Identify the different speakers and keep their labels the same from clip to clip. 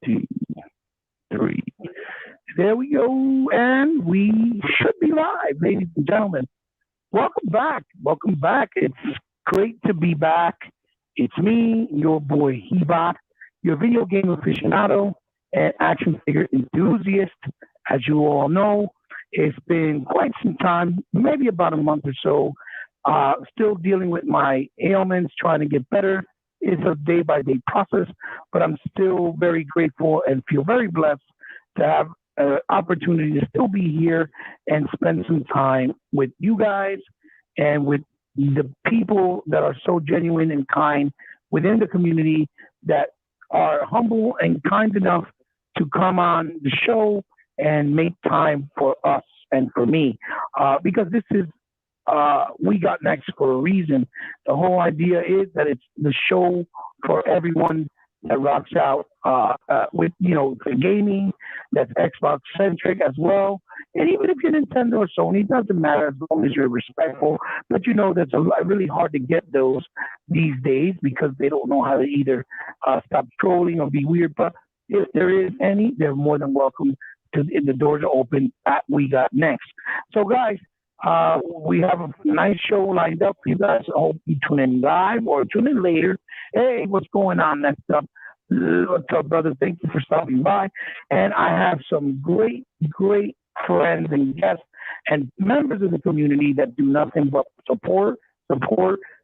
Speaker 1: two, three. There we go, and we should be live, ladies and gentlemen. Welcome back. Welcome back. It's great to be back. It's me, your boy Hebot, your video game aficionado and action figure enthusiast. As you all know, it's been quite some time, maybe about a month or so. Still dealing with my ailments, trying to get better. It's a day by day process, but I'm still very grateful and feel very blessed to have an opportunity to still be here and spend some time with you guys and with the people that are so genuine and kind within the community that are humble and kind enough to come on the show and make time for us and for me. Because this is We Got Next for a reason. The whole idea is that it's the show for everyone that rocks out with, the gaming, that's Xbox centric as well. And even if you're Nintendo or Sony, it doesn't matter as long as you're respectful. But that's really hard to get those these days because they don't know how to either stop trolling or be weird. But if there is any, they're more than welcome to. The doors are open at We Got Next. So, guys, we have a nice show lined up for you guys. I hope you tune in live or tune in later. Hey, what's going on next up? What's up, brother? Thank you for stopping by. And I have some great, great friends and guests and members of the community that do nothing but support,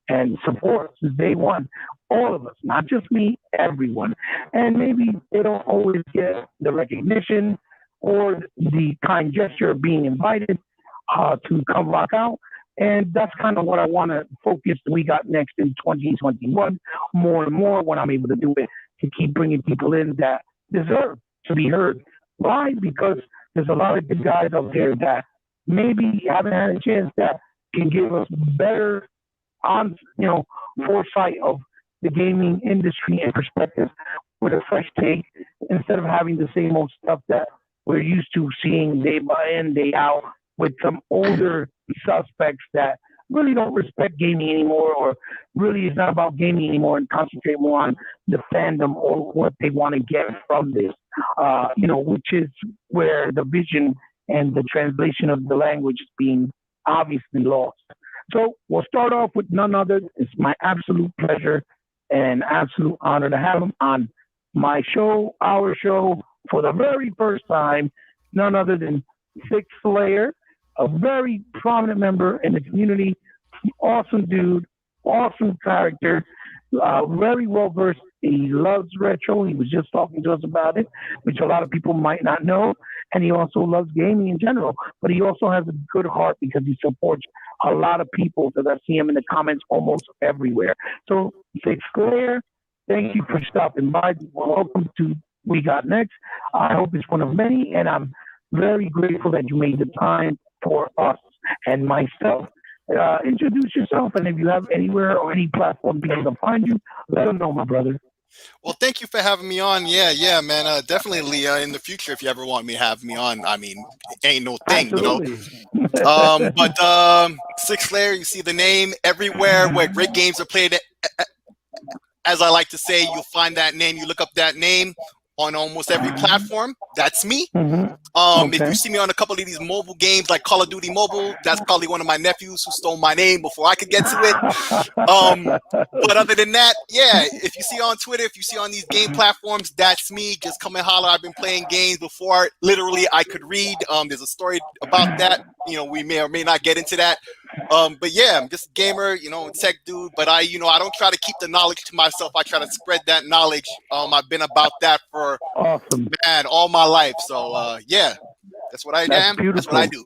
Speaker 1: and support since day one. All of us, not just me, everyone. And maybe they don't always get the recognition or the kind gesture of being invited to come rock out. And that's kind of what I want to focus We Got Next in 2021 more and more when I'm able to do it, to keep bringing people in that deserve to be heard. Why? Because there's a lot of good guys out there that maybe haven't had a chance that can give us better foresight of the gaming industry and perspective with a fresh take instead of having the same old stuff that we're used to seeing day by in, day out with some older suspects that really don't respect gaming anymore, or really it's not about gaming anymore and concentrate more on the fandom or what they want to get from this, which is where the vision and the translation of the language is being obviously lost. So we'll start off with none other. It's my absolute pleasure and absolute honor to have him on my show, our show, for the very first time, none other than Six Slayer, a very prominent member in the community, awesome dude, awesome character, very well versed. He loves retro. He was just talking to us about it, which a lot of people might not know. And he also loves gaming in general. But he also has a good heart because he supports a lot of people, because I see him in the comments almost everywhere. So, Six Slayer, thank you for stopping by. Welcome to We Got Next. I hope it's one of many, and I'm very grateful that you made the time for us and myself. Introduce yourself, and if you have anywhere or any platform people to find you, let them know, my brother.
Speaker 2: Well, thank you for having me on. Yeah, man. Definitely in the future, if you ever want me to have me on, I mean, ain't no thing,
Speaker 1: Absolutely.
Speaker 2: But Six Slayer, you see the name everywhere where great games are played. As I like to say, you'll find that name. You look up that name on almost every platform. That's me.
Speaker 1: Mm-hmm.
Speaker 2: If you see me on a couple of these mobile games like Call of Duty Mobile, that's probably one of my nephews who stole my name before I could get to it. But other than that, yeah, if you see on Twitter, if you see on these game platforms, that's me. Just come and holler. I've been playing games before literally I could read. There's a story about that. We may or may not get into that. But yeah, I'm just a gamer, tech dude. But I don't try to keep the knowledge to myself. I try to spread that knowledge. I've been about that for all my life. So yeah, that's what I am.
Speaker 1: Beautiful.
Speaker 2: That's what I do.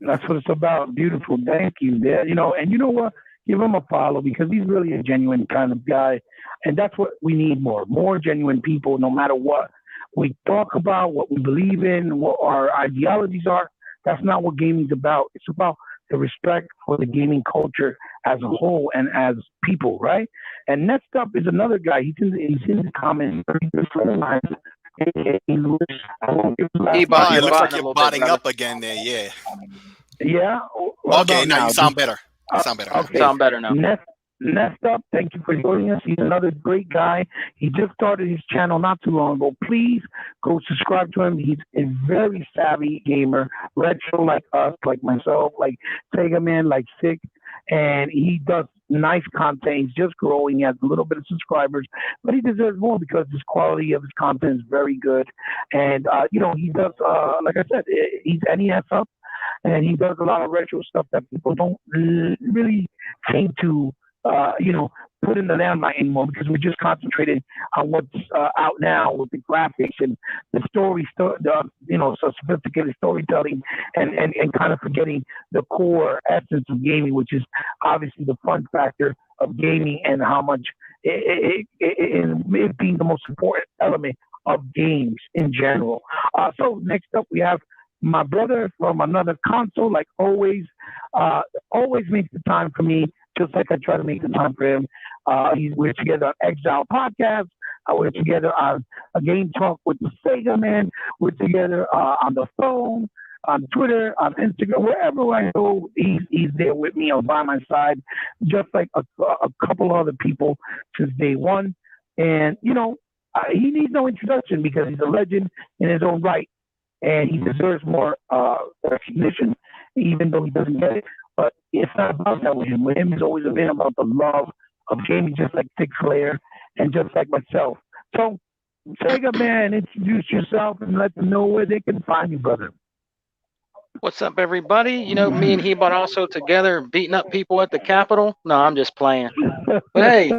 Speaker 1: That's what it's about. Beautiful. Thank you. Yeah, and you know what? Give him a follow because he's really a genuine kind of guy, and that's what we need more genuine people. No matter what we talk about, what we believe in, what our ideologies are. That's not what gaming's about. It's about the respect for the gaming culture as a whole and as people, right? And next up is another guy. He's in the comments.
Speaker 2: It looks like you're botting up again there, yeah.
Speaker 1: Yeah?
Speaker 2: Okay, now you sound better.
Speaker 1: Okay.
Speaker 3: Sound better now.
Speaker 1: Next up, thank you for joining us. He's another great guy. He just started his channel not too long ago. Please go subscribe to him. He's a very savvy gamer, retro like us, like myself, like Sega Man, like Sick, and he does nice content. He's just growing. He has a little bit of subscribers, but he deserves more because his quality of his content is very good. And he does, like I said, he's NES up, and he does a lot of retro stuff that people don't really seem to, uh, you know, put in the limelight anymore because we're just concentrated on what's out now with the graphics and the so sophisticated storytelling, and kind of forgetting the core essence of gaming, which is obviously the fun factor of gaming and how much it being the most important element of games in general. So next up we have my brother from another console, like always, always makes the time for me, just like I try to make the time for him. We're together on Exile Podcast. We're together on a game talk with the Sega Man. We're together on the phone, on Twitter, on Instagram, wherever I go, he's there with me or by my side, just like a couple other people since day one. And he needs no introduction because he's a legend in his own right, and he deserves more recognition, even though he doesn't get it. But it's not about that with him. With him, it's always been about the love of gaming, just like Dick Flair and just like myself. So, Sega Man, introduce yourself and let them know where they can find you, brother.
Speaker 3: What's up, everybody? Me and Hebot also together beating up people at the Capitol. No, I'm just playing. But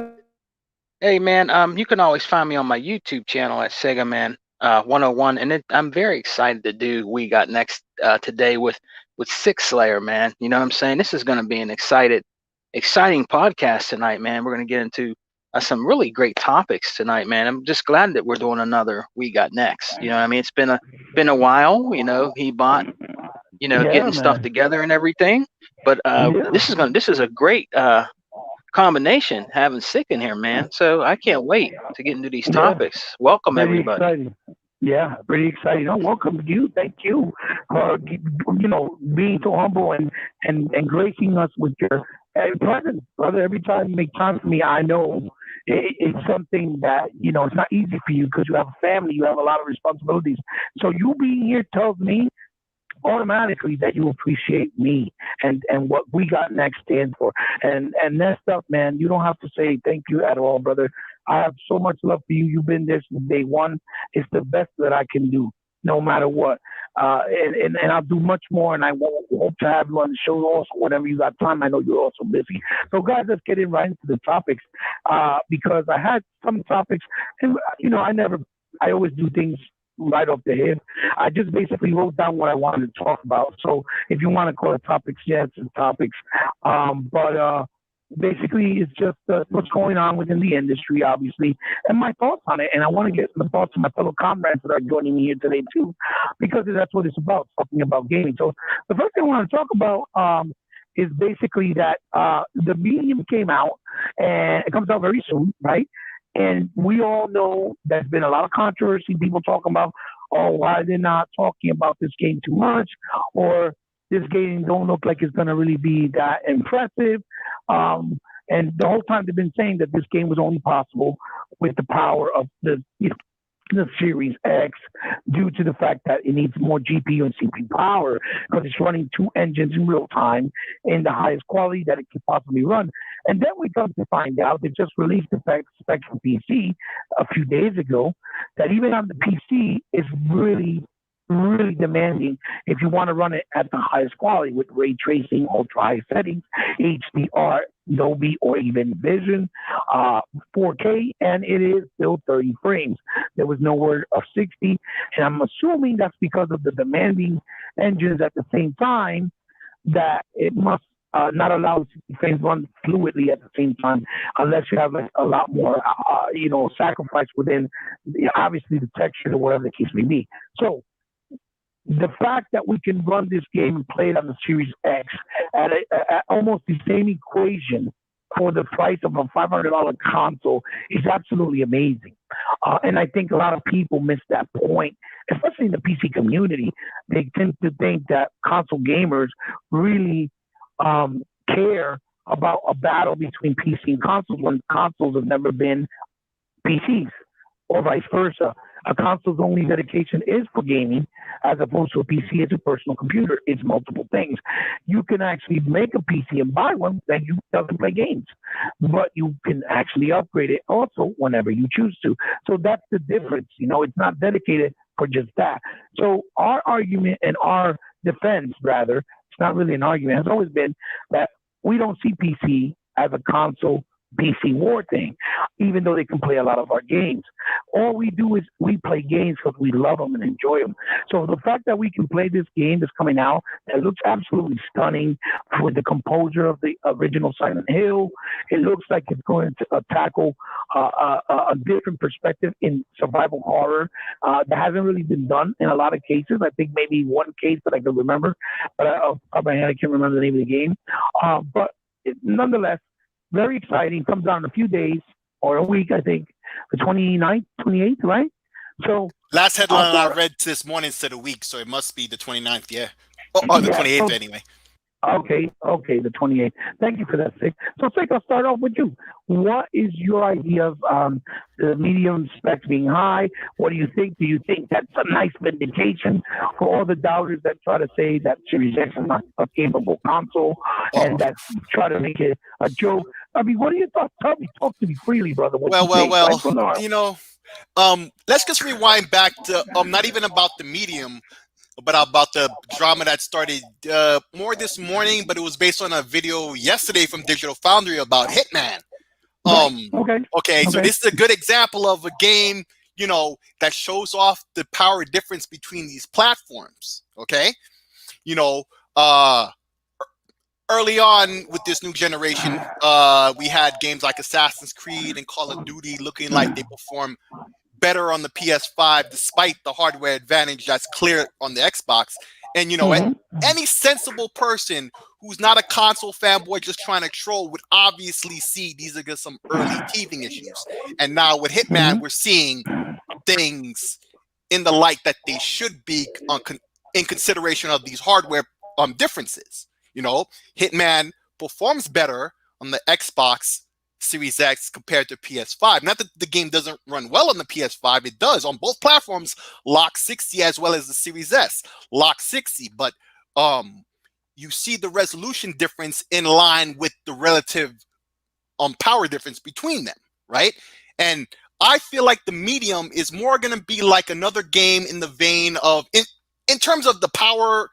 Speaker 3: hey, man, you can always find me on my YouTube channel at Sega Man 101, and I'm very excited to do We Got Next today with Six Slayer, man. You know what I'm saying? This is going to be an exciting podcast tonight, man. We're going to get into some really great topics tonight, man. I'm just glad that we're doing another We Got Next. You know what I mean? It's been a while. He bought
Speaker 1: Yeah,
Speaker 3: getting stuff
Speaker 1: man.
Speaker 3: together and everything. But
Speaker 1: Yeah,
Speaker 3: this is a great combination having Sick in here, man. So I can't wait to get into these
Speaker 1: yeah.
Speaker 3: topics. Welcome,
Speaker 1: Pretty
Speaker 3: everybody.
Speaker 1: exciting. Yeah, pretty exciting. Oh, welcome to you. Thank you for being so humble and gracing us with your presence, brother. Every time you make time for me, I know it's something that it's not easy for you because you have a family, you have a lot of responsibilities. So you being here tells me automatically that you appreciate me and what We Got Next stands for. And that stuff, man, you don't have to say thank you at all, brother. I have so much love for you. You've been there since day one. It's the best that I can do, no matter what. And I'll do much more, and I hope to have you on the show also whenever you got time. I know you're also busy. So, guys, let's get in right into the topics because I had some topics, and, I always do things right off the hip. I just basically wrote down what I wanted to talk about. So if you want to call it topics, yes, it's topics. But basically, it's just what's going on within the industry, obviously, and my thoughts on it. And I want to get the thoughts of my fellow comrades that are joining me here today, too, because that's what it's about, talking about gaming. So the first thing I want to talk about is basically that the medium came out, and it comes out very soon, right? And we all know there's been a lot of controversy, people talking about, oh, why they're not talking about this game too much, or this game don't look like it's going to really be that impressive. And the whole time they've been saying that this game was only possible with the power of the Series X due to the fact that it needs more GPU and CPU power because it's running two engines in real time in the highest quality that it could possibly run. And then we come to find out they just released the specs for PC a few days ago that even on the PC is really demanding if you want to run it at the highest quality with ray tracing, ultra high settings, HDR, Dolby, or even Vision, 4K, and it is still 30 frames. There was no word of 60, and I'm assuming that's because of the demanding engines at the same time that it must not allow 60 frames run fluidly at the same time unless you have a lot more, sacrifice within, obviously, the texture or whatever the case may be. So the fact that we can run this game and play it on the Series X at almost the same equation for the price of a $500 console is absolutely amazing. And I think a lot of people miss that point, especially in the PC community. They tend to think that console gamers really care about a battle between PC and consoles when consoles have never been PCs, or vice versa. A console's only dedication is for gaming, as opposed to a PC is a personal computer. It's multiple things. You can actually make a PC and buy one that you doesn't play games, but you can actually upgrade it also whenever you choose to. So that's the difference. It's not dedicated for just that. So our argument and our defense, rather, it's not really an argument, has always been that we don't see PC as a console PC war thing, even though they can play a lot of our games. All we do is we play games because we love them and enjoy them. So the fact that we can play this game that's coming out that looks absolutely stunning with the composer of the original Silent Hill, it looks like it's going to tackle a different perspective in survival horror that hasn't really been done in a lot of cases. I think maybe one case that I can remember, but off the top of my head, I can't remember the name of the game. But nonetheless, very exciting. Comes out in a few days or a week, I think. The 29th, 28th, right? So
Speaker 2: last headline I read this morning instead of week, so it must be the 29th, yeah. Or the 28th anyway.
Speaker 1: Okay, the 28th. Thank you for that, Sig. So, Sig, I'll start off with you. What is your idea of the medium specs being high? What do you think? Do you think that's a nice vindication for all the doubters that try to say that Series X is not a capable console and that try to make it a joke? I mean, what are your thoughts? Talk to me freely, brother.
Speaker 2: Well. Let's just rewind back to not even about the medium, but about the drama that started more this morning, but it was based on a video yesterday from Digital Foundry about Hitman. Okay, so this is a good example of a game, that shows off the power difference between these platforms. Okay, early on with this new generation, we had games like Assassin's Creed and Call of Duty looking like they perform better on the PS5 despite the hardware advantage that's clear on the Xbox. And any sensible person who's not a console fanboy just trying to troll would obviously see these are just some early teething issues. And now with Hitman, we're seeing things in the light that they should be in consideration of these hardware differences. Hitman performs better on the Xbox Series X compared to PS5. Not that the game doesn't run well on the PS5, it does on both platforms, lock 60 as well as the Series S, lock 60. But you see the resolution difference in line with the relative power difference between them, right? And I feel like the medium is more going to be like another game in the vein of, in terms of the power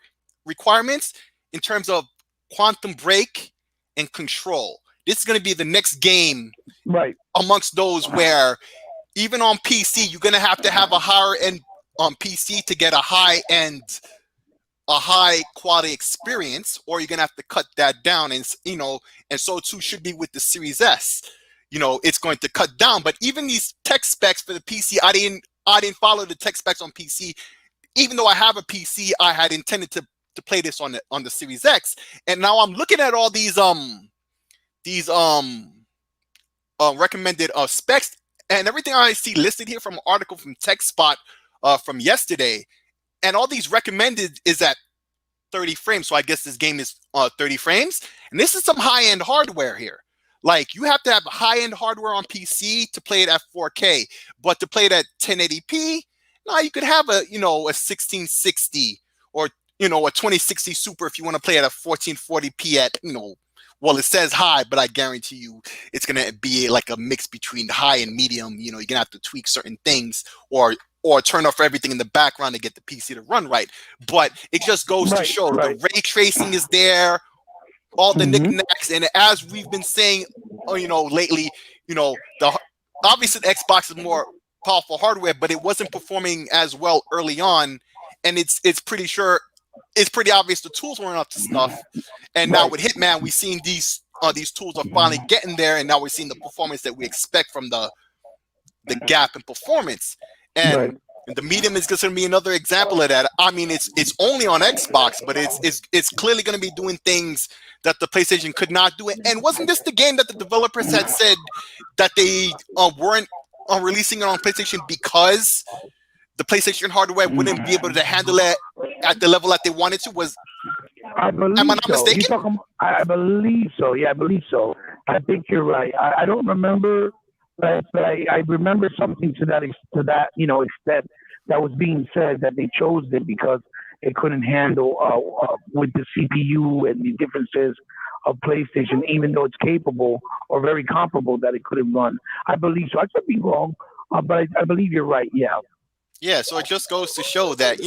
Speaker 2: requirements, in terms of Quantum Break and Control. This is going to be the next game amongst those where even on PC, you're going to have a higher end on PC to get a high quality experience, or you're going to have to cut that down. And, and so too should be with the Series S. It's going to cut down, but even these tech specs for the PC, I didn't follow the tech specs on PC. Even though I have a PC, I had intended to play this on the Series X. And now I'm looking at all these recommended specs and everything I see listed here from an article from TechSpot from yesterday, and all these recommended is at 30 frames. So I guess this game is 30 frames, and this is some high-end hardware here. Like, you have to have high-end hardware on PC to play it at 4K, but to play it at 1080p, now you could have a 1660 or a 2060 Super if you want to play at a 1440p at well, it says high, but I guarantee you it's going to be like a mix between high and medium. You're going to have to tweak certain things or turn off everything in the background to get the PC to run right. But it just goes to show the ray tracing is there, all the knickknacks. And as we've been saying, lately, obviously the Xbox is more powerful hardware, but it wasn't performing as well early on. And it's pretty obvious the tools weren't up to snuff. And now with Hitman, we've seen these tools are finally getting there, and now we're seeing the performance that we expect from the gap in performance. And the medium is just going to be another example of that. I mean, it's only on Xbox, but it's clearly going to be doing things that the PlayStation could not do. And wasn't this the game that the developers had said that they weren't releasing it on PlayStation because the PlayStation hardware wouldn't be able to handle it at the level that they wanted to?
Speaker 1: I
Speaker 2: Am I
Speaker 1: believe
Speaker 2: not
Speaker 1: so. You
Speaker 2: mistaken?
Speaker 1: talking? I believe so. Yeah, I believe so. I think you're right. I don't remember, but I remember something to that extent that was being said that they chose it because it couldn't handle with the CPU and the differences of PlayStation, even though it's capable or very comparable that it couldn't run. I believe so. I could be wrong, but I believe you're right. Yeah.
Speaker 2: Yeah, so it just goes to show that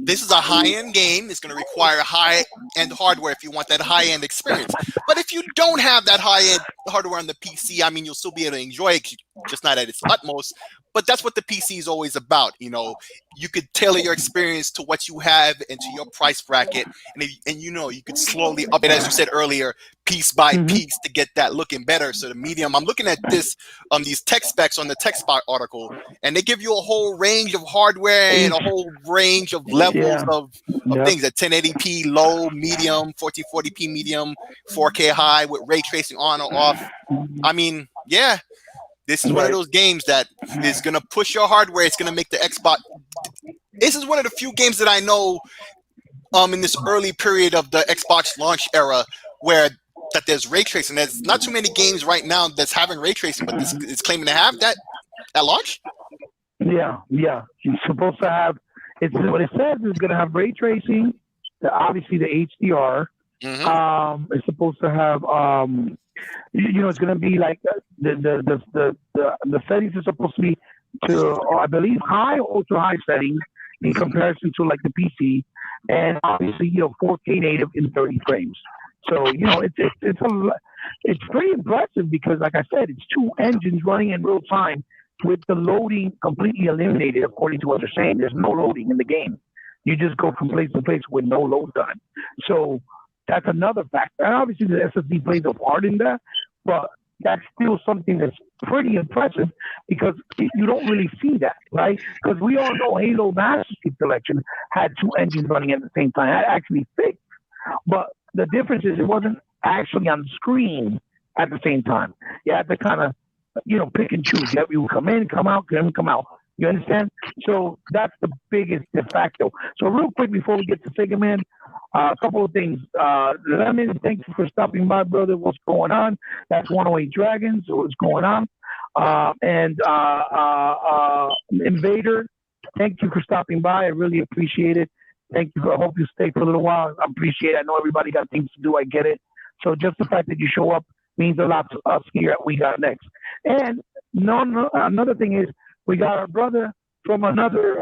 Speaker 2: this is a high-end game. It's going to require high-end hardware if you want that high-end experience. But if you don't have that high-end hardware on the PC, I mean, you'll still be able to enjoy it, just not at its utmost. But that's what the PC is always about. You could tailor your experience to what you have and to your price bracket, and you could slowly up it, as you said earlier, piece by
Speaker 1: Hmm.
Speaker 2: piece to get that looking better. So the medium, I'm looking at these tech specs on the tech spot article, and they give you a whole range of hardware and a whole range of levels
Speaker 1: Yeah.
Speaker 2: of
Speaker 1: Yep.
Speaker 2: things at 1080p low, medium, 1440p medium, 4K high with ray tracing on or off. I mean, yeah, this is one of
Speaker 1: Right.
Speaker 2: those games that is going to push your hardware. It's going to make the Xbox. This is one of the few games that I know in this early period of the Xbox launch era where that there's ray tracing. There's not too many games right now that's having ray tracing, but this is claiming to have that at launch.
Speaker 1: Yeah, yeah. It's supposed to have. It's what it says is going to have ray tracing. Obviously the HDR.
Speaker 2: Mm-hmm.
Speaker 1: It's supposed to have. It's going to be like the settings are supposed to be to, I believe, high or ultra high settings in comparison to like the PC, and obviously 4K native in 30 frames. So it's pretty impressive because, like I said, it's two engines running in real time with the loading completely eliminated, according to what they're saying. There's no loading in the game. You just go from place to place with no load time. So that's another factor. And obviously the SSD plays a part in that, but that's still something that's pretty impressive because you don't really see that, right? Because we all know Halo Master Chief Collection had two engines running at the same time. That actually fixed. But the difference is it wasn't actually on screen at the same time. You had to kind of pick and choose. You would come in, come out, come out. You understand? So that's the biggest de facto. So real quick before we get to Sega Man, a couple of things. Lemon, thank you for stopping by, brother. What's going on? That's 108 Dragons. What's going on? And Invader, thank you for stopping by. I really appreciate it. Thank you. I hope you stay for a little while. I appreciate it. I know everybody got things to do. I get it. So just the fact that you show up means a lot to us here at We Got Next. And another thing is we got our brother from another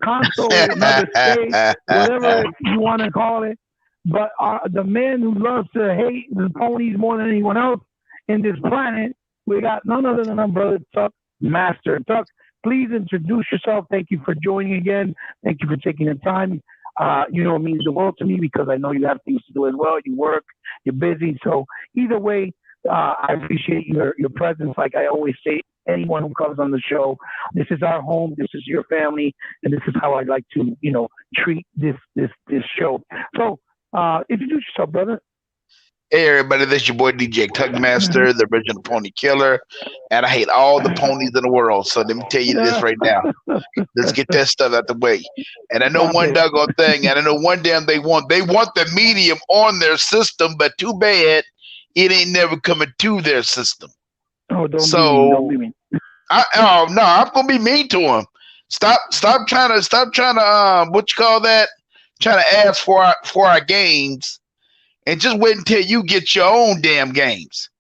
Speaker 1: console, another state, whatever you want to call it. But the man who loves to hate the ponies more than anyone else in this planet, we got none other than our brother Tuck, Master Tuck. Please introduce yourself. Thank you for joining again. Thank you for taking the time. It means the world to me because I know you have things to do as well. You work, you're busy. So either way, I appreciate your presence. Like I always say, anyone who comes on the show, this is our home, this is your family, and this is how I like to, treat this show. So introduce yourself, brother.
Speaker 4: Hey everybody, this is your boy DJ Tugmaster, the original pony killer, and I hate all the ponies in the world. So let me tell you this right now. Let's get that stuff out the way. And I know one doggone thing, and I know one damn they want the medium on their system, but too bad it ain't never coming to their system.
Speaker 1: Oh, don't be mean.
Speaker 4: I'm gonna be mean to them. Stop trying to what you call that? Trying to ask for our games. And just wait until you get your own damn games.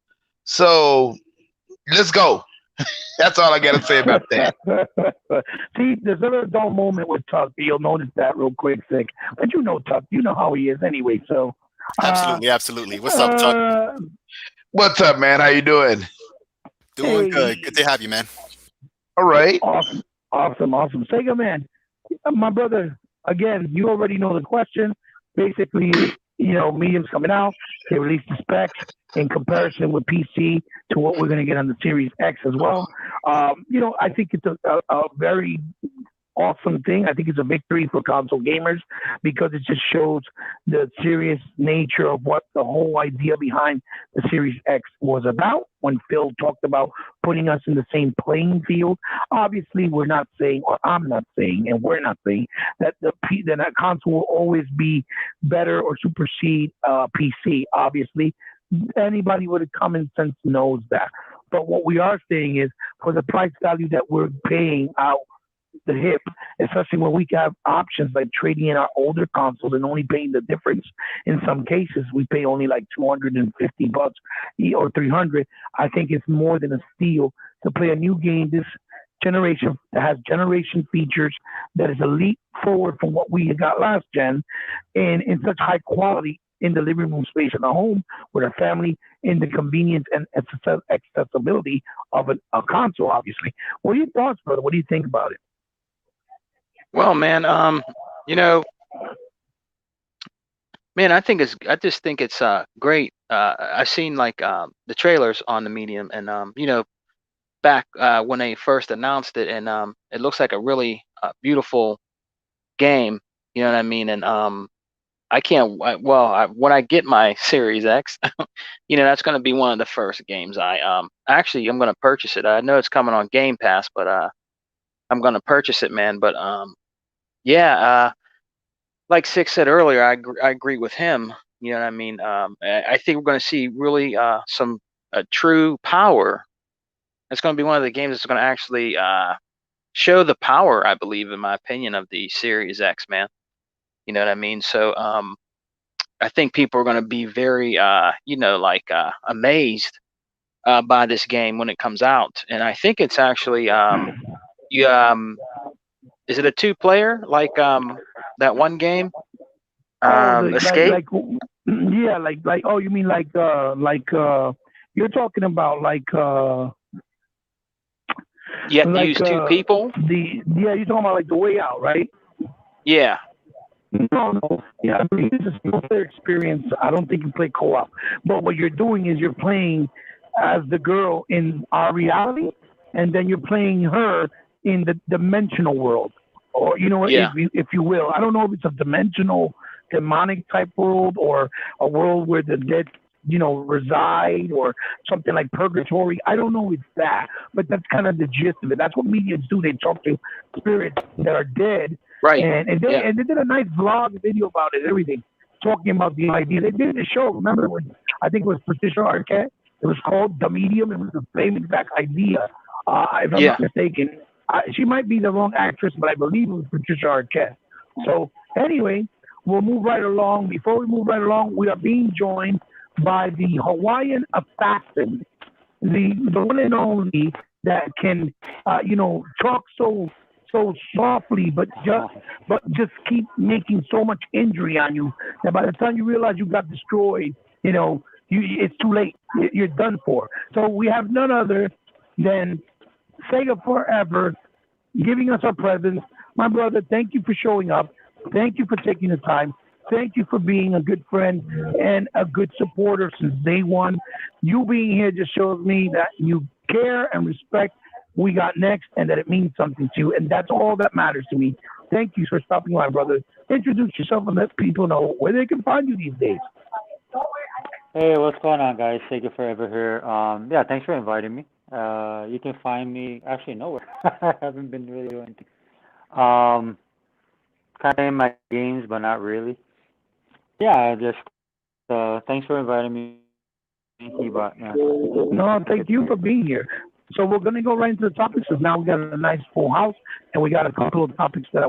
Speaker 4: So let's go. That's all I got to say about that.
Speaker 1: See, there's a dull moment with Tuck. You'll notice that real quick, Sick. But you know Tuck. You know how he is anyway. So
Speaker 2: Absolutely. What's up, Tuck?
Speaker 4: What's up, man? How you doing?
Speaker 2: Doing good. Good to have you, man.
Speaker 4: All right.
Speaker 1: Awesome. Sega Man, my brother, again, you already know the question. Basically, medium's coming out. They released the specs in comparison with PC to what we're going to get on the Series X as well. I think it's a very awesome thing. I think it's a victory for console gamers because it just shows the serious nature of what the whole idea behind the Series X was about. When Phil talked about putting us in the same playing field, obviously we're not saying, or I'm not saying, and we're not saying that that console will always be better or supersede PC. Obviously, anybody with a common sense knows that. But what we are saying is, for the price value that we're paying out the hip, especially when we have options like trading in our older consoles and only paying the difference. In some cases, we pay only like $250 or 300. I think it's more than a steal to play a new game this generation that has generation features that is a leap forward from what we got last gen, and in such high quality in the living room space in the home with a family, in the convenience and accessibility of a console. Obviously, what are your thoughts, brother? What do you think about it?
Speaker 3: Well, man, you know, man, I just think it's great. I've seen like the trailers on the medium, and you know, back when they first announced it, and it looks like a really beautiful game. You know what I mean? And I can't. When I get my Series X, you know, that's going to be one of the first games actually I'm going to purchase it. I know it's coming on Game Pass, but I'm going to purchase it, man. But yeah, like Six said earlier, I agree with him. You know what I mean? I think we're going to see really some true power. It's going to be one of the games that's going to actually show the power, I believe, in my opinion, of the Series X, man. You know what I mean? So I think people are going to be very, you know, like amazed by this game when it comes out. And I think it's actually, you, is it a two-player like that one game,
Speaker 1: Oh,
Speaker 3: Escape?
Speaker 1: yeah, like oh, you mean you're talking about
Speaker 3: You have to
Speaker 1: like
Speaker 3: use two people?
Speaker 1: the yeah, you're talking about like the way out, right?
Speaker 3: Yeah.
Speaker 1: No, no. Yeah, I mean, it's a single player experience. I don't think you play co-op. But what you're doing is you're playing as the girl in our reality, and then you're playing her in the dimensional world, or
Speaker 3: Yeah.
Speaker 1: if you will. I don't know if it's a dimensional, demonic type world, or a world where the dead, reside, or something like purgatory. I don't know if it's that, but that's kind of the gist of it. That's what mediums do. They talk to spirits that are dead,
Speaker 3: Right.
Speaker 1: and
Speaker 3: Yeah.
Speaker 1: they did a nice vlog video about it, everything, talking about the idea. They did the show. Remember when I think it was Patricia Arquette? It was called The Medium. It was the same exact idea, if I'm
Speaker 3: Yeah.
Speaker 1: not mistaken. She might be the wrong actress, but I believe it was Patricia Arquette. So anyway, we'll move right along. Before we move right along, we are being joined by the Hawaiian assassin, the one and only that can, talk so softly, but just keep making so much injury on you that by the time you realize you got destroyed, it's too late. You're done for. So we have none other than Sega Forever giving us our presence. My brother, thank you for showing up. Thank you for taking the time. Thank you for being a good friend and a good supporter since day one. You being here just shows me that you care and respect We Got Next and that it means something to you. And that's all that matters to me. Thank you for stopping by, brother. Introduce yourself and let people know where they can find you these days.
Speaker 5: Hey, what's going on, guys? Thank you forever here. Yeah, thanks for inviting me. You can find me actually nowhere. I haven't been really doing anything. Um, kind of in my games, but not really. Yeah, just thanks for inviting me. But
Speaker 1: No, thank you for being here. So we're going to go right into the topics because now we got a nice full house and we got a couple of topics that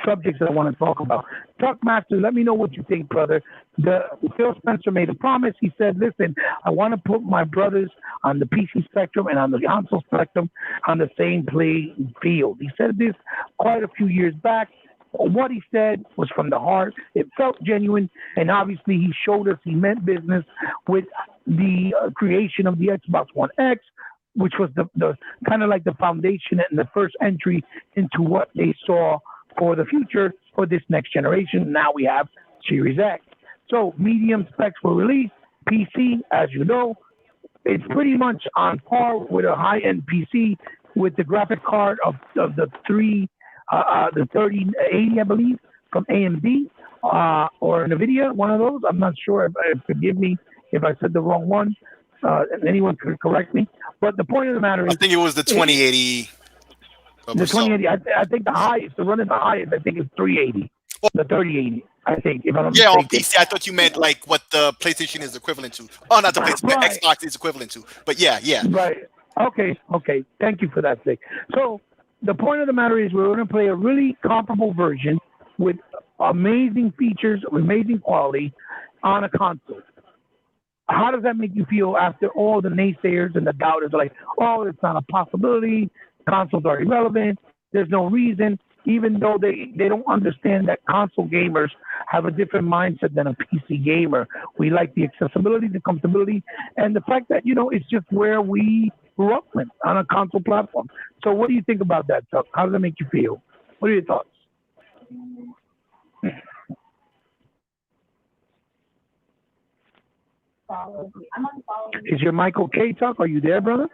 Speaker 1: subjects that I want to talk about. Talk Master, let me know what you think, brother. Phil Spencer made a promise. He said, listen, I want to put my brothers on the PC spectrum and on the console spectrum on the same playing field. He said this quite a few years back. What he said was from the heart. It felt genuine, and obviously he showed us he meant business with the creation of the Xbox One X, which was the kind of like the foundation and the first entry into what they saw for the future for this next generation. Now we have Series X. So medium specs were released. PC, as you know, it's pretty much on par with a high-end PC with the graphic card of the 3080, I believe, from AMD or NVIDIA, one of those. I'm not sure. Forgive me if I said the wrong one. And anyone could correct me. But the point of the matter
Speaker 2: I
Speaker 1: is,
Speaker 2: think it was the 2080
Speaker 1: the
Speaker 2: or so.
Speaker 1: 2080. I think the highest, the running the highest, I think is 380, the 3080. I think, if I'm not
Speaker 2: Yeah, on
Speaker 1: mistaken.
Speaker 2: PC. I thought you meant like what the PlayStation is equivalent to. Oh, not the PlayStation, the
Speaker 1: Right.
Speaker 2: Xbox is equivalent to. But yeah.
Speaker 1: Right. Okay. Okay. Thank you for that, Vic. So the point of the matter is, we're going to play a really comparable version with amazing features, amazing quality on a console. How does that make you feel after all the naysayers and the doubters are like, oh, it's not a possibility, consoles are irrelevant, there's no reason, even though they don't understand that console gamers have a different mindset than a PC gamer. We like the accessibility, the comfortability, and the fact that, it's just where we grew up with on a console platform. So what do you think about that, Chuck? How does that make you feel? What are your thoughts? Is your mic okay, Chuck? Are you there, brother?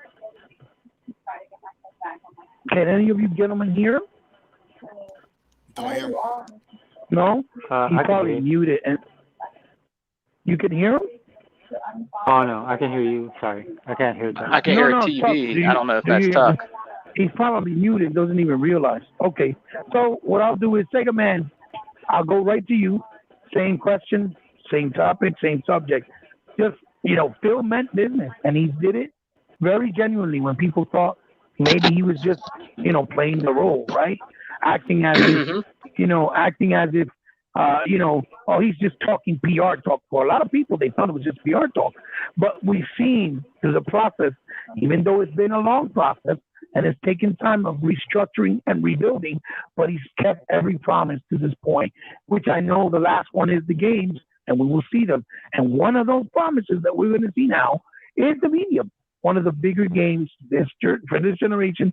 Speaker 1: Can any of you gentlemen hear him?
Speaker 2: Don't hear him.
Speaker 1: No?
Speaker 5: I
Speaker 1: He's
Speaker 5: can
Speaker 1: probably
Speaker 5: hear you.
Speaker 1: muted. And you can hear him?
Speaker 5: Oh no, I can hear you. Sorry, I can't hear that.
Speaker 3: I can
Speaker 1: No,
Speaker 3: hear a
Speaker 1: no, Chuck.
Speaker 3: TV. I don't know if that's
Speaker 1: you,
Speaker 3: Tuck.
Speaker 1: he's probably muted, doesn't even realize. Okay. So what I'll do is, Sega Man, I'll go right to you. Same question, same topic, same subject. Just, Phil meant business, and he did it very genuinely when people thought maybe he was just, playing the role, right? Acting as if,
Speaker 3: Mhm.
Speaker 1: acting as if, oh, he's just talking PR talk. For a lot of people, they thought it was just PR talk. But we've seen through the process, even though it's been a long process, and it's taken time of restructuring and rebuilding, but he's kept every promise to this point, which I know the last one is the games, and we will see them. And one of those promises that we're going to see now is the medium, one of the bigger games for this generation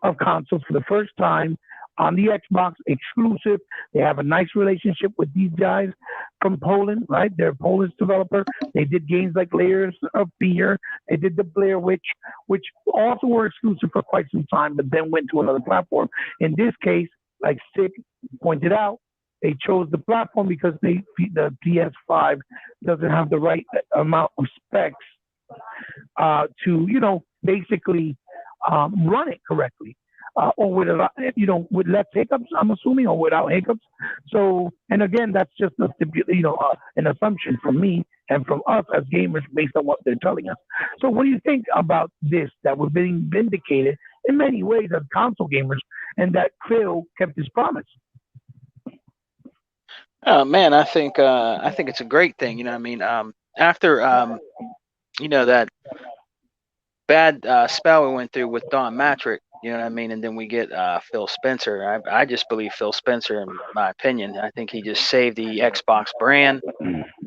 Speaker 1: of consoles for the first time on the Xbox exclusive. They have a nice relationship with these guys from Poland, right? They're a Polish developer. They did games like Layers of Fear. They did the Blair Witch, which also were exclusive for quite some time, but then went to another platform. In this case, like Sick pointed out, they chose the platform because the PS5 doesn't have the right amount of specs to, basically run it correctly. Or with with less hiccups, I'm assuming, or without hiccups. So, and again, that's just an assumption from me and from us as gamers based on what they're telling us. So, what do you think about this? That we're being vindicated in many ways as console gamers, and that Phil kept his promise.
Speaker 3: Oh man, I think it's a great thing. After that bad spell we went through with Don Matrick, and then we get Phil Spencer. I just believe Phil Spencer, in my opinion. I think he just saved the Xbox brand,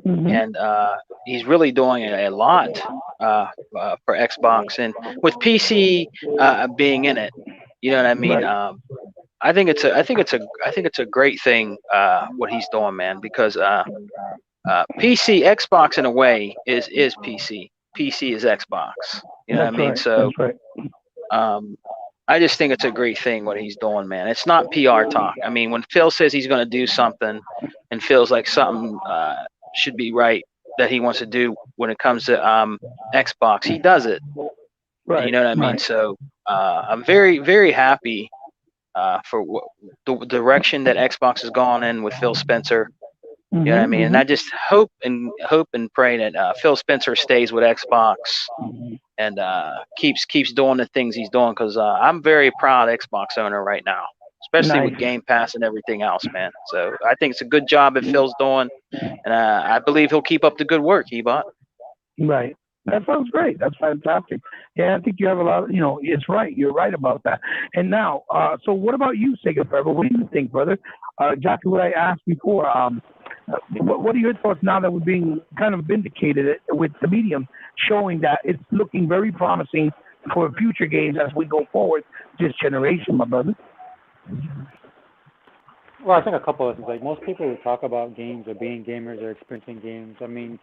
Speaker 1: Mm-hmm.
Speaker 3: and he's really doing a lot for Xbox, and with PC being in it. You know what I mean?
Speaker 1: Right.
Speaker 3: I think it's a great thing what he's doing, man, because PC Xbox in a way is PC. PC is Xbox. You know what I
Speaker 1: That's
Speaker 3: mean?
Speaker 1: right.
Speaker 3: So
Speaker 1: That's right.
Speaker 3: um, I just think it's a great thing what he's doing, man. It's not PR talk. I mean, when Phil says he's going to do something and feels like something should be right that he wants to do when it comes to Xbox, he does it. You
Speaker 1: Right.
Speaker 3: know what I mean?
Speaker 1: Right.
Speaker 3: So I'm very, very happy for the direction that Xbox has gone in with Phil Spencer. You know what I
Speaker 1: Mm-hmm.
Speaker 3: mean? And I just hope and pray that Phil Spencer stays with Xbox
Speaker 1: Mm-hmm.
Speaker 3: and keeps doing the things he's doing, because I'm very proud Xbox owner right now, especially with
Speaker 1: Nice.
Speaker 3: Game Pass and everything else, man. So I think it's a good job that Phil's doing, and I believe he'll keep up the good work, Ebot.
Speaker 1: Right. That sounds great. That's fantastic. Yeah, I think you have a lot. It's right. You're right about that. And now, so what about you, Sega Forever? What do you think, brother? Exactly what I asked before. What are your thoughts now that we're being kind of vindicated with the medium, showing that it's looking very promising for future games as we go forward this generation, my brother?
Speaker 5: Well, I think a couple of things. Like most people who talk about games or being gamers or experiencing games, I mean,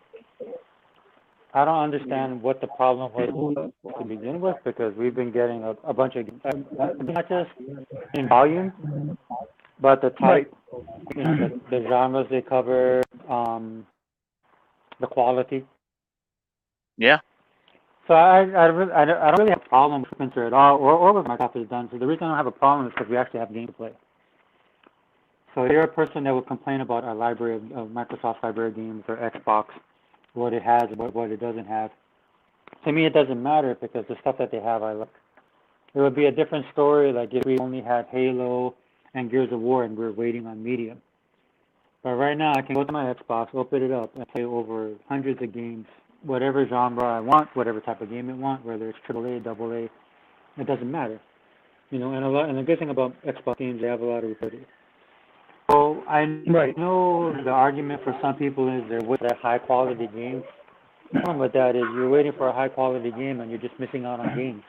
Speaker 5: I don't understand what the problem was to begin with because we've been getting a bunch of not just in volume, but the
Speaker 1: Right.
Speaker 5: type, the genres they cover, the quality.
Speaker 3: Yeah.
Speaker 5: So I don't really have a problem with Spencer at all, or what Microsoft has done. So the reason I don't have a problem is because we actually have games to play. So if you're a person that would complain about a library of Microsoft library games or Xbox, what it has, what it doesn't have. To me, it doesn't matter because the stuff that they have, I like. It would be a different story, like if we only had Halo and Gears of War and we're waiting on Medium. But right now, I can go to my Xbox, open it up, and play over hundreds of games, whatever genre I want, whatever type of game I want, whether it's AAA, AA, it doesn't matter. And the good thing about Xbox games, they have a lot of repetitive. So I
Speaker 1: Right.
Speaker 5: know the argument for some people is they're with a high quality game. The problem with that is you're waiting for a high quality game and you're just missing out on games.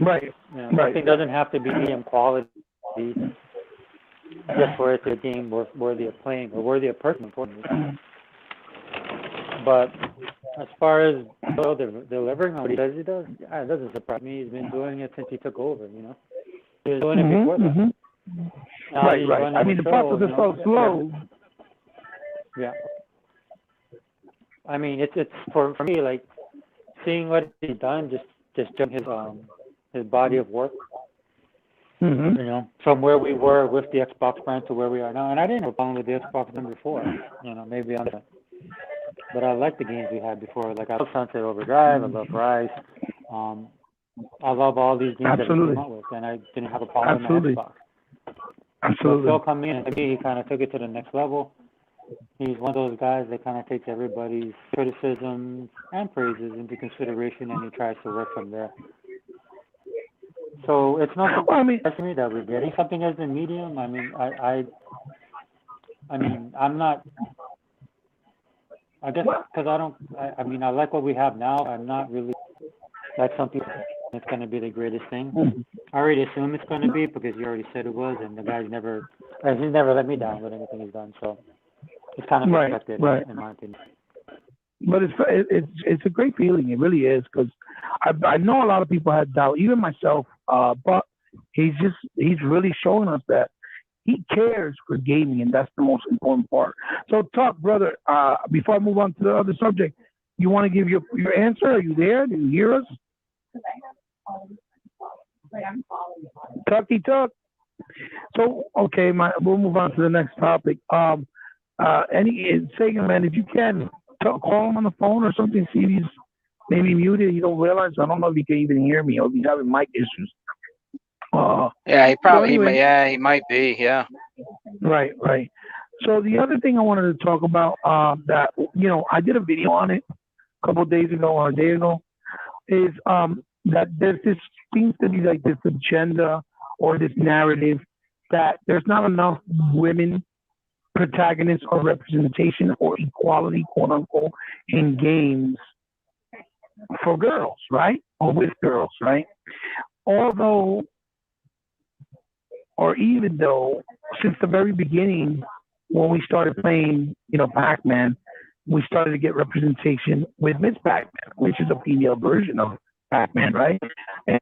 Speaker 1: Right. Right.
Speaker 5: Something doesn't have to be medium quality just for it to be a game worthy of playing or worthy of purchasing, importantly. But as far as delivering on what he does, it doesn't surprise me. He's been doing it since he took over. He was doing it before that.
Speaker 1: Right. Right. I mean, the process is so slow.
Speaker 5: Yeah. I mean, it's for me like seeing what he's done, just his body of work. From where we were with the Xbox brand to where we are now. And I didn't have a problem with the Xbox brand before. Maybe I'm different. But I like the games we had before. Like I love Sunset Overdrive, I love Rise. I love all these games that he came out with, and I didn't have a problem with my Xbox.
Speaker 1: Absolutely.
Speaker 5: So Phil coming in, and he kind of took it to the next level. He's one of those guys that kind of takes everybody's criticisms and praises into consideration, and he tries to work from there. So it's not surprising to me that we're getting something as a medium. I mean, I'm not. I guess because I don't. I mean, I like what we have now. I'm not really like something that's going to be the greatest thing. I already assume it's going to be because you already said it was, and the guy's never let me down with anything he's done. So it's kind of expected, in my opinion.
Speaker 1: But it's a great feeling. It really is because I know a lot of people had doubt, even myself. But he's really showing us that he cares for gaming, and that's the most important part. So, talk, brother. Before I move on to the other subject, you want to give your answer? Are you there? Do you hear us? Tuck. So, okay, we'll move on to the next topic. Sega man, if you can call him on the phone or something, see if he's maybe muted. You don't realize. I don't know if he can even hear me or if he's having mic issues.
Speaker 3: Yeah, he probably. He might be. Yeah.
Speaker 1: Right. So the other thing I wanted to talk about, that I did a video on it a couple of days ago or a day ago, is that this seems to be like this agenda or this narrative that there's not enough women protagonists or representation or equality, quote unquote, in games for girls, right? Or with girls, right? Even though, since the very beginning, when we started playing, Pac-Man, we started to get representation with Miss Pac-Man, which is a female version of Pac-Man, right?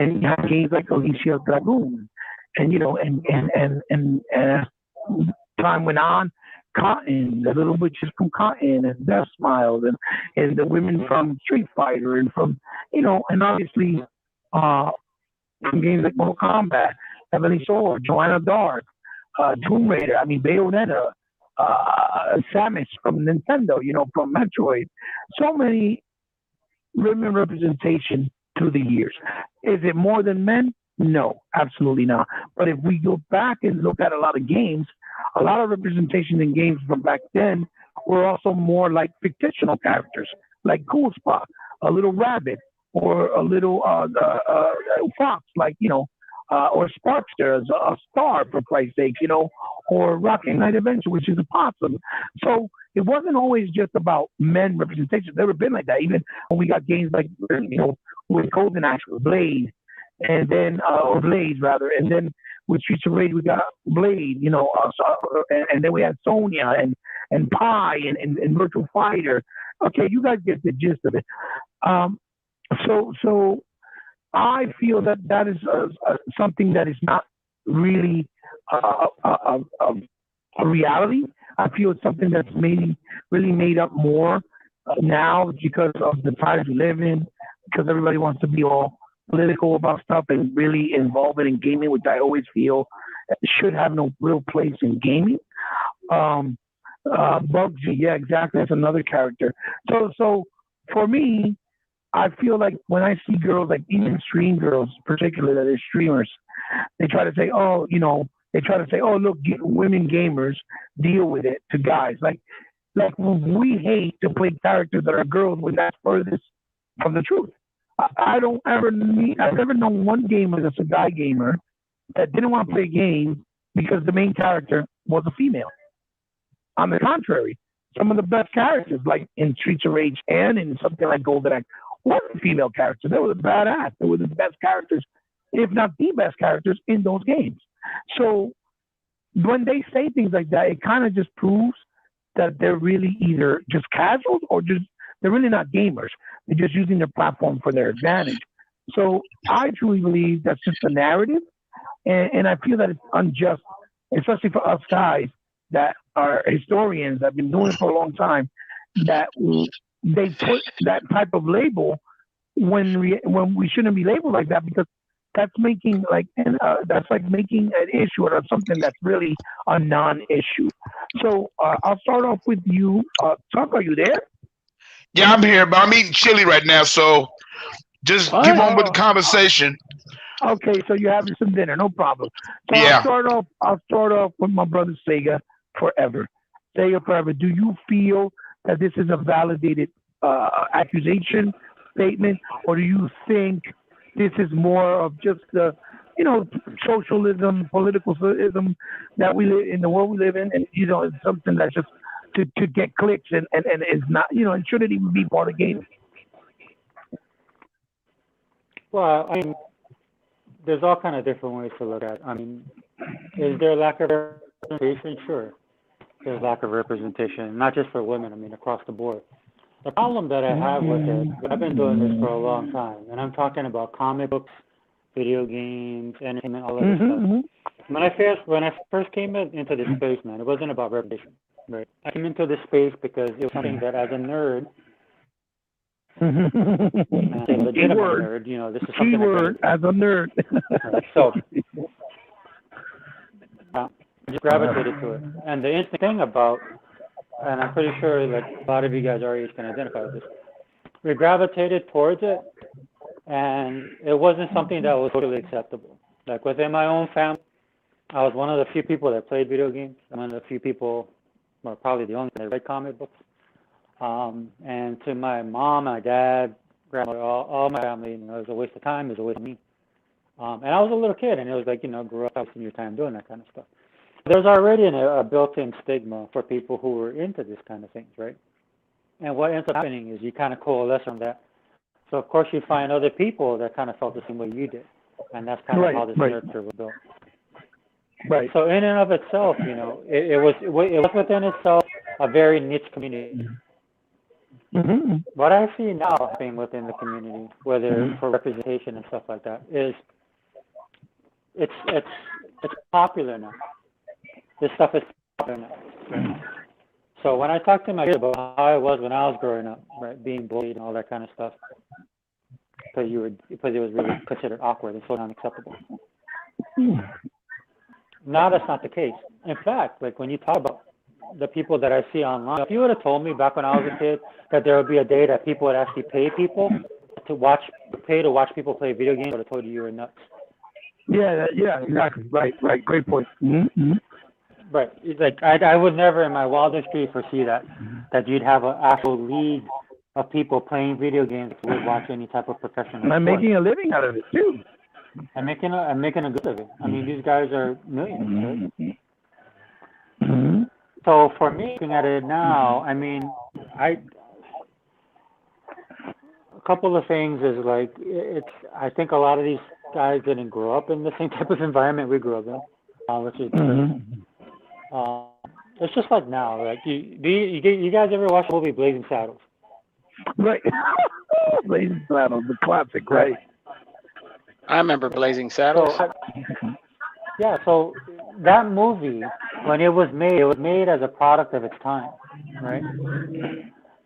Speaker 1: And you have games like Alicia Dragoon, and as time went on, Cotton, the little witches from Cotton, and Death Smiles, and the women from Street Fighter, and from, and obviously, from games like Mortal Kombat, Heavenly Sword, Joanna Dark, Tomb Raider, Bayonetta, Samus from Nintendo, from Metroid. So many women representation through the years. Is it more than men? No, absolutely not. But if we go back and look at a lot of games, a lot of representation in games from back then were also more like fictional characters, like Cool Spot, a little rabbit, or a little fox, like, or Sparkster, a star, for Christ's sake, or Rocket Knight Adventure, which is a possum. So it wasn't always just about men representation. It's never been like that. Even when we got games like, with Golden Axe, with Blade, and then or Blaze rather, and then with Streets of Rage we got Blade, and then we had Sonya and Pi and Virtual Fighter. Okay, you guys get the gist of it. Um, so I feel that that is something that is not really a reality. I feel it's something that's maybe really made up more now because of the times we live in, because everybody wants to be all political about stuff and really involved in gaming, which I always feel should have no real place in gaming. Um, Bugsy, yeah, exactly. That's another character. So for me, I feel like when I see girls, like even stream girls, particularly that are streamers, they try to say, oh, they try to say, oh, look, women gamers deal with it to guys. Like we hate to play characters that are girls when that's furthest from the truth. I don't ever need, I've never known one gamer that's a guy gamer that didn't want to play games because the main character was a female. On the contrary, some of the best characters, like in Streets of Rage and in something like GoldenEye, were female characters. They were the badass. They were the best characters, if not the best characters in those games. So when they say things like that, it kind of just proves that they're really either just casuals or just they're really not gamers. They're just using their platform for their advantage. So I truly believe that's just a narrative, and I feel that it's unjust, especially for us guys that are historians that have been doing it for a long time. That they put that type of label when we shouldn't be labeled like that because that's making that's like making an issue out of something that's really a non-issue. So I'll start off with you. Tuck, are you there?
Speaker 4: Yeah, I'm here, but I'm eating chili right now, so just keep on with the conversation.
Speaker 1: Okay, so you're having some dinner, no problem. So
Speaker 4: Yeah.
Speaker 1: I'll start off with my brother Sega Forever. Sega Forever. Do you feel that this is a validated accusation statement, or do you think this is more of just the socialism, politicalism that we live in the world we live in, and it's something that's just to get clicks and is not it shouldn't even be part of gaming.
Speaker 5: Well, I mean, there's all kind of different ways to look at it. I mean, is there lack of representation? Sure, there's lack of representation, not just for women. I mean, across the board. The problem that I have with it, I've been doing this for a long time, and I'm talking about comic books, video games, entertainment, all of this stuff. When I first came into this space, man, it wasn't about representation, right? I came into this space because it was something that, as a nerd, and a legitimate nerd, this is something
Speaker 1: Keyword as a nerd.
Speaker 5: Right, so I just gravitated to it, and the interesting thing about, and I'm pretty sure that a lot of you guys already can identify with this, we gravitated towards it, and it wasn't something that was totally acceptable. Like within my own family, I was one of the few people that played video games. I'm one of the few people, well, probably the only one that read comic books. And to my mom, my dad, grandmother, all my family, it was a waste of time, it was a waste of me. And I was a little kid, and it was like, grew up wasting your time doing that kind of stuff. There's already a built-in stigma for people who are into this kind of things, right? And what ends up happening is you kind of coalesce on that. So, of course, you find other people that kind of felt the same way you did. And that's kind of how this nurture was built.
Speaker 1: Right.
Speaker 5: So in and of itself, it was within itself a very niche community.
Speaker 1: Mm-hmm.
Speaker 5: What I see now happening within the community, whether for representation and stuff like that, is it's popular now. This stuff is popular now. So when I talk to my kids about how I was when I was growing up, right, being bullied and all that kind of stuff, because it was really considered awkward and so unacceptable. Now that's not the case. In fact, like when you talk about the people that I see online, if you would have told me back when I was a kid that there would be a day that people would actually pay to watch people play video games, I would have told you were nuts.
Speaker 1: Yeah, exactly. Right. Great point. Mm-hmm.
Speaker 5: Right. It's like I would never in my wildest dreams foresee that you'd have an actual league of people playing video games that would watch any type of professional sport.
Speaker 1: I'm making a living out of it too.
Speaker 5: I'm making a good living. I mean, these guys are millionaires, right?
Speaker 1: Mm-hmm.
Speaker 5: So for me, looking at it now, I mean, couple of things is like it's. I think a lot of these guys didn't grow up in the same type of environment we grew up in, which is uh, it's just like now. Like you guys ever watch the movie Blazing Saddles?
Speaker 1: Right. Blazing Saddles, the classic, right?
Speaker 3: I remember Blazing Saddles.
Speaker 5: So yeah, so that movie when it was made as a product of its time, right?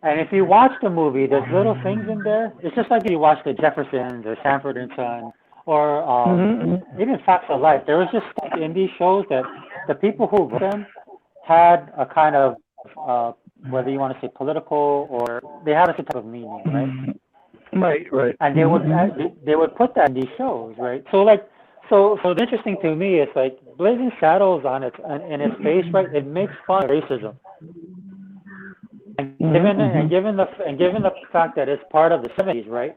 Speaker 5: And if you watch the movie, there's little things in there. It's just like if you watch the Jeffersons or Sanford and Son or even Facts of Life. There was just stuff in these shows that the people who wrote them had a kind of whether you want to say political or they had a certain type of meaning, right?
Speaker 1: Right.
Speaker 5: And they would put that in these shows, right? So the interesting to me is like Blazing Saddles in its face, right? It makes fun of racism. And given the fact that it's part of the 70s, right?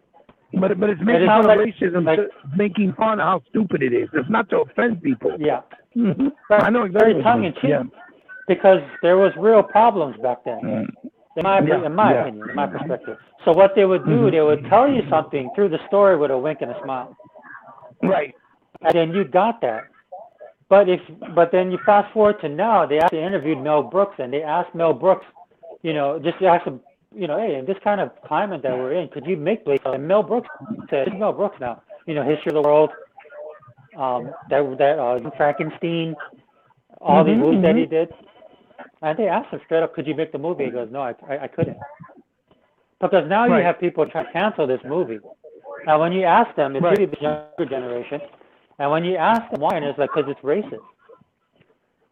Speaker 1: But it's making fun of racism, making fun of how stupid it is. It's not to offend people.
Speaker 5: Yeah.
Speaker 1: I know exactly.
Speaker 5: Very tongue in cheek. Yeah. Because there was real problems back then, in my opinion, in my perspective. So what they would do, they would tell you something through the story with a wink and a smile.
Speaker 1: Right.
Speaker 5: And then you got that. But then you fast forward to now, they actually interviewed Mel Brooks, and they asked Mel Brooks, just ask him, hey, in this kind of climate that we're in, could you make Blazing Saddles? And Mel Brooks said, it's Mel Brooks now, History of the World, Frankenstein, all these movies that he did. And they asked him straight up, could you make the movie? He goes, no, I couldn't. Because now you have people trying to cancel this movie. Now, when you ask them, it's really the younger generation, and when you ask them why, and it's like, because it's racist.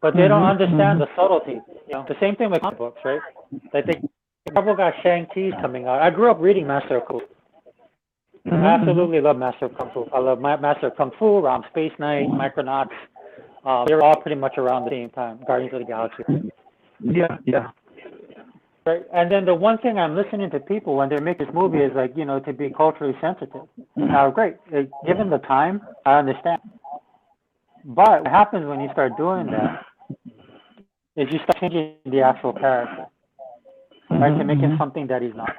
Speaker 5: But they don't understand the subtlety. The same thing with comic books, right? Like they probably got Shang-Chi's coming out. I grew up reading Master of Kung Fu. I absolutely love Master of Kung Fu. I love Master of Kung Fu, Rom Space Knight, Micronauts. They were all pretty much around the same time, Guardians of the Galaxy.
Speaker 1: Yeah.
Speaker 5: Right. And then the one thing I'm listening to people when they make this movie is like, to be culturally sensitive. Now, great. Given the time, I understand. But what happens when you start doing that is you start changing the actual character, right, to make him something that he's not.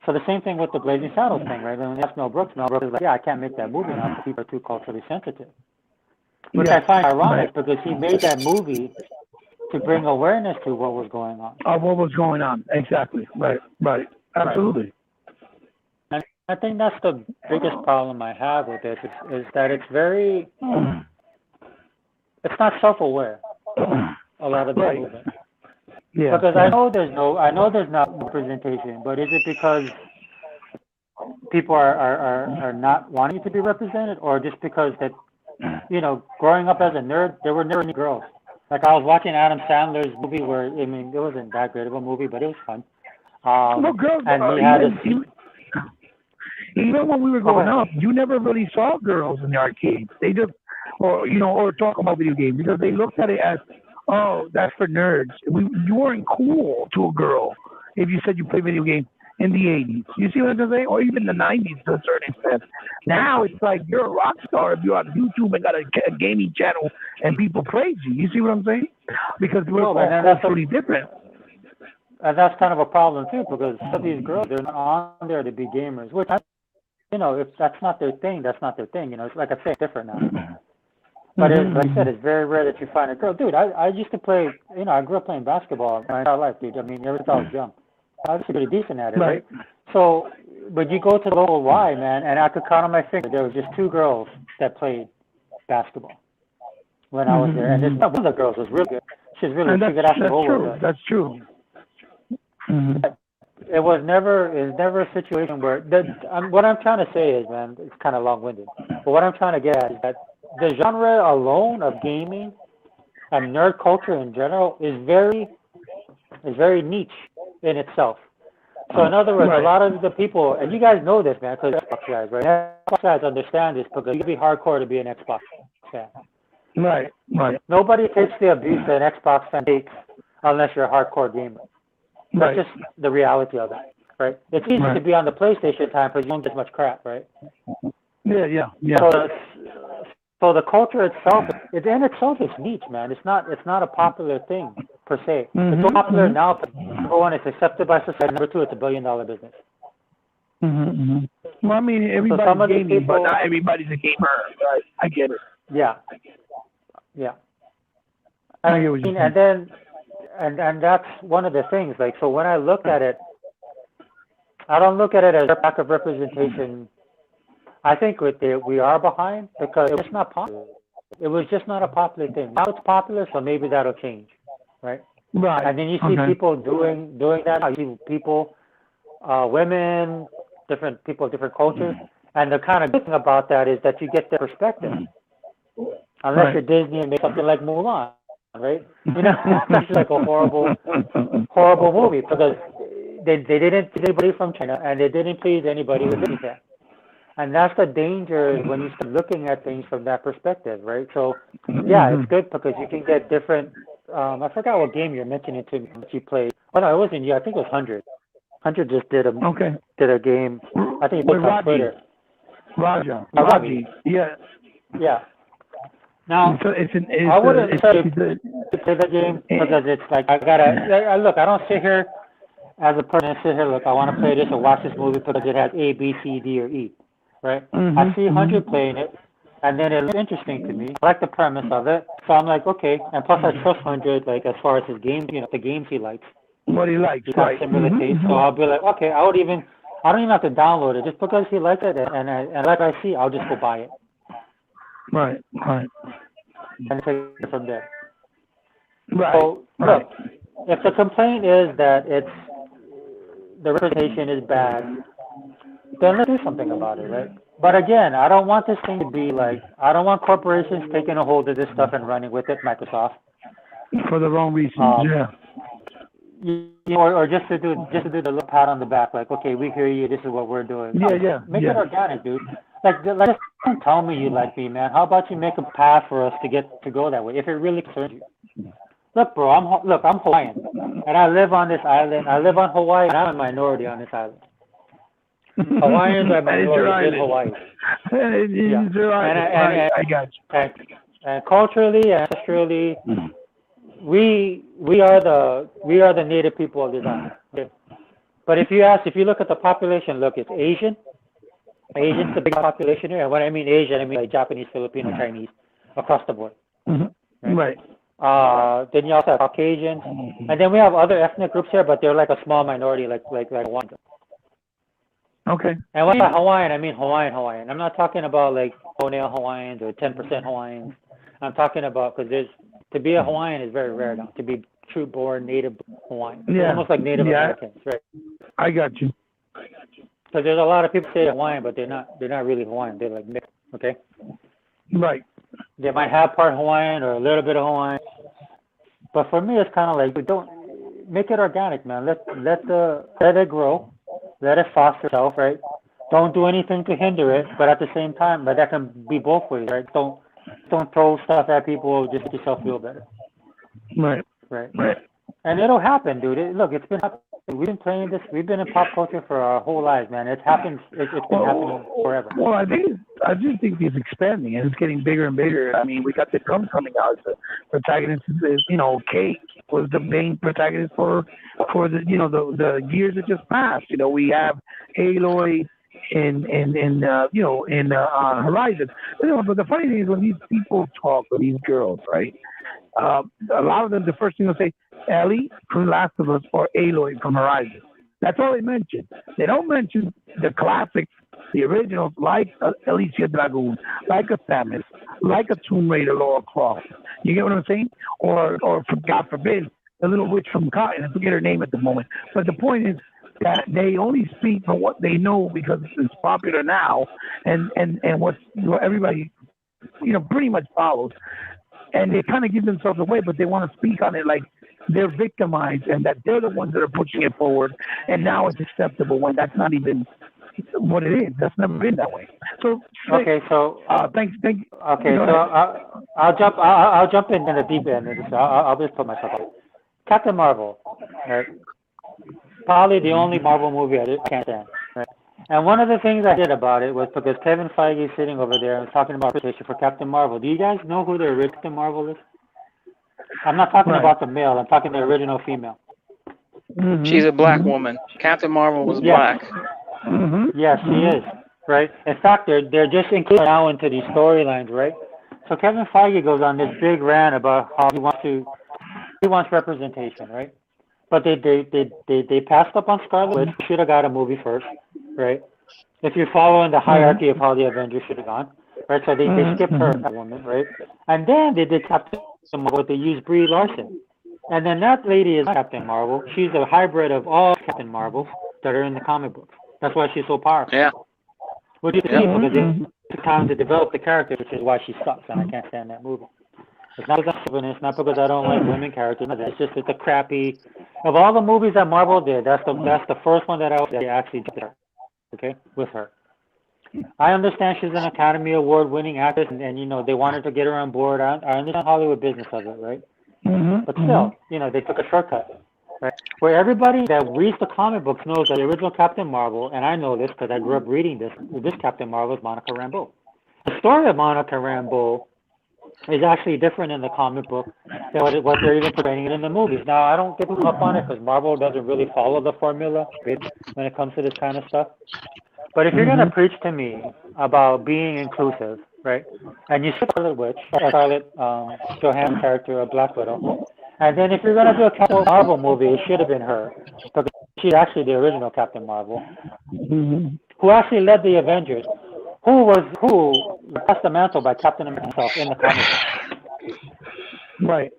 Speaker 5: So the same thing with the Blazing Saddles thing, right? When that's Mel Brooks is like, I can't make that movie now because people are too culturally sensitive. Which I find ironic because he made that movie to bring awareness to what was going on.
Speaker 1: What was going on, exactly. Right. Absolutely.
Speaker 5: And I think that's the biggest problem I have with this is that it's very, it's not self-aware, a lot of the movement.
Speaker 1: Yeah.
Speaker 5: Because I know there's not representation, but is it because people are not wanting to be represented, or just because that, growing up as a nerd, there were never any girls. Like I was watching Adam Sandler's movie where, it wasn't that great of a movie, but it was fun.
Speaker 1: Girls,
Speaker 5: and he had
Speaker 1: even when we were growing up, you never really saw girls in the arcades. They just, or talk about video games because they looked at it as, oh, that's for nerds. You weren't cool to a girl if you said you play video games in the 80s. You see what I'm saying? Or even the 90s to a certain extent. Now it's like you're a rock star if you're on YouTube and got a gaming channel and people praise you. You see what I'm saying? Because we're all culturally different.
Speaker 5: And that's kind of a problem too, because some of these girls, they're not on there to be gamers, which, if that's not their thing, that's not their thing. It's like I say, it's different now. But like I said, it's very rare that you find a girl. Dude, I used to play, I grew up playing basketball my entire life, dude. Ever since I was young. I was pretty decent at it, right? So, but you go to the local Y, man, and I could count on my fingers. There was just 2 girls that played basketball when I was there. And one of the girls was really good. She was really good after the whole.
Speaker 1: That's true.
Speaker 5: It was never a situation where, what I'm trying to say is, man, it's kind of long-winded. But what I'm trying to get at is that the genre alone of gaming and nerd culture in general is very niche in itself. So in other words, a lot of the people, and you guys know this, man, because Xbox guys, right? Xbox guys understand this because you can be hardcore to be an Xbox fan.
Speaker 1: Right.
Speaker 5: Nobody takes the abuse that an Xbox fan takes unless you're a hardcore gamer. That's just the reality of it, right? It's easy to be on the PlayStation time because you don't get as much crap, right?
Speaker 1: Yeah.
Speaker 5: So the culture itself, in itself is niche, man. It's not a popular thing per se. It's so popular now. Number one, it's accepted by society. Number two, it's $1 billion business.
Speaker 1: Well, I mean,
Speaker 5: So some
Speaker 1: everybody's
Speaker 5: of these
Speaker 1: gaming, but
Speaker 5: people,
Speaker 1: not everybody's a gamer. Right? I get it.
Speaker 5: yeah, yeah.
Speaker 1: I
Speaker 5: I
Speaker 1: get what you're
Speaker 5: mean,
Speaker 1: saying.
Speaker 5: and then, and that's one of the things. Like, so when I look at it, I don't look at it as a lack of representation. I think we are behind because it's not popular. It was just not a popular thing. Now it's popular, so maybe that'll change, right?
Speaker 1: Right.
Speaker 5: And then you see
Speaker 1: Okay.
Speaker 5: people doing that. You see people, women, different people, different cultures, and the kind of good thing about that is that you get their perspective. Unless you're
Speaker 1: Right.
Speaker 5: Disney and make something like Mulan, right? You know, that's just like a horrible movie because they didn't please anybody from China and they didn't please anybody with Disney fans. And that's the danger is when you start looking at things from that perspective, right? So, yeah, it's good because you can get different. I forgot what game you're mentioning to me that you played. Oh no, it wasn't you. I think it was Hundred. Hundred just
Speaker 1: Okay.
Speaker 5: did a game. I think he
Speaker 1: With
Speaker 5: put on
Speaker 1: Raji.
Speaker 5: Twitter.
Speaker 1: Raja.
Speaker 5: Ravi.
Speaker 1: Raji. Yeah.
Speaker 5: Yeah. Now,
Speaker 1: So it's
Speaker 5: I wouldn't say
Speaker 1: it's
Speaker 5: to play the game because it's like I gotta look. I don't sit here as a person and sit here. Look, I want to play this or watch this movie because it has A, B, C, D, or E, right? I see 100 playing it, and then it looks interesting to me. I like the premise of it, so I'm like, okay. And plus, I trust 100 like as far as his game, the games he likes.
Speaker 1: what he likes,
Speaker 5: He got
Speaker 1: right?
Speaker 5: similar taste, so I'll be like, okay. I don't even have to download it just because he likes it, and like I see, I'll just go buy it
Speaker 1: Right. Right.
Speaker 5: and take it from there.
Speaker 1: Right.
Speaker 5: So
Speaker 1: Right.
Speaker 5: look, if the complaint is that the representation is bad, then let's do something about it, right? But again, I don't want this thing to be like I don't want corporations taking a hold of this stuff and running with it, Microsoft.
Speaker 1: For the wrong reasons. Yeah.
Speaker 5: Or just to do the little pat on the back, like, okay, we hear you. This is what we're doing.
Speaker 1: Yeah.
Speaker 5: Make it organic, dude. Like, just don't tell me you like me, man. How about you make a path for us to go that way if it really concerns you? Look, bro, I'm Hawaiian, and I live on this island. I live on Hawaii, and I'm a minority on this island. Hawaiians are a minority in Hawaii.
Speaker 1: It's your island. I got you.
Speaker 5: And culturally and ancestrally, we are the native people of this island. Okay? But if you look at the population, look, it's Asian. Asian's the big population here, and when I mean Asian, I mean like Japanese, Filipino, Chinese, across the board.
Speaker 1: Right.
Speaker 5: Then you also have Caucasians, and then we have other ethnic groups here, but they're like a small minority, like Hawaiian.
Speaker 1: Okay.
Speaker 5: And when I say Hawaiian, I mean Hawaiian. I'm not talking about like toenail Hawaiians or 10% Hawaiians. I'm talking about because to be a Hawaiian is very rare now. To be true born native Hawaiian, it's almost like Native Americans, right?
Speaker 1: I got you.
Speaker 5: Because there's a lot of people say Hawaiian, but they're not really Hawaiian. They're like mixed. Okay.
Speaker 1: Right.
Speaker 5: They might have part Hawaiian or a little bit of Hawaiian. But for me, it's kind of like, don't make it organic, man. Let it grow, let it foster itself, right? Don't do anything to hinder it, but at the same time, but that can be both ways, right? Don't throw stuff at people just to make yourself feel better.
Speaker 1: Right.
Speaker 5: Right. And it'll happen, dude. It's been happening. We've been playing this. We've been in pop culture for our whole lives, man. It's happened. It's been happening forever.
Speaker 1: Well, I just think it's expanding and it's getting bigger and bigger. I mean, we got the film coming out. The protagonist is, Kate was the main protagonist for the years that just passed. We have Aloy in Horizon. But the funny thing is when these people talk, or these girls, right? A lot of them, the first thing they'll say, Ellie from Last of Us or Aloy from Horizon. That's all they mention. They don't mention the classics, the originals, like Alicia Dragoon, like a Samus, like a Tomb Raider Lara Croft. You get what I'm saying? Or for God forbid, the little witch from Cotton. I forget her name at the moment. But the point is that they only speak for what they know because it's popular now, and what everybody pretty much follows. And they kind of give themselves away, but they want to speak on it like they're victimized and that they're the ones that are pushing it forward. And now it's acceptable when that's not even what it is. That's never been that way. So
Speaker 5: okay, so
Speaker 1: thanks.
Speaker 5: Okay, so I'll jump in the deep end of this. I'll just put myself up. Captain Marvel, right? Probably the only Marvel movie I can't stand. Right? And one of the things I did about it was because Kevin Feige is sitting over there and talking about interpretation for Captain Marvel. Do you guys know who the original Captain Marvel is? I'm not talking about the male. I'm talking the original female.
Speaker 3: She's a black woman. Captain Marvel was black.
Speaker 5: Yes, he is. Right. In fact, they're just included now into these storylines, right? So Kevin Feige goes on this big rant about how he wants representation, right? But they passed up on Scarlet Witch. Should have got a movie first, right? If you're following the hierarchy of how the Avengers should have gone, right? So they skipped her, that woman, right? And then they did Captain Marvel. They used Brie Larson, and then that lady is not Captain Marvel. She's a hybrid of all Captain Marvels that are in the comic books. That's why she's so powerful.
Speaker 3: Yeah.
Speaker 5: Which is
Speaker 3: Yeah.
Speaker 5: because they took time to develop the character, which is why she sucks, and I can't stand that movie. It's not because I'm chauvinist, not because I don't like women characters. It's just it's a crappy. Of all the movies that Marvel did, that's the first one that they actually did her, okay, with her. I understand she's an Academy Award winning actress, and you know they wanted to get her on board. I understand Hollywood business of it, right? But still, you know they took a shortcut, right? Where everybody that reads the comic books knows that the original Captain Marvel, and I know this because I grew up reading this. This Captain Marvel is Monica Rambeau. The story of Monica Rambeau is actually different in the comic book than what they're even portraying it in the movies. Now, I don't get hung up on it because Marvel doesn't really follow the formula when it comes to this kind of stuff. But if you're going to preach to me about being inclusive, right, and you see Scarlet Witch, Scarlett Johansson's character of Black Widow, and then if you're going to do a Captain Marvel movie, it should have been her because she's actually the original Captain Marvel, who actually led the Avengers. Who passed the mantle by Captain America himself in the comic book.
Speaker 1: Right.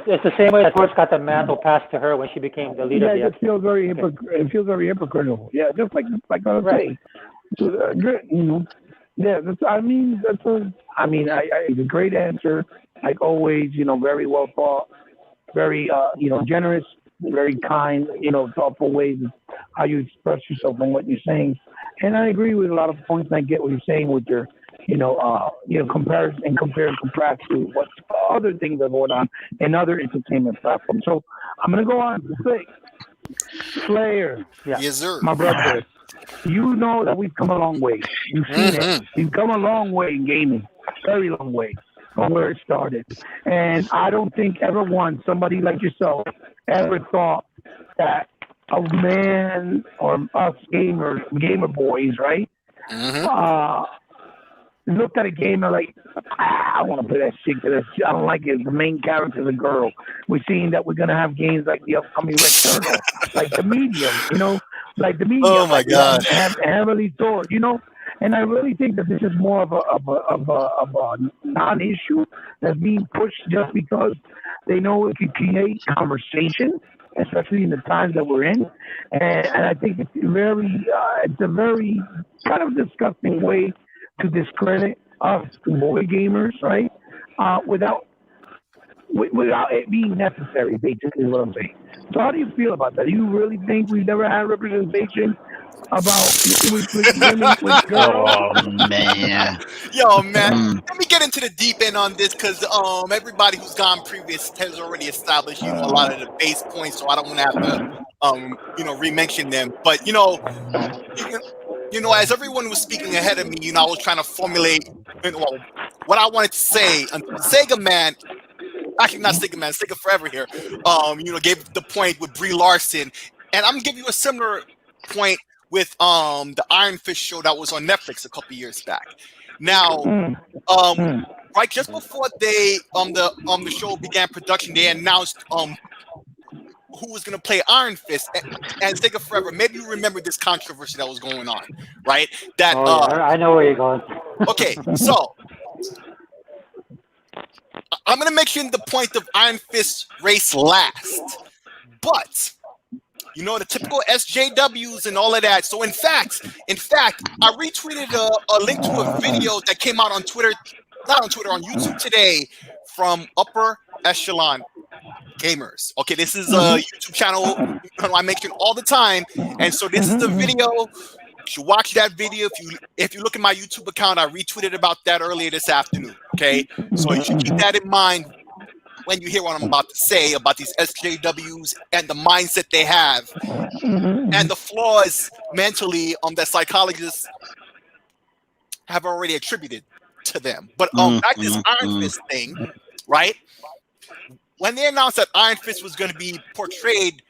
Speaker 5: It's the same way that Torch got the mantle passed to her when she became the leader of the
Speaker 1: Yeah, it feels very it feels very hypocritical. Yeah, just like I was saying. You know. Yeah, I mean, it's a great answer. Like always, you know, very well thought, very you know, generous, very kind, you know, thoughtful ways of how you express yourself and what you're saying. And I agree with a lot of points. And I get what you're saying with your, compare and contrast to what other things are going on in other entertainment platforms. So I'm gonna go on to say, Slayer,
Speaker 2: Yes, sir.
Speaker 1: my brother. You know that we've come a long way. You've seen it. We've come a long way in gaming, very long way from where it started. And I don't think ever once somebody like yourself ever thought that a man or us gamer boys, right? Looked at a gamer like, I want to play that shit because I don't like it. The main character is a girl. We're seeing that we're going to have games like the upcoming Returnal, like the Medium, you know, like the Medium.
Speaker 2: Oh, my God.
Speaker 1: Heavily Sword, you know. And I really think that this is more of a non-issue that's being pushed just because they know it can create conversation, especially in the times that we're in. And I think it's a very kind of disgusting way to discredit us boy gamers, right? Without it being necessary, basically, is what I'm saying. So how do you feel about that? Do you really think we've never had representation about women with girls?
Speaker 4: Oh man.
Speaker 2: Yo, man, let me get into the deep end on this because everybody who's gone previous has already established, you know, a lot of the base points, so I don't want to have to, re-mention them. But as everyone was speaking ahead of me, you know, I was trying to formulate, what I wanted to say. Sega Man, actually not Sega Man, Sega Forever here, gave the point with Brie Larson, and I'm gonna give you a similar point with the Iron Fist show that was on Netflix a couple years back. Now, right just before they the show began production, they announced who was going to play Iron Fist and Sega Forever. Maybe you remember this controversy that was going on, right? That
Speaker 5: I know where you're going.
Speaker 2: Okay, so I'm going to mention the point of Iron Fist race last, but you know, the typical SJWs and all of that. So in fact, I retweeted a link to a video that came out on Twitter, not on Twitter, on YouTube today from Upper Echelon Gamers. Okay, this is a YouTube channel I mention all the time, and so this is the video. You should watch that video. If you look at my YouTube account, I retweeted about that earlier this afternoon. Okay, so you should keep that in mind when you hear what I'm about to say about these SJWs and the mindset they have and the flaws mentally that psychologists have already attributed to them. But back to this Iron Fist thing, right? When they announced that Iron Fist was going to be portrayed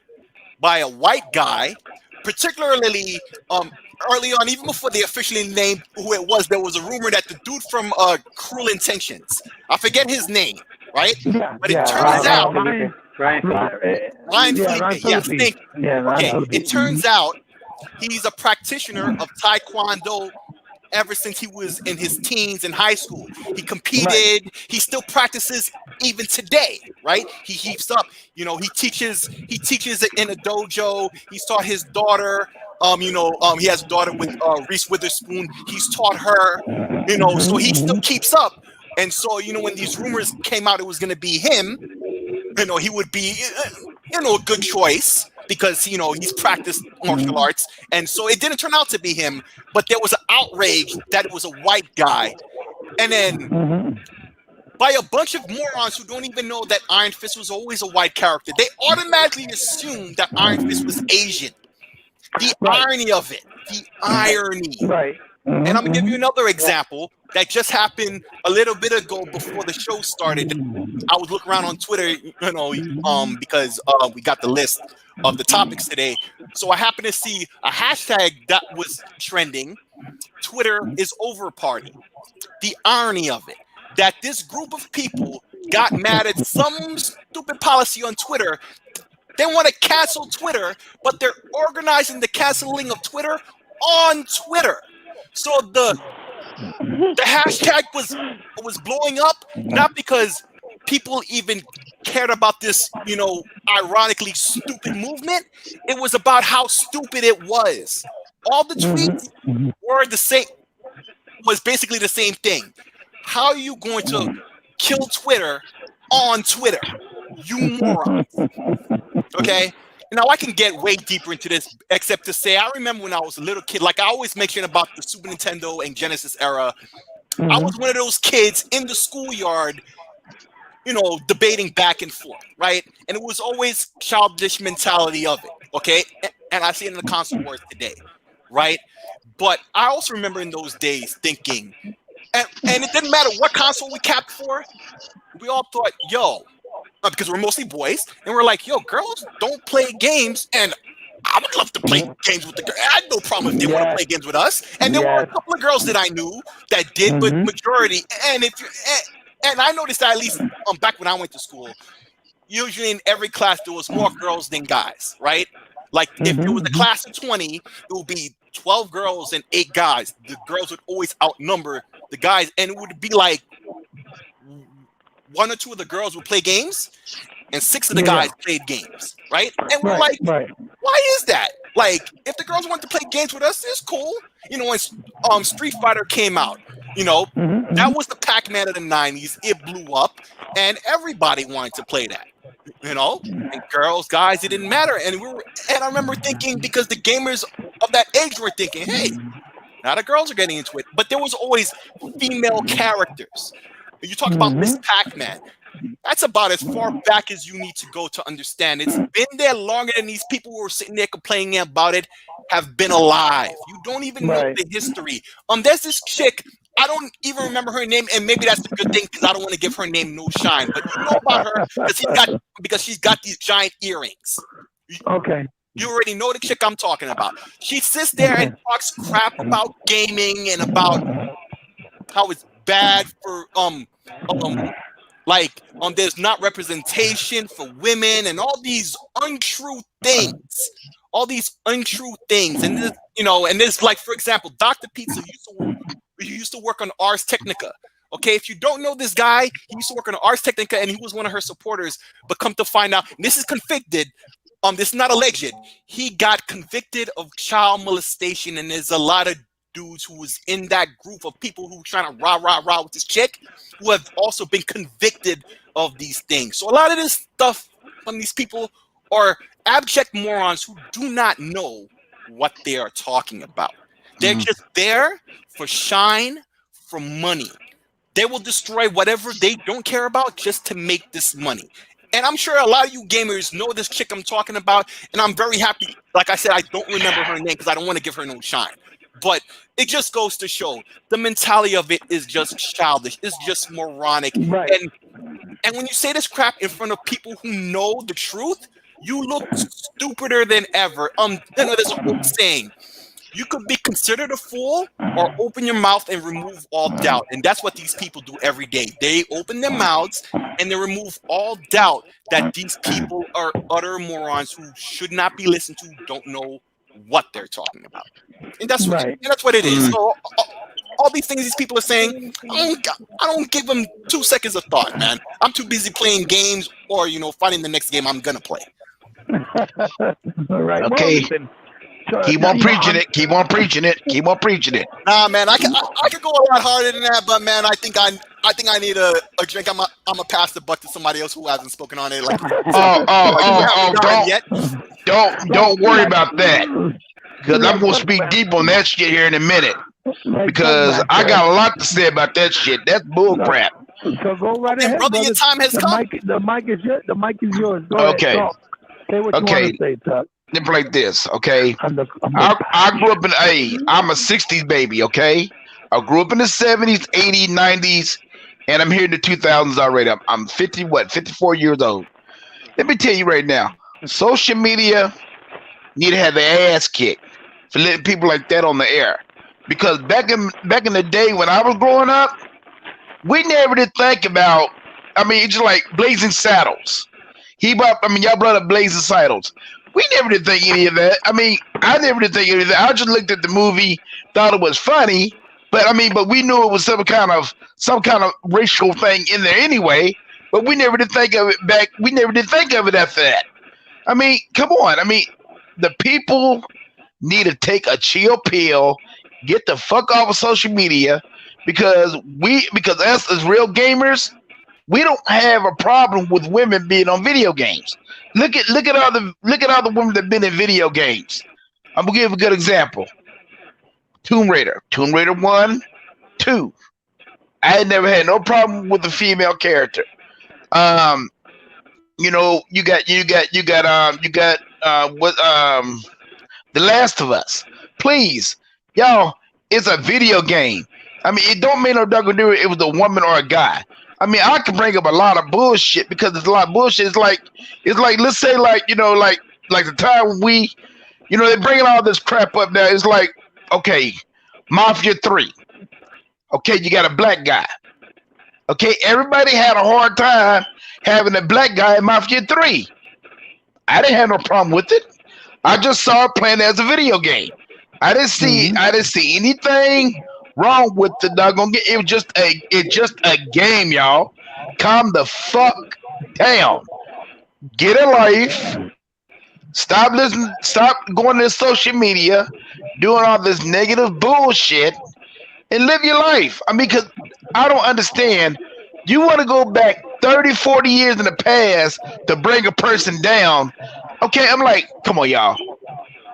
Speaker 2: by a white guy, particularly early on, even before they officially named who it was, there was a rumor that the dude from Cruel Intentions, I forget his name, right?
Speaker 1: Yeah,
Speaker 2: But it
Speaker 1: yeah.
Speaker 2: turns
Speaker 5: Ryan
Speaker 2: out
Speaker 5: Felipe. Ryan Felipe.
Speaker 2: Ryan
Speaker 1: Yeah,
Speaker 2: Felipe,
Speaker 1: Ryan
Speaker 2: yes,
Speaker 1: Phillippe.
Speaker 2: thank you.
Speaker 1: Yeah, Ryan
Speaker 2: Okay,
Speaker 1: Phillippe.
Speaker 2: it turns out he's a practitioner of Taekwondo ever since he was in his teens in high school. He
Speaker 1: Right.
Speaker 2: competed. He still practices even today, right? He heaps up. He teaches. He teaches it in a dojo. He's taught his daughter. He has a daughter with Reese Witherspoon. He's taught her. So he still keeps up. And so when these rumors came out, it was going to be him. He would be, a good choice because he's practiced martial arts, and so it didn't turn out to be him. But there was an outrage that it was a white guy, and then
Speaker 1: Mhm.
Speaker 2: by a bunch of morons who don't even know that Iron Fist was always a white character, they automatically assumed that Iron Fist was Asian. The
Speaker 1: Right.
Speaker 2: irony of it, the irony.
Speaker 1: Right.
Speaker 2: And I'm gonna give you
Speaker 1: Mhm.
Speaker 2: another example that just happened a little bit ago before the show started. I was looking around on Twitter, because we got the list of the topics today. So I happened to see a hashtag that was trending. Twitter is over party. The irony of it, that this group of people got mad at some stupid policy on Twitter. They want to cancel Twitter, but they're organizing the canceling of Twitter on Twitter. So the hashtag was blowing up, not because people even cared about this, ironically stupid movement. It was about how stupid it was. All the tweets
Speaker 1: Mhm.
Speaker 2: were the same, was basically the same thing. How are you going to kill Twitter on Twitter? You moron. Okay. Now I can get way deeper into this, except to say I remember when I was a little kid, like I always mention about the Super Nintendo and Genesis era. I was
Speaker 1: Mhm.
Speaker 2: one of those kids in the schoolyard, debating back and forth, right? And it was always childish mentality of it, okay? And I see it in the console wars today, right? But I also remember in those days thinking, and it didn't matter what console we capped for, we all thought, yo, because we're mostly boys, and we're like, yo, girls don't play games, and I would love to play games with the girls. I had no problem if they want to
Speaker 1: Yes.
Speaker 2: play games with us. And there were a
Speaker 1: Yes.
Speaker 2: couple of girls that I knew that did, but
Speaker 1: Mhm.
Speaker 2: majority. And and I noticed that at least back when I went to school, usually in every class there was more girls than guys, right? Like if it was a
Speaker 1: Mhm.
Speaker 2: class of 20, it would be 12 girls and 8 guys. The girls would always outnumber the guys, and it would be like one or two of the girls would play games and 6 of the
Speaker 1: Yeah.
Speaker 2: guys played games, right? And we're
Speaker 1: Right.
Speaker 2: like,
Speaker 1: Right.
Speaker 2: why is that? Like, if the girls want to play games with us, it's cool. When Street Fighter came out, that
Speaker 1: Mhm.
Speaker 2: was the Pac-Man of the 90s. It blew up, and everybody wanted to play that, and girls, guys, it didn't matter. And I remember thinking, because the gamers of that age were thinking, hey, now the girls are getting into it. But there was always female characters. You talk about Miss
Speaker 1: Mhm.
Speaker 2: Pac-Man. That's about as far back as you need to go to understand. It's been there longer than these people who are sitting there complaining about it have been alive. You don't even know
Speaker 1: Right.
Speaker 2: the history. There's this chick. I don't even remember her name, and maybe that's a good thing because I don't want to give her name no shine. But you know about her because she's got these giant earrings. You
Speaker 1: Okay.
Speaker 2: you already know the chick I'm talking about. She sits there and
Speaker 1: Okay.
Speaker 2: talks crap about gaming and about how it's bad for um there's not representation for women and all these untrue things, and there's like, for example, Dr. Pizza used to work on Ars Technica. Okay, if you don't know this guy, he used to work on Ars Technica and he was one of her supporters. But come to find out, and this is convicted. This is not alleged. He got convicted of child molestation, and there's a lot of dudes who was in that group of people who trying to rah with this chick, who have also been convicted of these things. So a lot of this stuff from these people are abject morons who do not know what they are talking about. They're just there for shine, for money. They will destroy whatever they don't care about just to make this money. And I'm sure a lot of you gamers know this chick I'm talking about, and I'm very happy. Like I said, I don't remember her name because I don't want to give her no shine. But it just goes to show the mentality of it is just childish. It's just moronic.
Speaker 1: Right.
Speaker 2: And when you say this crap in front of people who know the truth, you look stupider than ever. There's an old saying: you could be considered a fool or open your mouth and remove all doubt. And that's what these people do every day. They open their mouths and they remove all doubt that these people are utter morons who should not be listened to, don't know what they're talking about. And that's what,
Speaker 1: Right.
Speaker 2: and that's what it is. So all these things these people are saying, I don't give them 2 seconds of thought, man. I'm too busy playing games or, finding the next game I'm going to play.
Speaker 1: All right.
Speaker 4: Okay.
Speaker 1: Well, listen, so,
Speaker 4: Keep on preaching it. Keep on preaching it. Keep on preaching it.
Speaker 2: Nah, man, I could go a lot harder than that, but man, I think I need a drink. I'm a pass the buck to somebody else who hasn't spoken on it. Like,
Speaker 4: Don't worry about that. Because I'm gonna speak deep on that shit here in a minute. Because I got a lot to say about that shit. That's bull crap.
Speaker 1: So go right ahead,
Speaker 2: brother. Your time has come.
Speaker 1: The mic is yours. Go ahead. Talk. Say what you want to say, Tuck.
Speaker 4: Let me play this, okay? I grew up I'm a 60s baby, okay? I grew up in the 70s, 80s, 90s, and I'm here in the 2000s already. I'm 54 years old. Let me tell you right now, social media need to have their ass kicked for letting people like that on the air. Because back in the day when I was growing up, we never did think about, it's just like Blazing Saddles. Y'all brought up Blazing Saddles. We never did think any of that. I never did think any of that. I just looked at the movie, thought it was funny, but we knew it was some kind of racial thing in there anyway. But we never did think of it back. We never did think of it after that. Come on. The people need to take a chill pill, get the fuck off of social media, because us as real gamers, we don't have a problem with women being on video games. Look at all the women that've been in video games. I'm gonna give a good example. Tomb Raider 1, 2. I had never had no problem with the female character. You got The Last of Us. Please, y'all, it's a video game. It don't mean no doggone difference if it was a woman or a guy. I can bring up a lot of bullshit because there's a lot of bullshit. It's like let's say like the time when we, they're bringing all this crap up now. It's like, okay, Mafia 3. Okay, you got a black guy. Okay, everybody had a hard time having a black guy in Mafia 3. I didn't have no problem with it. I just saw it playing as a video game. I didn't see anything wrong with the doggone game. It was just a game, y'all. Calm the fuck down. Get a life. Stop listening. Stop going to social media, doing all this negative bullshit, and live your life. Because I don't understand. You want to go back 30, 40 years in the past to bring a person down. Okay, I'm like, come on, y'all.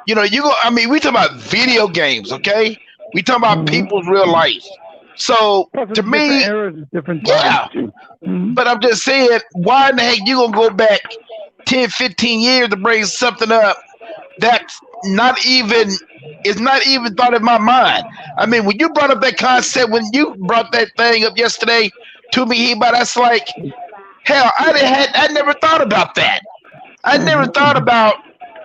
Speaker 4: We talking about video games, okay? We talking about people's real life. So to me,
Speaker 1: different
Speaker 4: yeah. But I'm just saying, why in the heck you gonna go back 10, 15 years to bring something up that's not even thought in my mind? When you brought up that concept, when you brought that thing up yesterday to me, that's like, hell, I never thought about that. I never thought about,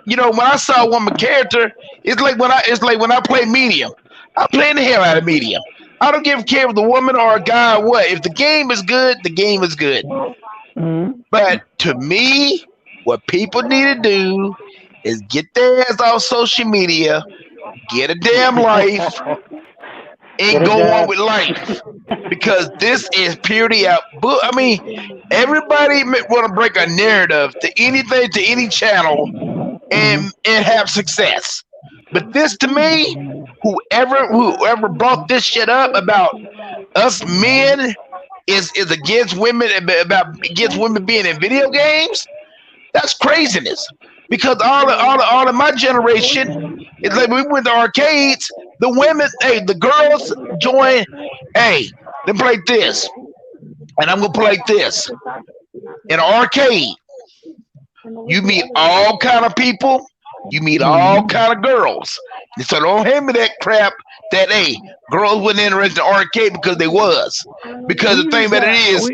Speaker 4: when I saw a woman character, it's like when I play medium. I'm playing the hell out of medium. I don't give a care if the woman or a guy or what. If the game is good, the game is good. But to me, what people need to do is get their ass off social media, get a damn life, and go on with life. Because this is purely out. Everybody want to break a narrative to anything, to any channel, and have success. But this, to me, whoever brought this shit up about us men is against women, against women being in video games. That's craziness. Because all of my generation, it's like when we went to arcades, the women, the girls join. Hey, let me play this, and I'm gonna play this in an arcade. You meet all kind of people. You meet all kind of girls. So don't hand me that crap that girls wasn't interested in arcade because they was. Because the thing about it is,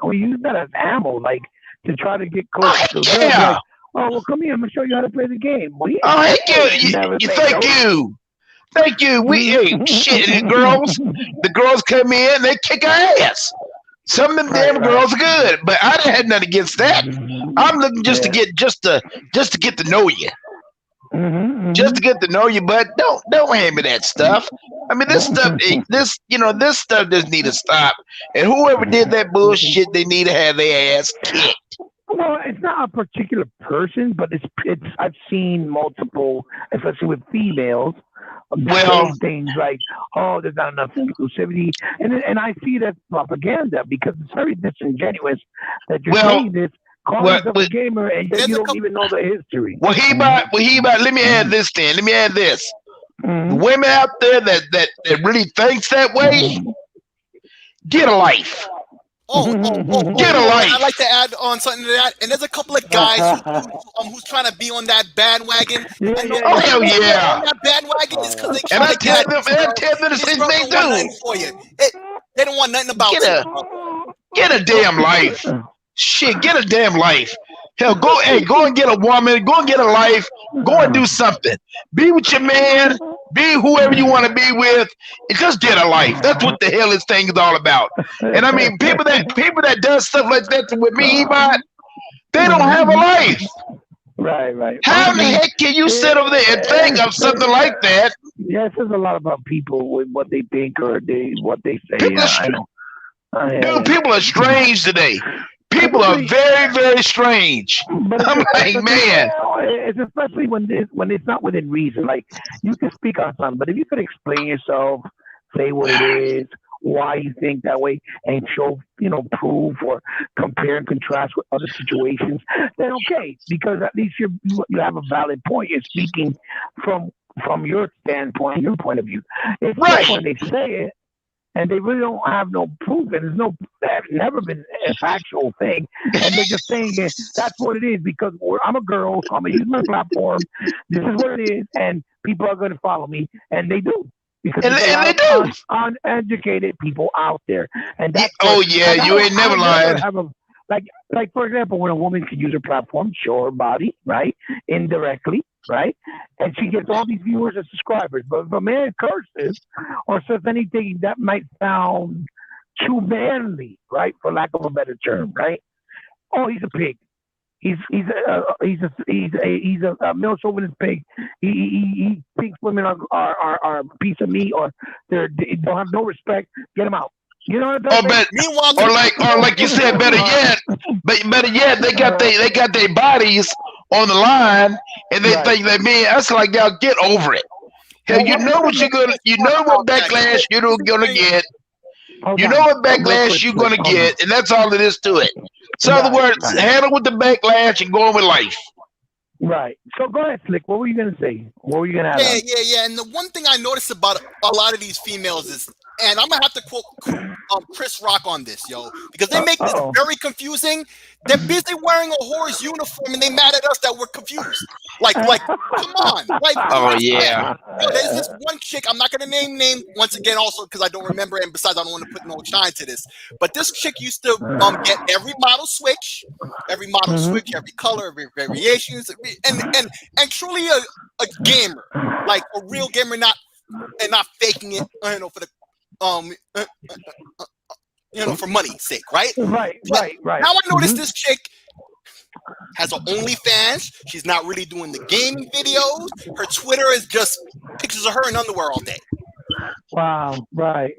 Speaker 1: we use that as ammo. Like to try to get
Speaker 4: Oh,
Speaker 1: closer
Speaker 4: heck
Speaker 1: to the girl. Be
Speaker 4: yeah.
Speaker 1: like, oh, well, come here. I'm gonna show you how to play the game. Well, he
Speaker 4: Oh, heck yeah.
Speaker 1: never say
Speaker 4: Thank
Speaker 1: no.
Speaker 4: you. Thank you. Hey, shit, the girls come in, they kick our ass. Some of them damn girls are good, but I didn't have nothing against that. I'm looking just to get to know you. Just to get to know you, but don't hand me that stuff. I mean, this stuff just need to stop. And whoever did that bullshit, they need to have their ass kicked.
Speaker 1: Well, it's not a particular person, but it's. I've seen multiple, especially with females, saying things like, "Oh, there's not enough inclusivity," and I see that propaganda because it's very disingenuous that you're saying this, calling yourself a gamer, and you don't even know the history.
Speaker 4: Well, let me add this then. Let me add this. The women out there that really thinks that way, get a life. Get a life.
Speaker 2: I'd like to add on something to that. And there's a couple of guys who's trying to be on that bandwagon.
Speaker 4: Oh, hell yeah.
Speaker 2: On that bandwagon is because they
Speaker 4: and I tell them the same thing too.
Speaker 2: For you. They don't want nothing about you.
Speaker 4: Get a damn life. Shit, get a damn life. Hell, go and get a woman. Go and get a life. Go and do something. Be with your man. Be whoever you want to be with. And just get a life. That's what the hell this thing is all about. And I mean, people that does stuff like that with me, Ebot, they don't have a life.
Speaker 1: Right.
Speaker 4: How the heck can you sit over there and think of something like that?
Speaker 1: Yeah, it says a lot about people with what they think or what they say.
Speaker 4: Dude, people are strange today. People are very, very strange. I'm like, man.
Speaker 1: It's especially when it's not within reason. Like, you can speak on something, but if you could explain yourself, say what it is, why you think that way, and show, proof or compare and contrast with other situations, then okay, because at least you have a valid point. You're speaking from your standpoint, your point of view. It's right when they say it, and they really don't have no proof, and there's never been a factual thing, and they're just saying it. That's what it is because I'm a girl, so I'm gonna use my platform. This is what it is, and people are gonna follow me, and they do because
Speaker 4: they do.
Speaker 1: Uneducated people out there, and that's
Speaker 4: you ain't never lying.
Speaker 1: Like for example, when a woman can use her platform, show her body, right, indirectly, right, and she gets all these viewers and subscribers. But if a man curses or says anything that might sound too manly, right, for lack of a better term, right? Oh, he's a pig. He's a male chauvinist pig. He thinks women are a piece of meat or they don't have no respect. Get him out. You know what I'm saying?
Speaker 4: Or like you said, better yet, they got their bodies on the line, and they think that that's like, y'all get over it. Hell, you know what backlash you're gonna get. You know what backlash you're gonna get, and that's all it is to it. So, in other words, handle with the backlash and go on with life.
Speaker 1: Right. So go ahead, Slick. What were you gonna say? What were you gonna add?
Speaker 2: Yeah. And the one thing I noticed about a lot of these females is, and I'm gonna have to quote Chris Rock on this, yo, because they make this very confusing. They're busy wearing a whore's uniform, and they mad at us that we're confused. Like, come on. There's this one chick. I'm not gonna name once again, also because I don't remember, and besides, I don't want to put no shine to this. But this chick used to get every model switch, every color, every variations, and truly a gamer, like a real gamer, not faking it, for the for money's sake, right? Right. Now I notice this chick has her OnlyFans. She's not really doing the gaming videos. Her Twitter is just pictures of her in underwear all day.
Speaker 1: Wow. Right.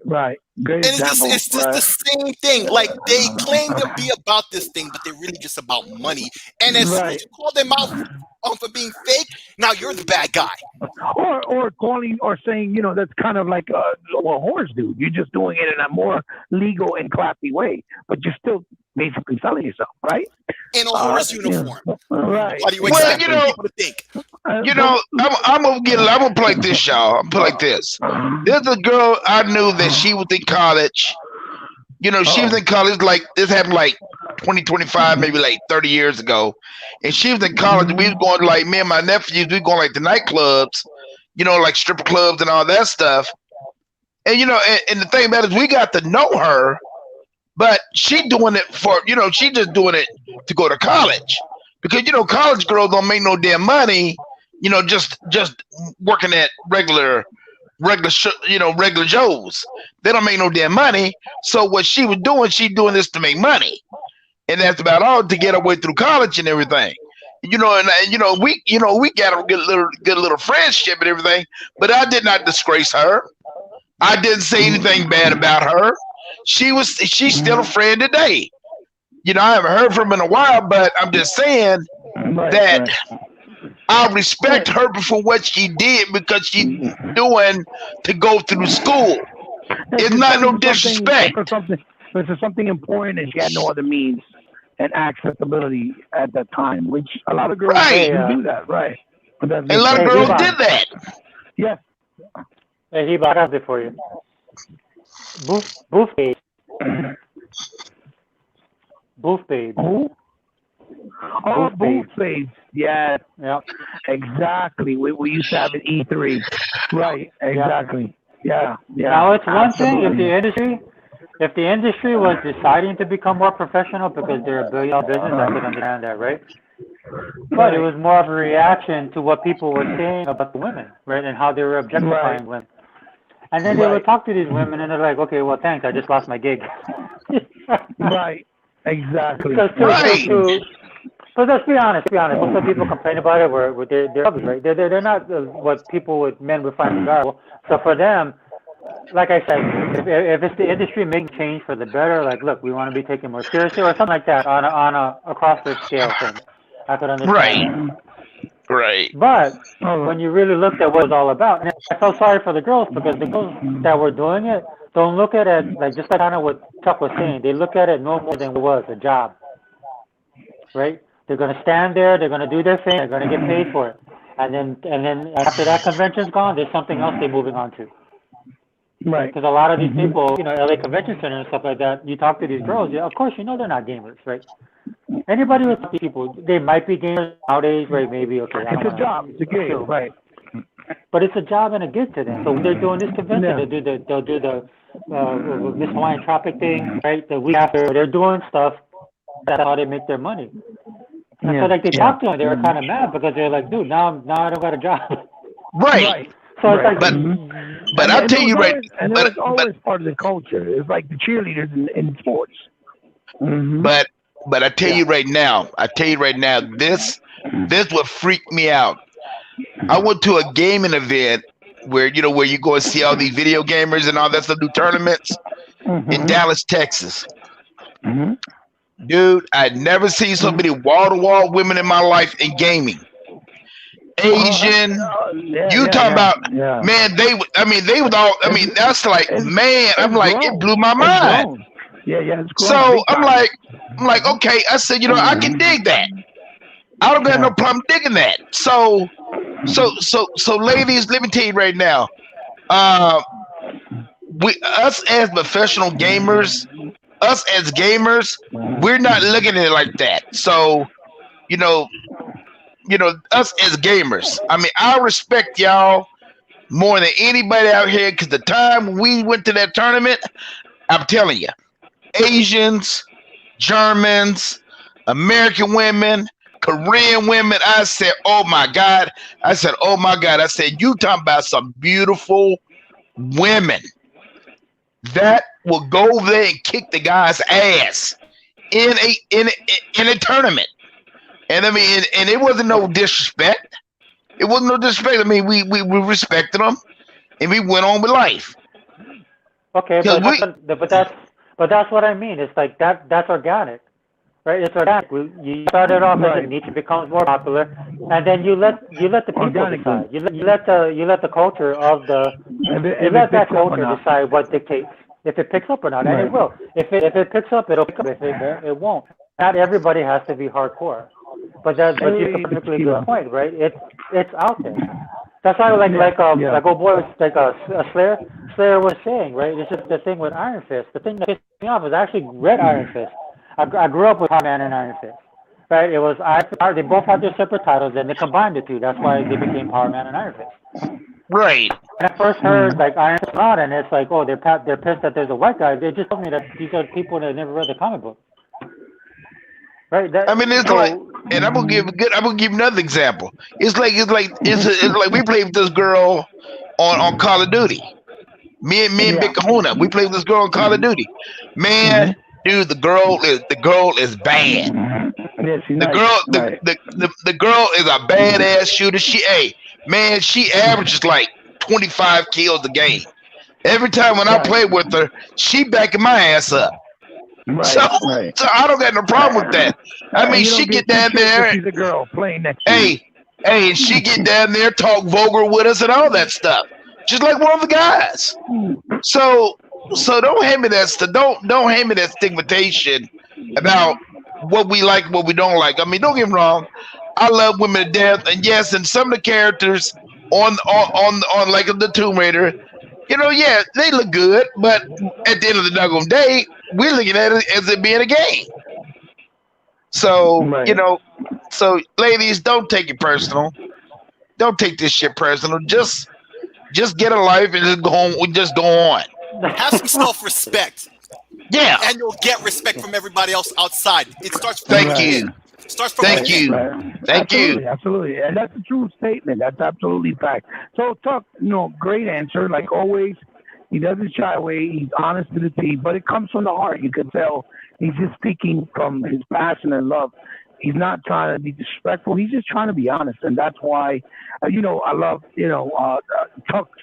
Speaker 1: Great example.
Speaker 2: It's just the same thing. Like, they claim to be about this thing, but they're really just about money. And as soon as you call them out for being fake, now you're the bad guy.
Speaker 1: Or calling or saying, that's kind of like what whores do. You're just doing it in a more legal and classy way, but you're still basically selling yourself, right?
Speaker 2: In a whore's uniform.
Speaker 1: Right.
Speaker 2: What do you expect people to think?
Speaker 4: I'm gonna play this, y'all. I'm gonna play like this. There's a girl I knew that she was in college. She was in college, like, this happened like 20, 25, maybe like 30 years ago. And she was in college, and we was going to, like, me and my nephews, we going like the nightclubs, like stripper clubs and all that stuff. And, and the thing about it is we got to know her, but she doing it for, she just doing it to go to college, because college girls don't make no damn money, just working at regular Joes. They don't make no damn money. So what she was doing, this to make money, and that's about all, to get her way through college and everything. We got a good little friendship and everything, but I did not disgrace her. I didn't say anything bad about her. She's still a friend today. I haven't heard from her in a while, but I'm just saying that I respect her for what she did, because she's doing to go through school. It's not no disrespect.
Speaker 1: For something important, and she had no other means and accessibility at that time, which a lot of girls do that, right?
Speaker 4: And a lot of girls did that.
Speaker 1: Yes.
Speaker 5: Hey, Heba, I got it for you. Booth babe. Booth babe.
Speaker 1: Who? Oh, booth babes. Yeah.
Speaker 5: Yep.
Speaker 1: Exactly. We used to have an E3. Right. Exactly. Yeah.
Speaker 5: Now it's one thing if the industry was deciding to become more professional because they're a billion-dollar business, I could understand that, right? But it was more of a reaction to what people were saying about the women, right, and how they were objectifying women. And then they would talk to these women, and they're like, "Okay, well, thanks, I just lost my gig."
Speaker 1: Right. Exactly.
Speaker 5: So let's be honest. Most of the people complain about it where they're ugly, right? They're not what men would find desirable. So for them, like I said, if it's the industry making change for the better, like, look, we want to be taken more seriously or something like that on a across the scale thing, I could understand.
Speaker 4: Right.
Speaker 5: But when you really looked at what it was all about, and I felt sorry for the girls, because the girls that were doing it don't look at it like, just like kind of what Chuck was saying. They look at it no more than it was a job, right? They're going to stand there, they're going to do their thing, they're going to get paid for it, and then after that convention's gone, there's something else they're moving on to.
Speaker 1: Right.
Speaker 5: Because a lot of these people, LA Convention Center and stuff like that, you talk to these girls, of course they're not gamers, right? Anybody with these people, they might be gamers nowadays, right? Maybe, okay.
Speaker 1: It's a job, it's a gig, right?
Speaker 5: But it's a job and a gig to them. So when they're doing this convention, they'll do the Miss Hawaiian Tropic thing, right? The week after, they're doing stuff. That's how they make their money. And so like they talked to them, they were kind of mad, because they're like, dude, now I don't got a job.
Speaker 4: Right.
Speaker 5: So it's like,
Speaker 4: but I'll tell you right.
Speaker 1: And it was always part of the culture. It's like the cheerleaders in sports.
Speaker 4: But I tell you right now, this would freak me out. I went to a gaming event where you go and see all these video gamers and all that stuff, do tournaments in Dallas, Texas. Dude, I'd never seen so many wall-to-wall women in my life in gaming. Asian, talking about, man, they was all, that's like, man, I'm like, it blew my mind.
Speaker 1: It's
Speaker 4: so I'm like, okay, I said, I can dig that. I don't got no problem digging that. So ladies, let me tell you right now, us as professional gamers, we're not looking at it like that. So, us as gamers, I respect y'all more than anybody out here, because the time we went to that tournament, I'm telling you, Asians, Germans, American women, Korean women, I said, oh my God. I said, you talking about some beautiful women that will go over there and kick the guy's ass in a tournament. And and it wasn't no disrespect. It wasn't no disrespect. We respected them, and we went on with life.
Speaker 5: Okay, but that's what I mean. It's like that's organic, right? It's organic. You started off as a niche, it becomes more popular, and then you let the people decide. You let the culture of that culture decide what dictates, if it picks up or not, and it will. If it picks up, it'll pick up. If it won't. Not everybody has to be hardcore. But you have a perfectly good point, right? It's out there. That's why like old boy was like a Slayer was saying, right? It's just the thing with Iron Fist. The thing that pissed me off was I actually read Iron Fist. I grew up with Power Man and Iron Fist, right? It was they both had their separate titles, and they combined the two. That's why they became Power Man and Iron Fist.
Speaker 4: Right.
Speaker 5: When I first heard like Iron Fist out, and it's like, oh, they're pissed that there's a white guy. They just told me that these are people that never read the comic book. Right.
Speaker 4: I
Speaker 5: That
Speaker 4: mean, it's like,
Speaker 5: so.
Speaker 4: and I'm gonna give another example. It's like we played with this girl on Call of Duty. Me and
Speaker 1: Yeah.
Speaker 4: Big Kahuna, we played with this girl on Call of Duty. Man,
Speaker 1: Hmm.
Speaker 4: dude, the girl is bad.
Speaker 1: Yeah, she's
Speaker 4: The
Speaker 1: nice.
Speaker 4: girl the,
Speaker 1: Right.
Speaker 4: the the the girl is a badass shooter. She averages like 25 kills a game. Every time when I
Speaker 1: Right.
Speaker 4: play with her, she backing my ass up. So,
Speaker 1: Right. Right.
Speaker 4: so I don't got no problem with that. I mean,
Speaker 1: And you
Speaker 4: she
Speaker 1: don't
Speaker 4: get
Speaker 1: get too
Speaker 4: down
Speaker 1: killed because
Speaker 4: there,
Speaker 1: she's a girl playing next to you.
Speaker 4: hey, hey, and she get down there, talk vulgar with us and all that stuff, just like one of the guys. So, so don't hand me that stuff. Don't hand me that stigmatization about what we like, and what we don't like. I mean, don't get me wrong. I love women to death, and yes, and some of the characters on like the Tomb Raider, yeah, they look good, but at the end of the doggone day, we're looking at it as it being a game. So,
Speaker 1: Right.
Speaker 4: so ladies, don't take it personal. Don't take this shit personal. Just get a life and just go on. Just go on.
Speaker 2: Have some self-respect,
Speaker 4: Yeah.
Speaker 2: and you'll get respect from everybody else outside. It starts from
Speaker 4: Thank
Speaker 1: Right.
Speaker 2: within.
Speaker 4: you.
Speaker 2: Starts from
Speaker 4: Thank
Speaker 1: Right,
Speaker 2: within.
Speaker 4: you.
Speaker 1: right.
Speaker 4: Thank you.
Speaker 1: Absolutely, absolutely. And that's a true statement. That's absolutely fact. So, Tuck, great answer. Like always, he doesn't shy away. He's honest to the teeth, but it comes from the heart. You can tell he's just speaking from his passion and love. He's not trying to be disrespectful. He's just trying to be honest. And that's why, I love, Tuck's,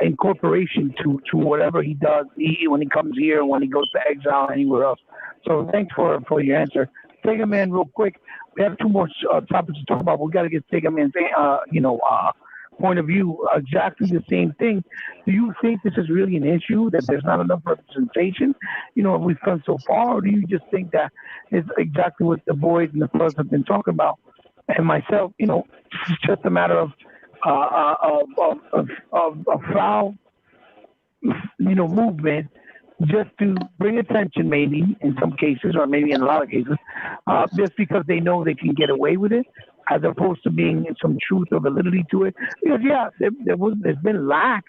Speaker 1: incorporation to whatever he does when he comes here, when he goes to exile, anywhere else. So thanks for your answer. Sega Man, real quick. We have two more topics to talk about. We got to get Sega Man's, point of view. Exactly the same thing. Do you think this is really an issue that there's not enough representation? We've done so far, or do you just think that it's exactly what the boys and the fellas have been talking about, and myself? It's just a matter of of foul movement just to bring attention, maybe in some cases, or maybe in a lot of cases, just because they know they can get away with it, as opposed to being some truth or validity to it. Because yeah, there's been lack,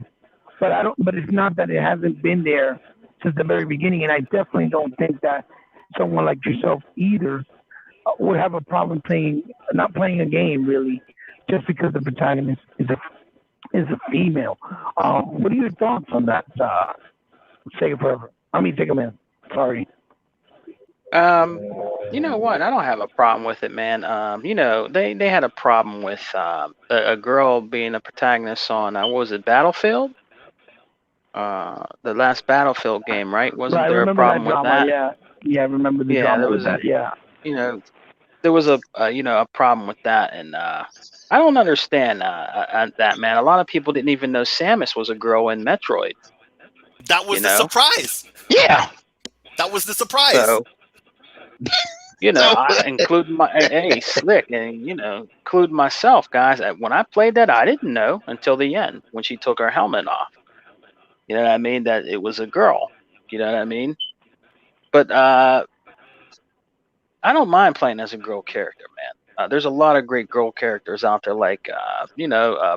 Speaker 1: but I don't. But it's not that it hasn't been there since the very beginning, and I definitely don't think that someone like yourself either would have a problem not playing a game really, just because the protagonist is a female. What are your thoughts on that? Take it forever. Take a minute. Sorry.
Speaker 3: You know what? I don't have a problem with it, man. They had a problem with a girl being a protagonist on what was it, Battlefield? The last Battlefield game, right?
Speaker 1: Right,
Speaker 3: Wasn't
Speaker 1: I
Speaker 3: there a
Speaker 1: remember that
Speaker 3: problem with
Speaker 1: drama.
Speaker 3: that?
Speaker 1: Yeah, yeah, I remember the
Speaker 3: Yeah,
Speaker 1: drama
Speaker 3: there
Speaker 1: with
Speaker 3: was
Speaker 1: that. Yeah.
Speaker 3: you know, there was a problem with that, and I don't understand that, man. A lot of people didn't even know Samus was a girl in Metroid.
Speaker 2: That
Speaker 3: You
Speaker 2: was the
Speaker 3: know,
Speaker 2: surprise.
Speaker 4: Yeah.
Speaker 2: That was the surprise.
Speaker 3: so
Speaker 4: So
Speaker 3: I include my hey slick, and include myself, guys. When I played that, I didn't know until the end when she took her helmet off. You know what I mean? That it was a girl. You know what I mean? But I don't mind playing as a girl character, man. There's a lot of great girl characters out there, like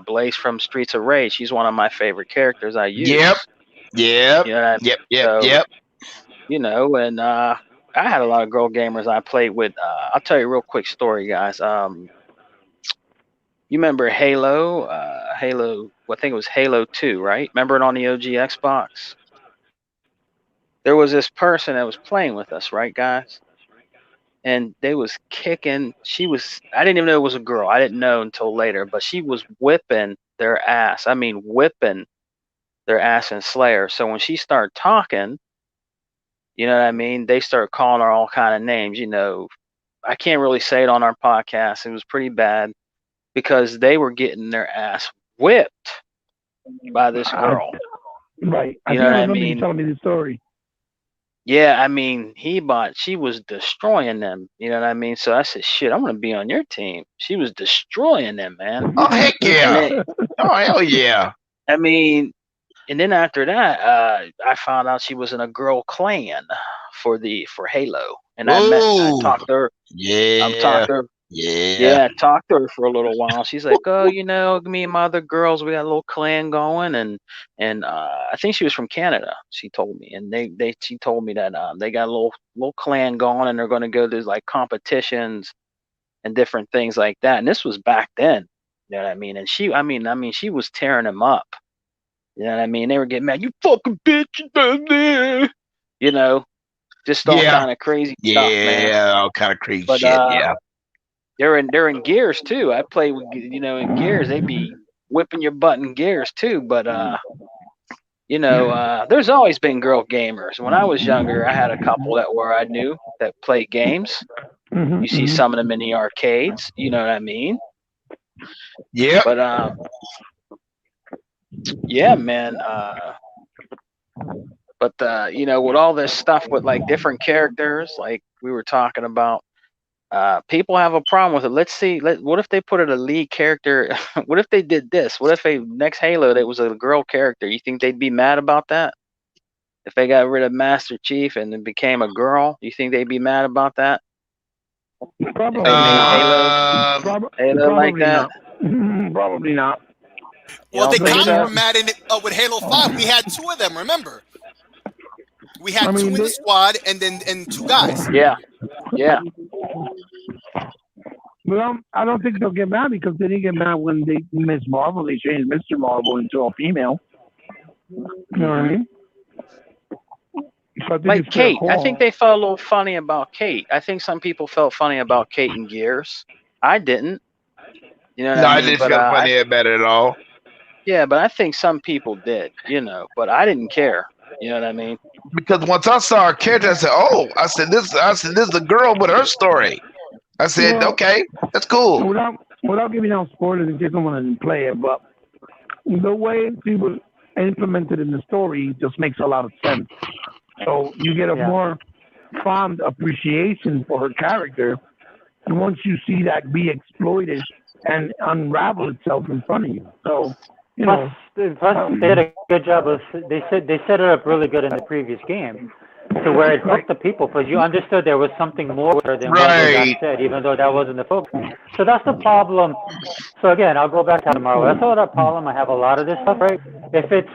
Speaker 3: Blaze from Streets of Rage. She's one of my favorite characters I
Speaker 4: yep.
Speaker 3: use.
Speaker 4: Yep.
Speaker 3: You know what I mean?
Speaker 4: Yep. Yep.
Speaker 3: So
Speaker 4: Yep.
Speaker 3: and I had a lot of girl gamers I played with. I'll tell you a real quick story, guys. You remember Halo? Halo, I think it was Halo 2, right? Remember it on the OG Xbox? There was this person that was playing with us, right, guys? And they was kicking. I didn't even know it was a girl. I didn't know until later, but she was whipping their ass. I mean, whipping their ass in Slayer. So when she started talking, you know what I mean? They started calling her all kind of names. I can't really say it on our podcast. It was pretty bad because they were getting their ass whipped by this
Speaker 1: I,
Speaker 3: girl.
Speaker 1: right. I
Speaker 3: You
Speaker 1: think
Speaker 3: know
Speaker 1: I
Speaker 3: what I
Speaker 1: remember you
Speaker 3: mean?
Speaker 1: telling me the story.
Speaker 3: Yeah, I mean, she was destroying them. You know what I mean? So I said, shit, I'm gonna be on your team. She was destroying them, man.
Speaker 4: Oh heck
Speaker 3: And
Speaker 4: yeah.
Speaker 3: then,
Speaker 4: Oh hell yeah.
Speaker 3: I mean, and then after that, I found out she was in a girl clan for Halo, and I
Speaker 4: Oh
Speaker 3: talked to her. I'm
Speaker 4: yeah.
Speaker 3: talked to her. Yeah, I talked to her for a little while. She's like, "Oh, me and my other girls, we got a little clan going, and I think she was from Canada." She told me, and she told me that they got a little clan going, and they're going to go to like competitions and different things like that. And this was back then, you know what I mean? And she was tearing them up. You know what I mean? They were getting mad, "You fucking bitch," just all
Speaker 4: Yeah.
Speaker 3: kind of crazy stuff, man.
Speaker 4: Yeah, all kind of crazy
Speaker 3: But
Speaker 4: shit. Yeah.
Speaker 3: they're in Gears too. I play with in Gears. They be whipping your butt in Gears too. But there's always been girl gamers. When I was younger, I had a couple I knew that played games. You see some of them in the arcades. You know what I mean?
Speaker 4: Yep.
Speaker 3: But yeah, man. But with all this stuff with like different characters, like we were talking about. People have a problem with it. Let's see. What if they put it a lead character? What if they did this? What if next Halo that was a girl character? You think they'd be mad about that? If they got rid of Master Chief and it became a girl, you think they'd be mad about that?
Speaker 1: Probably
Speaker 3: If they made
Speaker 1: not.
Speaker 3: Halo like
Speaker 1: Probably
Speaker 3: that?
Speaker 1: not. Probably not.
Speaker 3: You
Speaker 2: Well,
Speaker 3: don't
Speaker 2: they
Speaker 3: think
Speaker 2: kind of
Speaker 3: so?
Speaker 2: were mad in it with Halo 5. We had two of them, remember? We had
Speaker 1: I
Speaker 2: two
Speaker 1: mean,
Speaker 2: in the squad and two guys.
Speaker 3: Yeah.
Speaker 1: Well, I don't think they'll get mad because they didn't get mad when they Miss Marvel. They changed Mr. Marvel into a female. You know what I mean? So I think
Speaker 3: Like
Speaker 1: it's their
Speaker 3: Kate. I
Speaker 1: call.
Speaker 3: think they felt a little funny about Kate. I think some people felt funny about Kate and Gears. I didn't. You know what
Speaker 4: No,
Speaker 3: I
Speaker 4: I
Speaker 3: mean?
Speaker 4: didn't
Speaker 3: But
Speaker 4: feel funny about it at all.
Speaker 3: yeah, but I think some people did, but I didn't care. You know what I mean?
Speaker 4: Because once I saw her character, I said, "Oh," this is the girl with her story. I said,
Speaker 1: Well,
Speaker 4: "Okay, that's cool."
Speaker 1: without giving out spoilers in case someone didn't play it, but the way she was implemented in the story just makes a lot of sense. So you get a more fond appreciation for her character, and once you see that be exploited and unravel itself in front of you. So
Speaker 5: Plus, they did a good job of they set it up really good in the previous game, to where it hooked the people because you understood there was something more than what they got said, even though that wasn't the focus. So that's the problem. So again, I'll go back to tomorrow. That's all that problem I have. A lot of this stuff, right? If it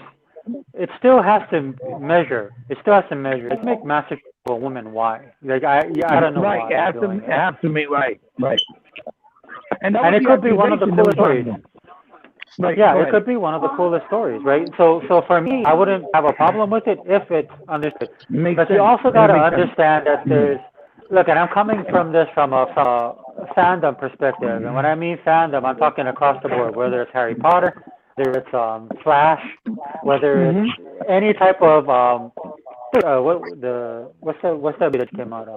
Speaker 5: still has to measure. It still has to measure. Let's make Master a woman. Why? Like I don't know why.
Speaker 1: It has to make right. And
Speaker 5: it could be one of the coolest stories.
Speaker 1: Right,
Speaker 5: yeah, it could be one of the coolest stories, right? So for me, I wouldn't have a problem with it if it's understood. But you also got to understand that there's look, and I'm coming from this from a fandom perspective, and when I mean fandom, I'm talking across the board, whether it's Harry Potter, whether it's Flash, whether it's any type of what's that that came out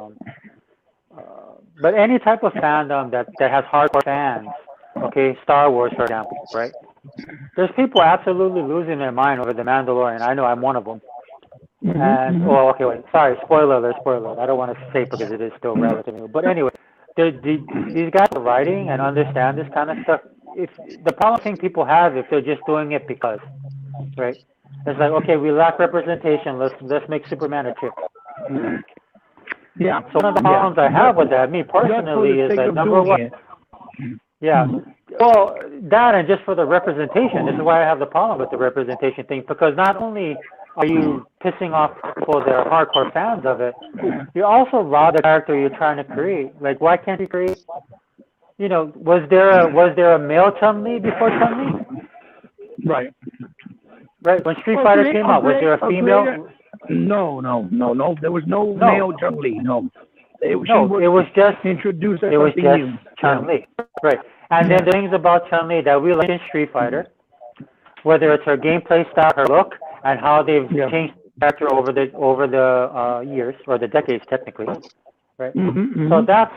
Speaker 5: but any type of fandom that has hardcore fans, okay, Star Wars for example, right? There's people absolutely losing their mind over the Mandalorian. I know I'm one of them. And okay, wait, sorry, spoiler alert. I don't want to say it because it is still relatively new. But anyway, these guys are writing and understand this kind of stuff. If the problem thing people have if they're just doing it because, right? It's like, okay, we lack representation. Let's make Superman a chick.
Speaker 1: Yeah.
Speaker 5: So one of the problems I have with that, me personally, is that number one. Yeah. Well, that and just for the representation. This is why I have the problem with the representation thing, because not only are you pissing off people that are hardcore fans of it, you also rob the character you're trying to create. Like, why can't you create? Was there a male Chun-Li before Chun-Li?
Speaker 1: Right.
Speaker 5: Right. When Street Fighter came out, was there a female?
Speaker 1: No. There was no male Chun-Li. No.
Speaker 5: It was just
Speaker 1: introduced.
Speaker 5: It was just Chun-Li. Right. And then the things about Chun-Li that we like in Street Fighter, whether it's her gameplay style, her look, and how they've changed the character over the years or the decades technically, right? So that's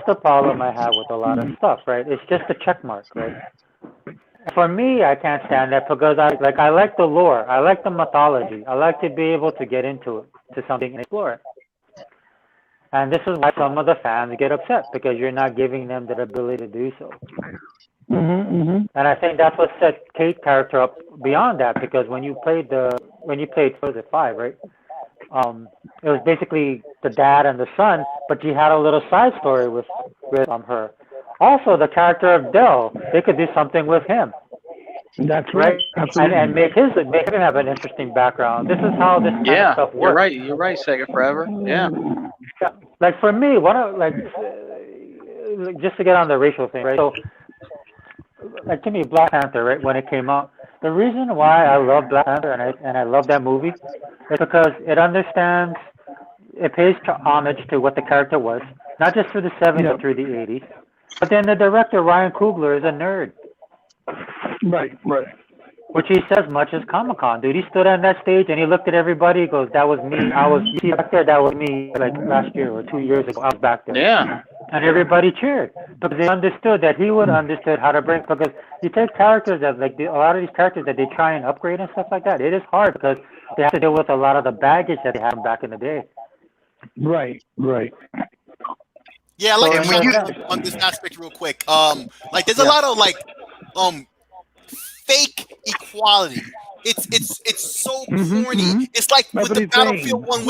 Speaker 5: the problem I have with a lot of stuff, right? It's just a check mark, right? For me, I can't stand that because I like the lore, I like the mythology, I like to be able to get into it, to something and explore it. And this is why some of the fans get upset, because you're not giving them the ability to do so. And I think that's what set Kate's character up beyond that, because when you played was it 5, right? It was basically the dad and the son, but you had a little side story with her. Also, the character of Dell, they could do something with him,
Speaker 1: That's
Speaker 5: right?
Speaker 1: right. Absolutely.
Speaker 5: And make him have an interesting background. This is how this kind of
Speaker 3: Yeah,
Speaker 5: stuff
Speaker 3: you're
Speaker 5: works.
Speaker 3: right. You're right, Sega Forever. Yeah.
Speaker 5: Yeah. Like for me, one of just to get on the racial thing, right? So, like to me, Black Panther, right? When it came out, the reason why I love Black Panther and I love that movie is because it understands, it pays homage to what the character was, not just through the 70s
Speaker 1: Yeah.
Speaker 5: but through the 80s. But then the director Ryan Coogler is a nerd,
Speaker 1: Right. Right.
Speaker 5: which he says much as Comic Con. Dude, he stood on that stage and he looked at everybody. He goes, "That was me. You see back there, that was me. Like last year or 2 years ago, I was back there."
Speaker 3: Yeah.
Speaker 5: And everybody cheered because they understood that he would understood how to bring. Because you take characters that a lot of these characters that they try and upgrade and stuff like that. It is hard because they have to deal with a lot of the baggage that they had back in the day.
Speaker 1: Right. Right.
Speaker 2: Yeah, I like
Speaker 5: So
Speaker 2: to
Speaker 5: in
Speaker 2: jump
Speaker 5: that
Speaker 2: in
Speaker 5: sense,
Speaker 2: on this aspect real quick. Like there's a
Speaker 5: yeah.
Speaker 2: lot of like fake equality. It's so corny. It's like
Speaker 1: That's
Speaker 2: with
Speaker 1: what
Speaker 2: the
Speaker 1: he's
Speaker 2: Battlefield
Speaker 1: saying.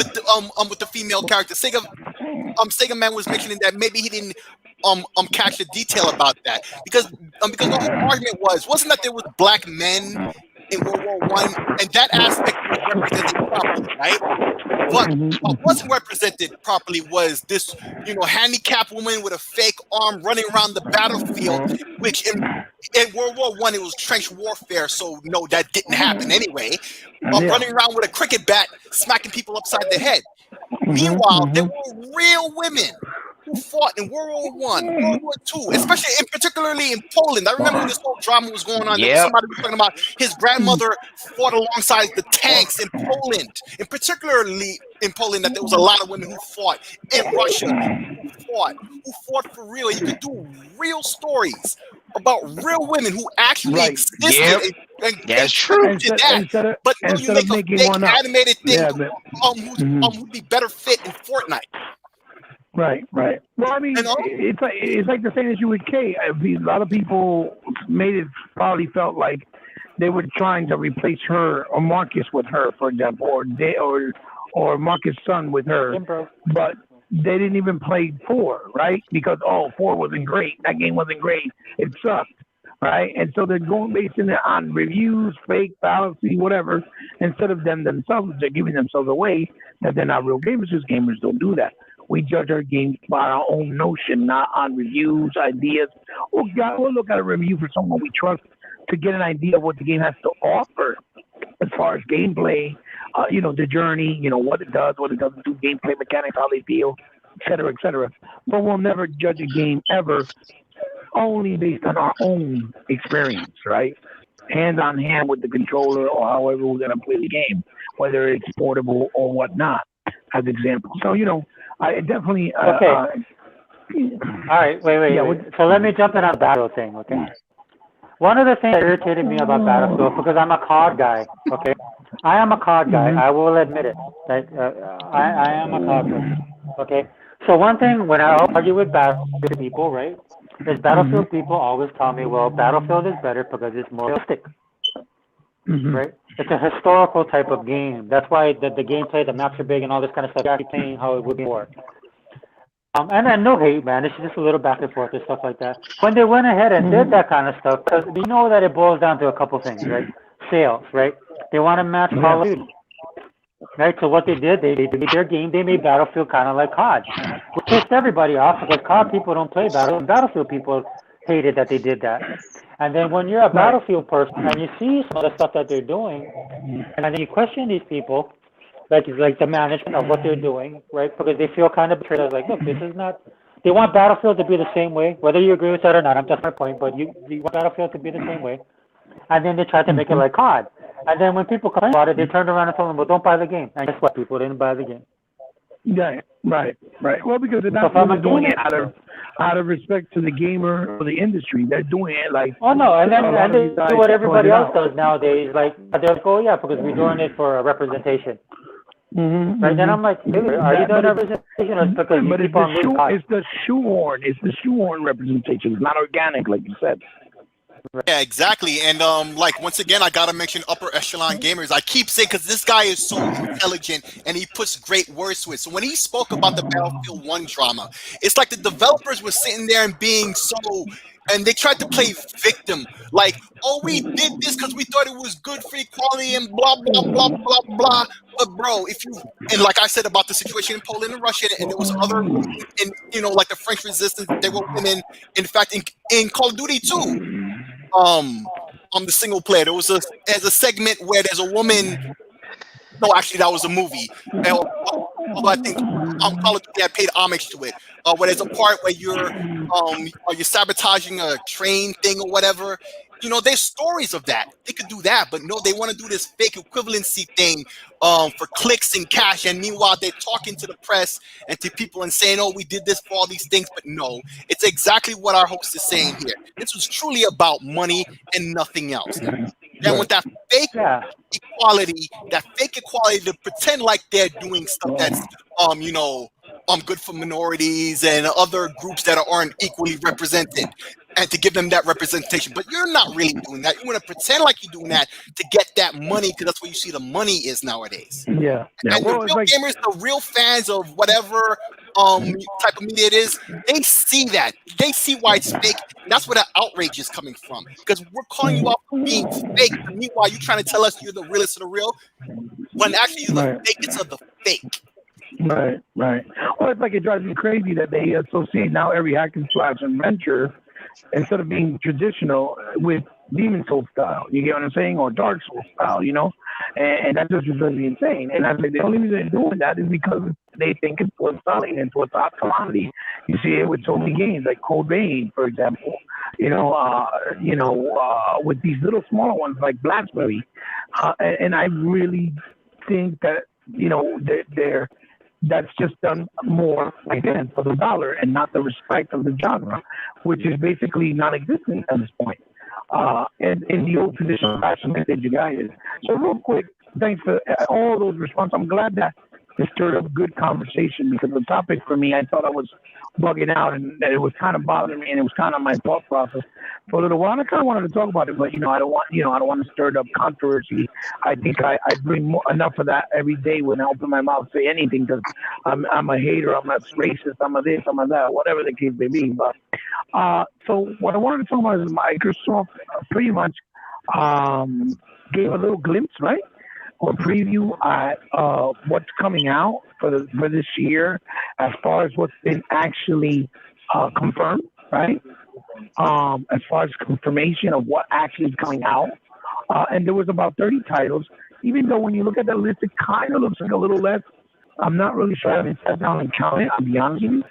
Speaker 2: one with the female character. Sega Man was mentioning that maybe he didn't catch the detail about that because the whole argument wasn't that there was black men in World War I, and that aspect was represented properly, right? But what wasn't represented properly was this, handicapped woman with a fake arm running around the battlefield, which in World War I it was trench warfare, so no, that didn't happen anyway.
Speaker 1: Yeah.
Speaker 2: Running around with a cricket bat, smacking people upside the head. Meanwhile, there were real women who fought in World War I, World War II, especially particularly in Poland. I remember when this whole drama was going on. There was
Speaker 4: Yep.
Speaker 2: somebody was talking about his grandmother fought alongside the tanks in Poland, and particularly in Poland, that there was a lot of women who fought in Russia, who fought for real. You could do real stories about real women who actually
Speaker 1: Right.
Speaker 2: existed
Speaker 4: Yep.
Speaker 2: and
Speaker 4: That's
Speaker 2: pay
Speaker 4: true.
Speaker 2: tribute to that.
Speaker 1: Instead of
Speaker 2: But no, you
Speaker 1: instead
Speaker 2: make
Speaker 1: of
Speaker 2: a
Speaker 1: making
Speaker 2: fake
Speaker 1: one up.
Speaker 2: animated thing
Speaker 1: Yeah. But,
Speaker 2: who'd be better fit in Fortnite.
Speaker 1: right. Right. Well, I mean,
Speaker 2: You know?
Speaker 1: it's like the same issue with Kay. A lot of people made it probably felt like they were trying to replace her or Marcus with her, for example, or Marcus' son with her, but they didn't even play 4, right? Because 4 wasn't great. That game wasn't great. It sucked, right? And so they're basing it on reviews, fake fallacy, whatever, instead of them themselves. They're giving themselves away that they're not real gamers. Because gamers don't do that. We judge our games by our own notion, not on reviews, ideas. We'll look at a review for someone we trust to get an idea of what the game has to offer as far as gameplay, the journey, what it does, what it doesn't do, gameplay mechanics, how they feel, et cetera, et cetera. But we'll never judge a game ever only based on our own experience, right? Hand on hand with the controller or however we're going to play the game, whether it's portable or whatnot, as example. So, I definitely...
Speaker 5: Okay. All right, wait.
Speaker 1: Yeah,
Speaker 5: So let me jump in on the battle thing, okay? One of the things that irritated me about Battlefield, because I'm a COD guy, okay? I am a COD guy. I will admit it. I am a COD guy, okay? So one thing when I argue with Battlefield people, right, is Battlefield people always tell me, well, Battlefield is better because it's more realistic, right? It's a historical type of game. That's why the gameplay, the maps are big and all this kind of stuff. You're actually playing how it would be more. And no hate, man. It's just a little back and forth and stuff like that. When they went ahead and did that kind of stuff, because you know that it boils down to a couple things, right? Sales, right? They want to match Call of Duty, right? So what they did, they made their game. They made Battlefield kind of like COD, which pissed everybody off because COD people don't play Battlefield people hated that they did that. And then when you're a Battlefield person and you see some of the stuff that they're doing, and then you question these people, like the management of what they're doing, right? Because they feel kind of betrayed. Like, look, this is not. They want Battlefield to be the same way, whether you agree with that or not. That's my point. But you want Battlefield to be the same way, and then they try to make it like COD. And then when people complain about it, they turn around and tell them, "Well, don't buy the game." And guess what? People didn't buy the game.
Speaker 1: Yeah, right. Well, because they're not really doing it out of respect to the gamer or the industry. They're doing it like.
Speaker 5: Oh no, and they do what everybody else does nowadays. Like they're like, oh yeah, because we're doing it for representation. Right? Then I'm like, dude, are you doing representation or because you keep on losing?
Speaker 1: It's the shoehorn. It's the shoehorn representation. It's not organic, like you said.
Speaker 2: Yeah, exactly. And like once again, I gotta mention upper echelon gamers. I keep saying because this guy is so intelligent and he puts great words to it. So when he spoke about the Battlefield One drama, it's like the developers were sitting there and being so, and they tried to play victim, like, oh, we did this because we thought it was good for equality and blah blah blah blah blah. But bro, if you, and like I said about the situation in Poland and Russia, and there was other, in like the French Resistance, there were women. In fact, in Call of Duty 2, um on the single player. There was a segment where there's a woman. No, actually, that was a movie. Although I think Call of Duty had paid homage to it. Where there's a part where you're sabotaging a train thing or whatever. There's stories of that. They could do that, but no, they want to do this fake equivalency thing for clicks and cash. And meanwhile, they're talking to the press and to people and saying, "Oh, we did this for all these things." But no, it's exactly what our host is saying here. This was truly about money and nothing else. And with that fake
Speaker 5: Yeah.
Speaker 2: equality to pretend like they're doing stuff that's good for minorities and other groups that aren't equally represented, and to give them that representation. But you're not really doing that. You want to pretend like you're doing that to get that money, because that's where you see the money is nowadays.
Speaker 1: Yeah.
Speaker 2: And the
Speaker 1: Well, it's
Speaker 2: real
Speaker 1: like
Speaker 2: gamers, the real fans of whatever type of media it is, they see that. They see why it's fake. And that's where the outrage is coming from. Because we're calling you out for being fake, but meanwhile you're trying to tell us you're the realest of the real, when actually you're the
Speaker 1: right.
Speaker 2: fakest of the fake.
Speaker 1: Right, right. Well, it's like it drives me crazy that they associate now every hack and slash adventure instead of being traditional with Demon Soul style. You get what I'm saying? Or Dark Soul style. And that just drives me insane. And I think the only reason they're doing that is because they think it's what's selling, it's what's hot commodity. You see it with so many games like Code Vein, for example. With these little smaller ones like Blackberry. And I really think that they're that's just done more again for the dollar and not the respect of the genre, which is basically non-existent at this point. And in the old traditional fashion that you guys is. So real quick, thanks for all those responses. I'm glad that it stirred up good conversation, because the topic for me, I thought I was bugging out and that it was kind of bothering me, and it was kind of my thought process for a little while. And I kind of wanted to talk about it, but I don't want to stir up controversy. I think I bring enough of that every day when I open my mouth to say anything, because I'm a hater, I'm a racist, I'm a this, I'm a that, whatever the case may be. But so what I wanted to talk about is Microsoft pretty much gave a little glimpse, right? Or preview at what's coming out for this year, as far as what's been actually confirmed, right? As far as confirmation of what actually is coming out, and there was about 30 titles. Even though when you look at the list, it kind of looks like a little less. I'm not really sure. I haven't sat down and counted. I'll be honest with you,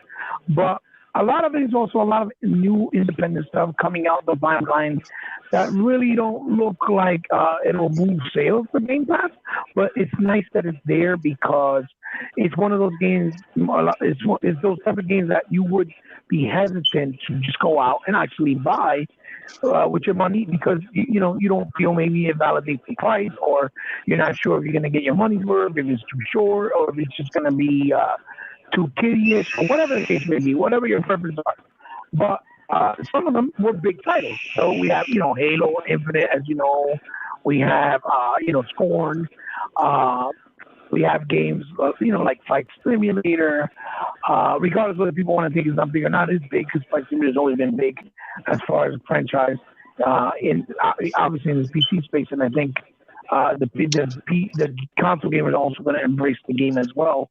Speaker 1: but a lot of it is also a lot of new independent stuff coming out the pipeline that really don't look like it'll move sales for Game Pass. But it's nice that it's there, because it's one of those games. It's those type of games that you would be hesitant to just go out and actually buy with your money, because you don't feel maybe it validates the price, or you're not sure if you're going to get your money's worth, if it's too short, or if it's just going to be too kiddie-ish, or whatever the case may be, whatever your preferences are. But some of them were big titles. So we have, Halo Infinite, as you know. We have, Scorn. We have games, like Flight Simulator. Regardless of whether people want to think it's not big or not, it's big, because Flight Simulator has always been big as far as a franchise obviously in the PC space. And I think the console gamers are also going to embrace the game as well.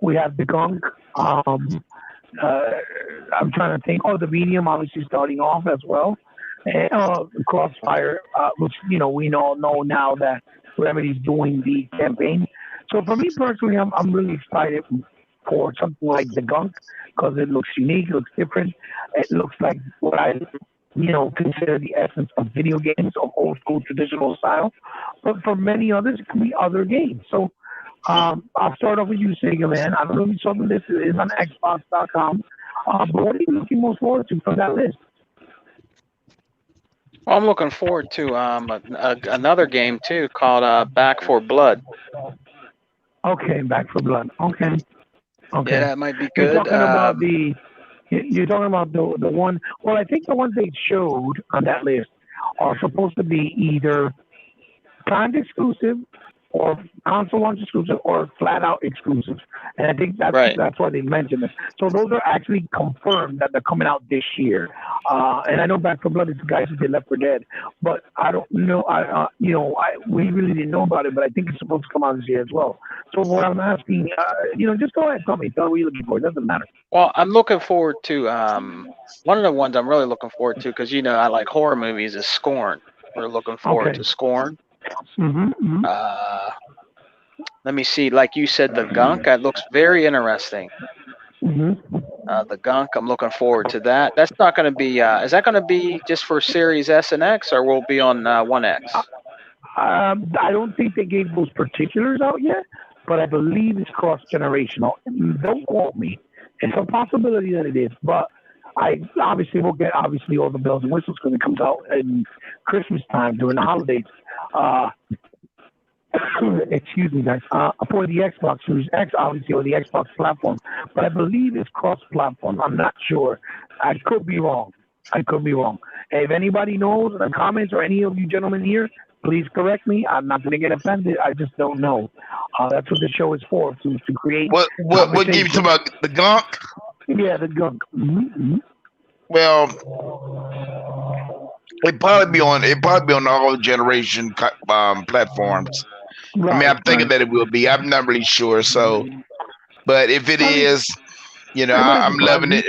Speaker 1: We have the Gunk. I'm trying to think. Oh, the Medium, obviously starting off as well. And Crossfire, which we all know now that Remedy's doing the campaign. So for me personally, I'm really excited for something like the Gunk, because it looks unique, it looks different, it looks like what I consider the essence of video games of old school traditional style. But for many others, it can be other games. So I'll start off with you, Sega Man. I don't know if you saw the list. It is on Xbox.com. But what are you looking most forward to from that list?
Speaker 3: Well, I'm looking forward to another game too called Back for Blood.
Speaker 1: Okay, Back for Blood. Okay.
Speaker 3: Yeah, that might be
Speaker 1: You're
Speaker 3: good.
Speaker 1: talking about the You're talking about the one. Well, I think the ones they showed on that list are supposed to be either timed exclusive or console launch exclusive or flat out exclusive. And I think
Speaker 3: Right.
Speaker 1: that's why they mentioned it. So those are actually confirmed that they're coming out this year. And I know Back for Blood is the guys who did Left 4 Dead, but I don't know. We really didn't know about it, but I think it's supposed to come out this year as well. So what I'm asking, just go ahead, tell me what you're looking for. It doesn't matter.
Speaker 3: Well, I'm looking forward to one of the ones I'm really looking forward to because I like horror movies is Scorn. We're looking forward
Speaker 1: Okay.
Speaker 3: to Scorn.
Speaker 1: Mm-hmm.
Speaker 3: Let me see. Like you said, the Gunk. That looks very interesting.
Speaker 1: Mm-hmm.
Speaker 3: The Gunk. I'm looking forward to that. That's not going to be. Is that going to be just for Series S and X, or will it be on One X?
Speaker 1: I don't think they gave those particulars out yet, but I believe it's cross generational. Don't quote me. It's a possibility that it is, but I obviously will get all the bells and whistles because it comes out in Christmas time during the holidays. Excuse me, guys. For the Xbox Series X, obviously, or the Xbox platform, but I believe it's cross-platform. I'm not sure. I could be wrong. If anybody knows in the comments or any of you gentlemen here, please correct me. I'm not going to get offended. I just don't know. That's what the show is for, to create.
Speaker 4: What gave you to about the Gunk?
Speaker 1: Yeah, the Gunk. Mm-hmm.
Speaker 4: Well, it'd probably be on all generation platforms.
Speaker 1: Right,
Speaker 4: I mean, I'm thinking that it will be. I'm not really sure. So, but if it is, I'm loving it.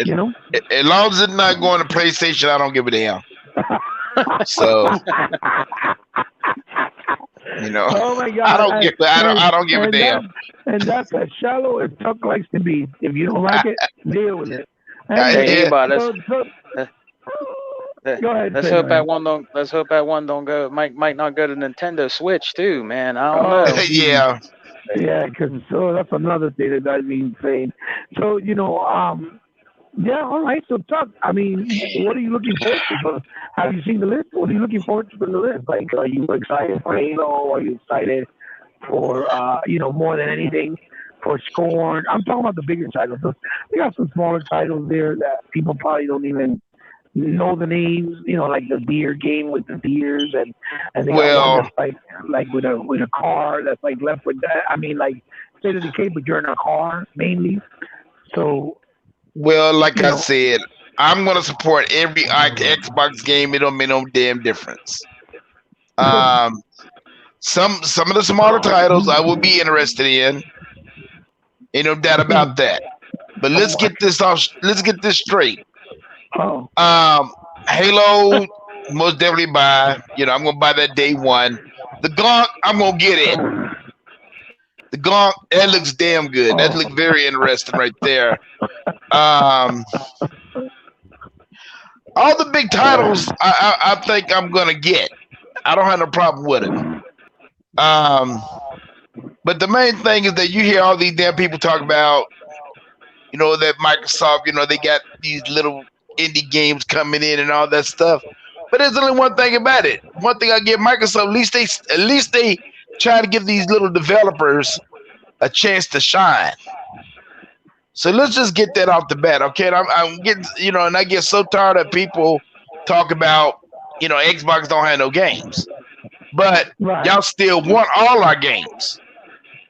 Speaker 4: As long as it's not going to PlayStation, I don't give a damn. So,
Speaker 1: oh my God,
Speaker 4: I don't give a damn.
Speaker 1: And that's as shallow as Tuck likes to be. If you don't like it, deal with it.
Speaker 3: Hey,
Speaker 1: Go ahead.
Speaker 3: Let's hope that one don't go. Might not go to Nintendo Switch too, man. I don't know.
Speaker 4: Yeah.
Speaker 1: Yeah, because that's another thing that I've been saying. So yeah, all right. So Tuck, I mean, what are you looking forward to? Have you seen the list? What are you looking forward to from the list? Like, are you excited for Halo? Are you excited for more than anything for Scorn? I'm talking about the bigger titles. We got some smaller titles there that people probably don't even know the names, like the deer game with the deers, and they got one that's like with a car that's like Left 4 Dead. I mean, like State of Decay, but you're in a car mainly. So,
Speaker 4: well, like I said, I'm gonna support every Xbox game. It don't make no damn difference. Some of the smaller titles I will be interested in. Ain't no doubt about that. But let's get this off. Let's get this straight. Halo, most definitely buy. I'm gonna buy that day one. The Gaunt, I'm gonna get it. The Gaunt, that looks damn good. That looks very interesting right there. All the big titles, I think I'm gonna get. I don't have no problem with it. But the main thing is that you hear all these damn people talk about, that Microsoft, they got these little indie games coming in and all that stuff. But there's only one thing about it. One thing I give Microsoft, at least they try to give these little developers a chance to shine. So let's just get that off the bat, okay? And I'm getting, and I get so tired of people talk about, Xbox don't have no games, but y'all still want all our games.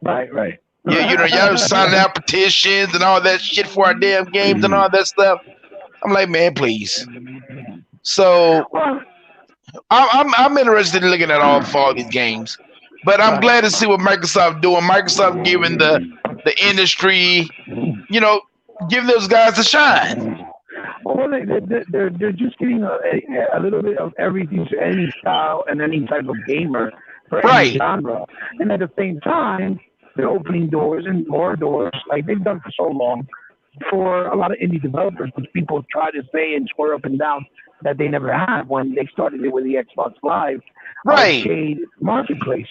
Speaker 1: Right.
Speaker 4: Y'all signing out petitions and all that shit for our damn games and all that stuff. I'm like, man, please. So I'm interested in looking at all these games, but I'm glad to see what Microsoft doing. Microsoft giving the industry, give those guys a shine.
Speaker 1: Well, they're just getting a little bit of everything to any style and any type of gamer for any genre, and at the same time, they're opening doors and more doors like they've done for so long for a lot of indie developers, which people try to say and swear up and down that they never had when they started it with the Xbox Live arcade marketplace.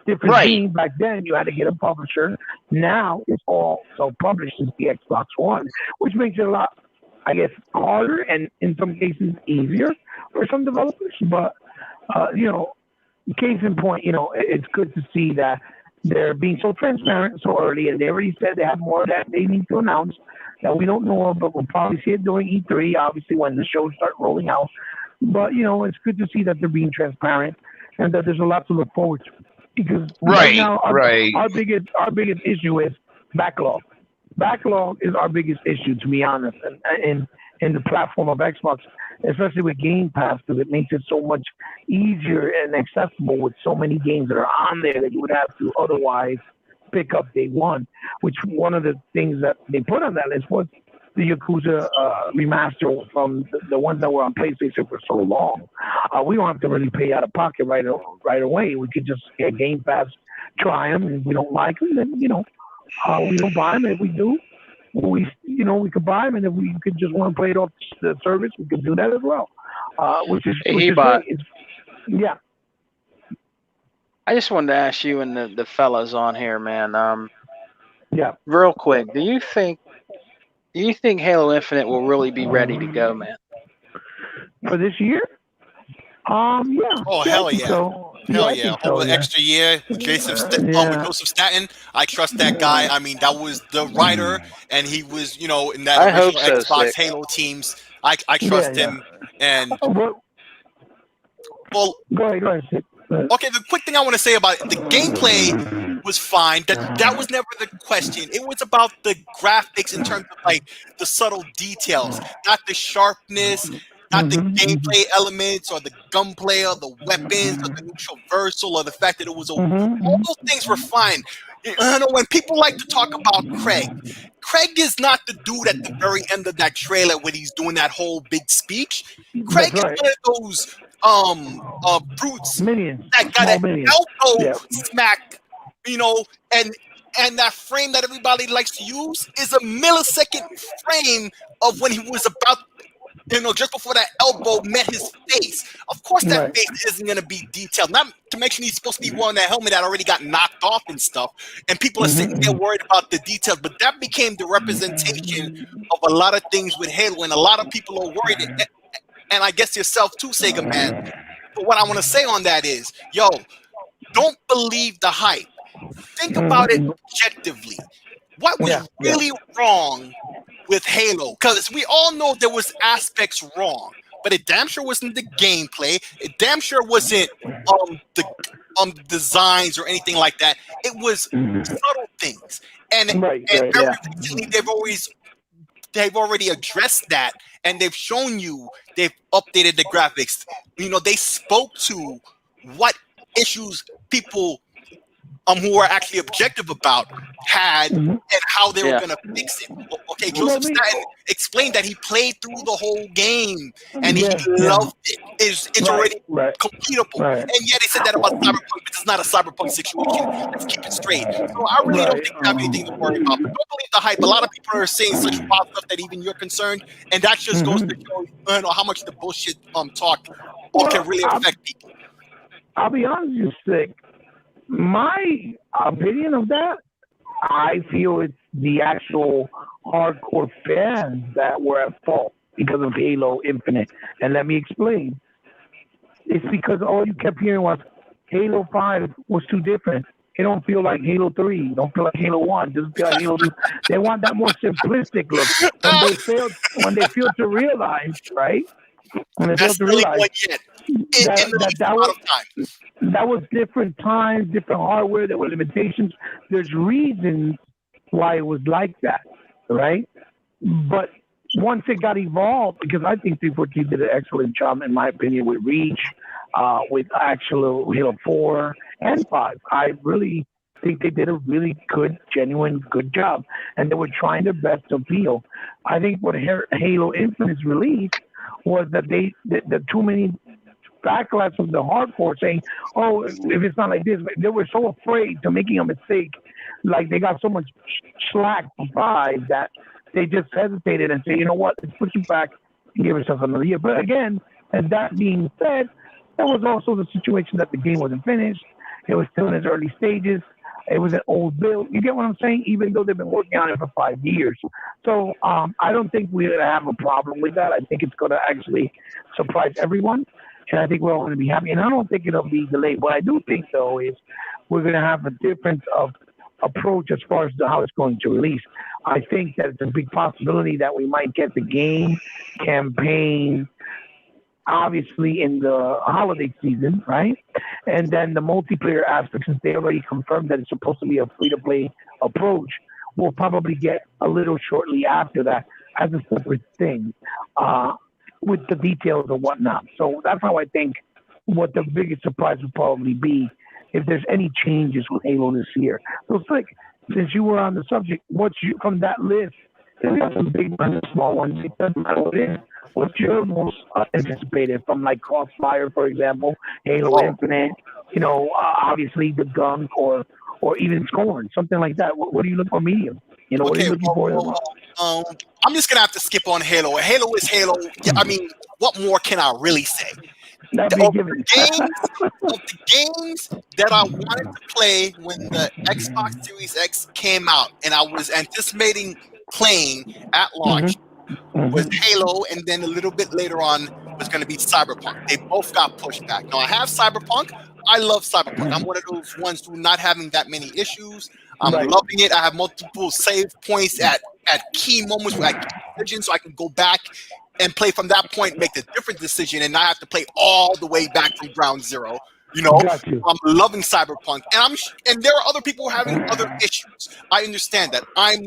Speaker 1: Different games back then. You had to get a publisher. Now it's all self-published since the Xbox One, which makes it a lot, I guess, harder and in some cases easier for some developers. But case in point, it's good to see that they're being so transparent so early, and they already said they have more that they need to announce that we don't know of, but we'll probably see it during E3, obviously when the shows start rolling out. But it's good to see that they're being transparent and that there's a lot to look forward to. Because right
Speaker 4: Right,
Speaker 1: now,
Speaker 4: right.
Speaker 1: our biggest issue is backlog. Backlog is our biggest issue, to be honest, and in the platform of Xbox, especially with Game Pass, because it makes it so much easier and accessible with so many games that are on there that you would have to otherwise pick up day one. Which one of the things that they put on that list was the Yakuza remaster from the ones that were on PlayStation for so long. We don't have to really pay out of pocket right away. We could just get Game Pass, try them, and if we don't like them, then we don't buy them. If we do, we could buy them, and if we could just want to play it off the service, we could do that as well. Which is
Speaker 3: Hey,
Speaker 1: which is
Speaker 3: Hebot,
Speaker 1: great. Yeah,
Speaker 3: I just wanted to ask you and the fellas on here, man.
Speaker 1: yeah.
Speaker 3: Real quick, do you think Halo Infinite will really be ready to go, man?
Speaker 1: For this year, yeah,
Speaker 2: Oh,
Speaker 1: yeah, I
Speaker 2: hell
Speaker 1: think
Speaker 2: yeah.
Speaker 1: so. Yeah,
Speaker 2: Hell
Speaker 1: I
Speaker 2: yeah.
Speaker 1: think so.
Speaker 2: Over
Speaker 1: Yeah,
Speaker 2: extra year with
Speaker 1: yeah.
Speaker 2: Joseph Staten. I trust that guy. I mean, that was the writer, and he was, in that
Speaker 3: I hope
Speaker 2: original
Speaker 3: so,
Speaker 2: Xbox
Speaker 3: Sick.
Speaker 2: Halo teams. I
Speaker 1: Yeah,
Speaker 2: trust
Speaker 1: yeah.
Speaker 2: him. And,
Speaker 1: But
Speaker 2: well,
Speaker 1: go ahead, Sid.
Speaker 2: okay, the quick thing I want to say about it, the gameplay was fine. That was never the question. It was about the graphics in terms of like the subtle details, not the sharpness, not the gameplay elements or the gunplay or the weapons or the new traversal or the fact that it was all those things were fine. When people like to talk about Craig is not the dude at the very end of that trailer when he's doing that whole big speech. Craig
Speaker 1: That's
Speaker 2: is
Speaker 1: right.
Speaker 2: one of those brutes
Speaker 1: Millions,
Speaker 2: that got
Speaker 1: small
Speaker 2: an
Speaker 1: millions.
Speaker 2: elbow
Speaker 1: Yeah.
Speaker 2: smack, and that frame that everybody likes to use is a millisecond frame of when he was about, just before that elbow met his face. Of course, that
Speaker 1: Right.
Speaker 2: face isn't going to be detailed. Not to mention he's supposed to be wearing that helmet that already got knocked off and stuff, and people are sitting there worried about the details. But that became the representation of a lot of things with Halo, and a lot of people are worried. And I guess yourself too, Sega Man. But what I want to say on that is, don't believe the hype. Think about it objectively. What was
Speaker 1: Yeah. Yeah.
Speaker 2: really wrong with Halo? Because we all know there was aspects wrong, but it damn sure wasn't the gameplay. It damn sure wasn't the designs or anything like that. It was subtle things, and
Speaker 1: Right.
Speaker 2: and
Speaker 1: Right.
Speaker 2: very
Speaker 3: Yeah.
Speaker 2: recently they've already addressed that, and they've shown you they've updated the graphics. They spoke to what issues people who are actually objective about had and how they were
Speaker 3: Yeah.
Speaker 2: going to fix it. Okay,
Speaker 1: Well,
Speaker 2: Joseph Staten explained that he played through the whole game and he
Speaker 1: Yeah. Yeah.
Speaker 2: loved it. It's
Speaker 1: Right.
Speaker 2: already
Speaker 1: Right.
Speaker 2: completable.
Speaker 1: Right.
Speaker 2: And yet he said that about Cyberpunk, but it's not a Cyberpunk situation. Let's keep it straight. So I really don't
Speaker 1: Right.
Speaker 2: think you have anything to worry about. But don't believe the hype. A lot of people are saying such wild stuff that even you're concerned, and that just goes to show how much the bullshit talk can really affect people.
Speaker 1: I'll be honest with you, Sick. My opinion of that, I feel it's the actual hardcore fans that were at fault because of Halo Infinite. And let me explain. It's because all you kept hearing was Halo 5 was too different. It don't feel like Halo 3. It don't feel like Halo 1. It doesn't feel like Halo 2. They want that more simplistic look. When they fail to realize, right? When they fail
Speaker 2: That's
Speaker 1: to
Speaker 2: really
Speaker 1: realize
Speaker 2: one yet. In the least amount of time.
Speaker 1: that was different times, different hardware. There were limitations. There's reasons why it was like that, right? But once it got evolved, because I think 314 did an excellent job, in my opinion, with Reach, with actual Halo 4 and 5. I really think they did a really good, genuine, good job, and they were trying their best to appeal. I think what Halo Infinite's release was that the too many backlash from the hardcore saying, "Oh, if it's not like this," they were so afraid to making a mistake, like they got so much slack from 5 that they just hesitated and say, "You know what? Let's push it back and give ourselves another year." But again, and that being said, that was also the situation that the game wasn't finished. It was still in its early stages. It was an old build. You get what I'm saying? Even though they've been working on it for 5 years. So I don't think we're going to have a problem with that. I think it's going to actually surprise everyone. And I think we're all going to be happy. And I don't think it'll be delayed. What I do think, though, is we're going to have a difference of approach as far as how it's going to release. I think that it's a big possibility that we might get the game campaign obviously in the holiday season, right? And then the multiplayer aspect, since they already confirmed that it's supposed to be a free to play approach, we'll probably get a little shortly after that as a separate thing with the details and whatnot. So that's how I think what the biggest surprise would probably be if there's any changes with Halo this year. So it's like, since you were on the subject, what's you from that list? We got some big ones and small ones. It doesn't matter what it is. What's your most anticipated from like Crossfire, for example, Halo Infinite, obviously the Gunk or even Scorn, something like that. What do you look for medium? What are you looking for?
Speaker 2: I'm just gonna have to skip on Halo. Halo is Halo. Yeah, I mean, what more can I really say? Of the games that I wanted to play when the Xbox Series X came out, and I was anticipating playing at launch, was Halo, and then a little bit later on was going to be Cyberpunk. They both got pushed back. Now I have Cyberpunk. I love Cyberpunk. I'm one of those ones who not having that many issues. I'm loving it. I have multiple save points at key moments where I get decisions, so I can go back and play from that point, make the different decision, and not have to play all the way back from ground zero. I'm loving Cyberpunk, and there are other people having other issues. I understand that. I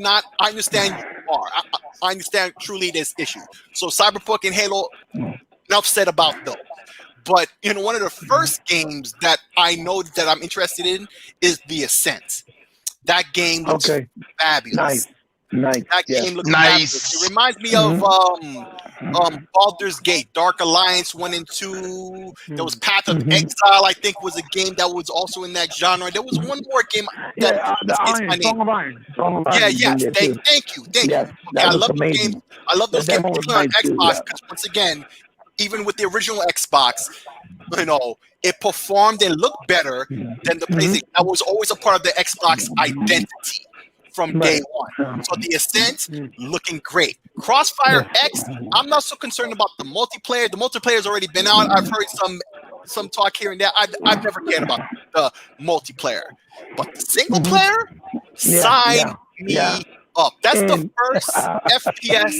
Speaker 2: understand you are. I understand truly this issue. So Cyberpunk and Halo, enough said about those. But one of the first games that I know that I'm interested in is The Ascent. That game looks fabulous.
Speaker 1: Nice.
Speaker 2: That game looks fabulous. It reminds me of Baldur's Gate, Dark Alliance 1 and 2. There was Path of Exile, I think, was a game that was also in that genre. There was one more game that
Speaker 1: Song of Iron.
Speaker 2: Thank you. Okay, I love those games. I love those games on Xbox because once again, even with the original Xbox, it performed and looked better than the PlayStation. That was always a part of the Xbox identity from day one. So The Ascent, looking great. Crossfire X, I'm not so concerned about the multiplayer. The multiplayer's already been out. I've heard some talk here and there. I've never cared about the multiplayer. But the single player, sign me up. That's the first FPS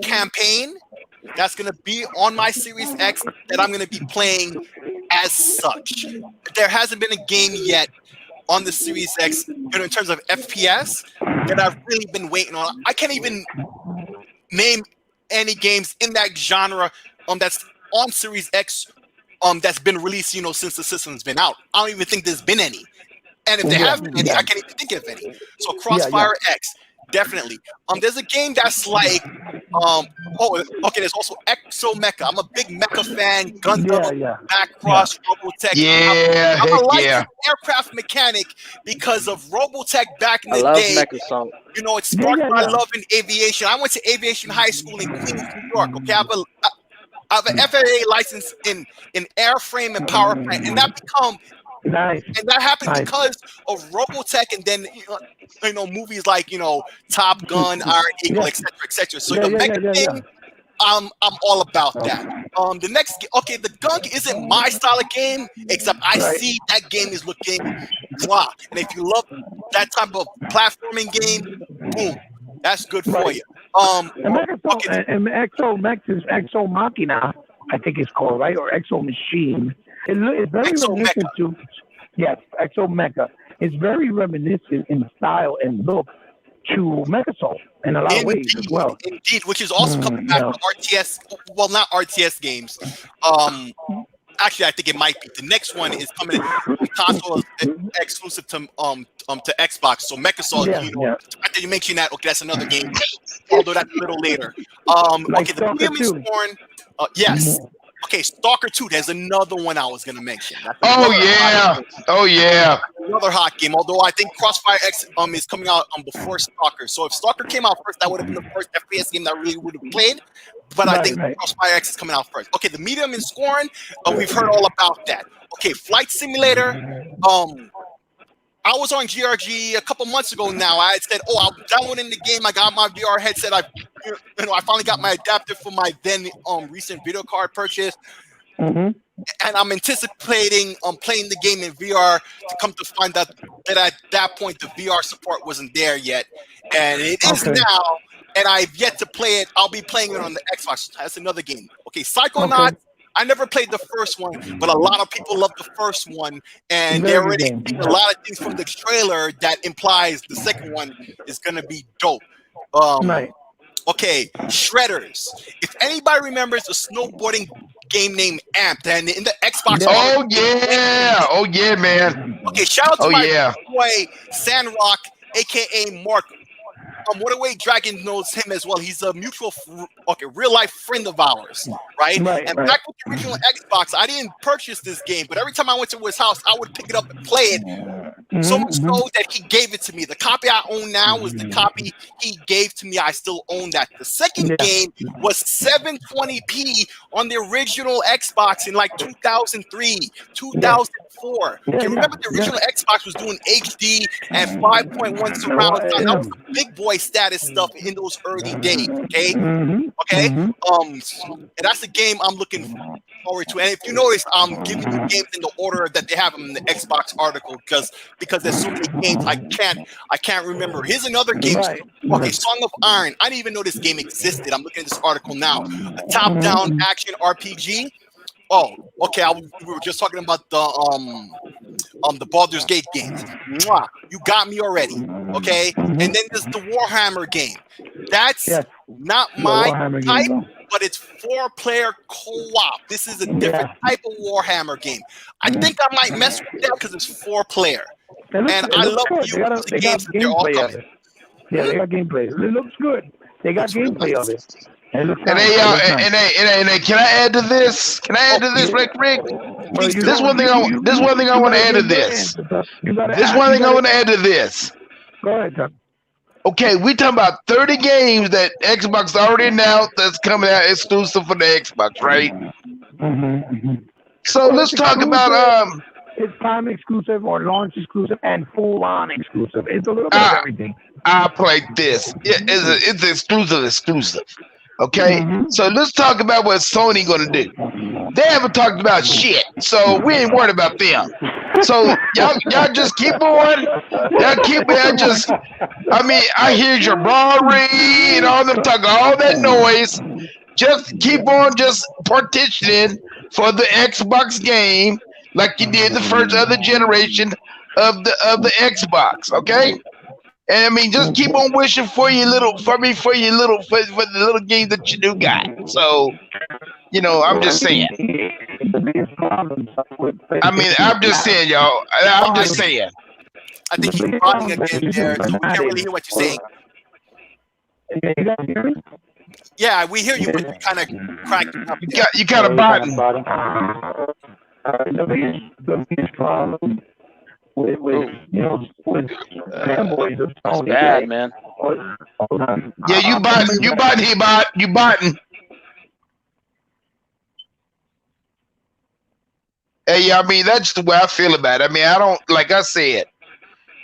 Speaker 2: campaign that's going to be on my Series X that I'm going to be playing as such. There hasn't been a game yet on the Series X, in terms of FPS, that I've really been waiting on. I can't even name any games in that genre that's on Series X that's been released, since the system's been out. I don't even think there's been any. And if there have been any, I can't even think of any. So Crossfire X, definitely. There's a game that's like, there's also Exo Mecha. I'm a big Mecha fan. Gundam, Macross, Robotech. I'm a licensed aircraft mechanic because of Robotech back in the day.
Speaker 3: Mecha
Speaker 2: it sparked my love in aviation. I went to aviation high school in Queens, New York. Okay, I have an FAA license in airframe and power plant, and that happened because of Robotech, and then movies like Top Gun, Iron Eagle, etc. So the Mecha thing, I'm all about that. The Gunk isn't my style of game, except I see that game is looking drop, and if you love that type of platforming game, boom, that's good for you.
Speaker 1: And Exo Machina, I think it's called, right? Or Exo Machine. It's very reminiscent to, Exo Mecha. It's very reminiscent in style and look to Mecha Soul in a lot of ways as well.
Speaker 2: Indeed, which is also coming back to RTS. Well, not RTS games. Actually, I think it might be. The next one is coming in console exclusive to Xbox. So Mecha Soul, after you mention that, okay, that's another game. Although that's a little later. The medium is Scorn. Yes. Okay, Stalker 2, there's another one I was going to mention.
Speaker 4: Oh, yeah.
Speaker 2: Another hot game, although I think Crossfire X is coming out before Stalker. So if Stalker came out first, that would have been the first FPS game that I really would have played. But I think Crossfire X is coming out first. Okay, the medium is Scorn. We've heard all about that. Okay, Flight Simulator. I was on GRG a couple months ago now. I said, I'm downloading the game. I got my VR headset. I finally got my adapter for my then recent video card purchase. and I'm anticipating playing the game in VR to come to find out that at that point the VR support wasn't there yet, and it is
Speaker 1: Okay.
Speaker 2: now. And I've yet to play it. I'll be playing it on the Xbox. That's another game. Okay, Psychonauts.
Speaker 1: Okay.
Speaker 2: I never played the first one, but a lot of people love the first one, and they
Speaker 1: Very good
Speaker 2: already
Speaker 1: game.
Speaker 2: seen a lot of things from the trailer that implies the second one is gonna be dope.
Speaker 1: Right.
Speaker 2: Okay, Shredders. If anybody remembers a snowboarding game named Amped, and in the Xbox.
Speaker 4: Oh yeah, man.
Speaker 2: Okay, shout out to
Speaker 4: Oh
Speaker 2: my
Speaker 4: yeah.
Speaker 2: boy Sandrock, aka Mark. What away Dragon knows him as well. He's a mutual, real life friend of ours, right?
Speaker 1: Right,
Speaker 2: And
Speaker 1: right.
Speaker 2: back with the original Xbox, I didn't purchase this game, but every time I went to his house, I would pick it up and play it. So much so that he gave it to me. The copy I own now was the copy he gave to me. I still own that. The second game was 720p on the original Xbox in like 2003, 2004. Okay, remember the original Xbox was doing HD and 5.1 surround sound. That was the big boy status stuff in those early days. Okay, okay. And that's the game I'm looking forward to. And if you notice, I'm giving you games in the order that they have them in the Xbox article because there's so many games I can't remember. Here's another game. Okay, Song of Iron. I didn't even know this game existed. I'm looking at this article now. A top-down action RPG. Oh, okay. We were just talking about the Baldur's Gate games. Mwah, you got me already. Okay, and then there's the Warhammer game. That's not my type, but it's 4-player co-op. This is a different type of Warhammer game. I think I might mess with that because it's 4-player. And I love the games that they're all coming.
Speaker 1: Yeah, they got gameplay. It looks good. They got gameplay of it.
Speaker 4: And hey, can I add to this? Can I add to this, Rick? This one thing I want to add to this. This one thing I want to add to this.
Speaker 1: Go ahead, Chuck.
Speaker 4: Okay, we talking about 30 games that Xbox already announced that's coming out exclusive for the Xbox, right? So let's talk about
Speaker 1: it's time exclusive or launch exclusive and full on exclusive. It's a little bit of everything.
Speaker 4: I played this. It's exclusive. Okay, so let's talk about what Sony gonna do. They haven't talked about shit, so we ain't worried about them. So y'all just keep on. I hear your Bari and all them talking all that noise. Just keep on just partitioning for the Xbox game like you did the first other generation of the Xbox, okay? And I mean, just keep on wishing for the little games that you do got. So, I'm just saying. I mean, I'm just saying, y'all. I'm just saying.
Speaker 2: I think he's botting again there, so we can't really hear what you're saying. Yeah, we hear you, but you kind of cracking up.
Speaker 4: You kind of botting.
Speaker 1: The biggest problem with fanboys of
Speaker 3: That's
Speaker 1: Sony,
Speaker 3: bad, man.
Speaker 4: Yeah, you botting. Hey, I mean, that's the way I feel about it. I mean, I don't, like I said,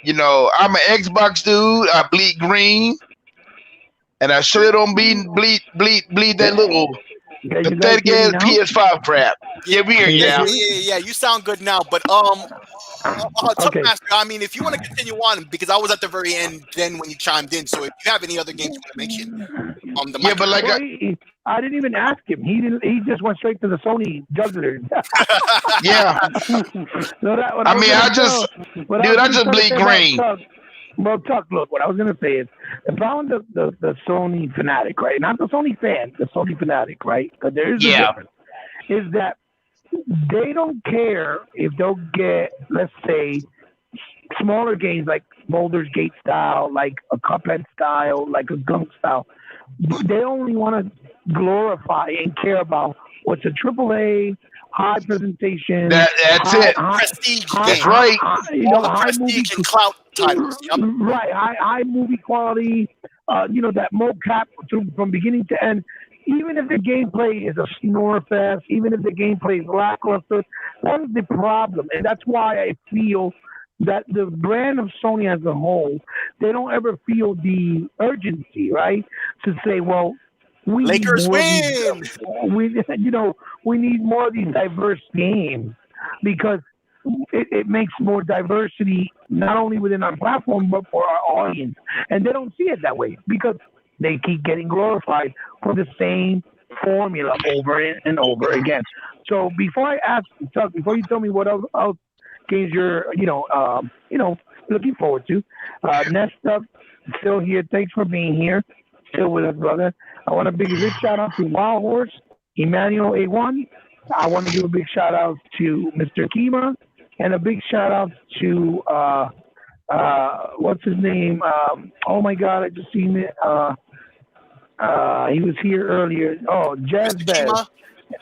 Speaker 4: I'm an Xbox dude. I bleed green, and I sure don't bleed that little pathetic ass PS5 crap. Yeah, we hear you now.
Speaker 2: Yeah. You sound good now, but Tuckmaster, I mean, if you want to continue on, because I was at the very end then when you chimed in. So if you have any other games you want to mention,
Speaker 4: but like
Speaker 1: I didn't even ask him. He just went straight to the Sony jugular.
Speaker 4: Yeah. I just bleed green.
Speaker 1: Well, Chuck, look, what I was going to say is the problem with the Sony fanatic, right? Not the Sony fan, the Sony fanatic, right? Because there is a difference. Is that they don't care if they'll get, let's say, smaller games like Baldur's Gate style, like a Cuphead style, like a Gunk style. They only want to glorify and care about what's a AAA, high presentation.
Speaker 4: That's it.
Speaker 2: Prestige
Speaker 4: That's right.
Speaker 2: All the prestige and clout titles. Yep.
Speaker 1: Right. High movie quality. That mocap from beginning to end. Even if the gameplay is a snore fest, even if the gameplay is lackluster, that is the problem. And that's why I feel that the brand of Sony as a whole, they don't ever feel the urgency, right? To say, well, we need
Speaker 2: Lakers
Speaker 1: more of these.
Speaker 2: win.
Speaker 1: We need more of these diverse games because it makes more diversity not only within our platform but for our audience, and they don't see it that way because they keep getting glorified for the same formula over and over again. So before I ask Chuck, before you tell me what else games you're looking forward to, next up, still here. Thanks for being here. Still with us, brother. I want to give a big shout out to Wild Horse, Emmanuel A1. I want to give a big shout out to Mr. Kima, and a big shout out to what's his name? Oh my God, I just seen it. He was here earlier. Oh, Jazz
Speaker 2: Mr.
Speaker 1: Bez.
Speaker 2: Kima.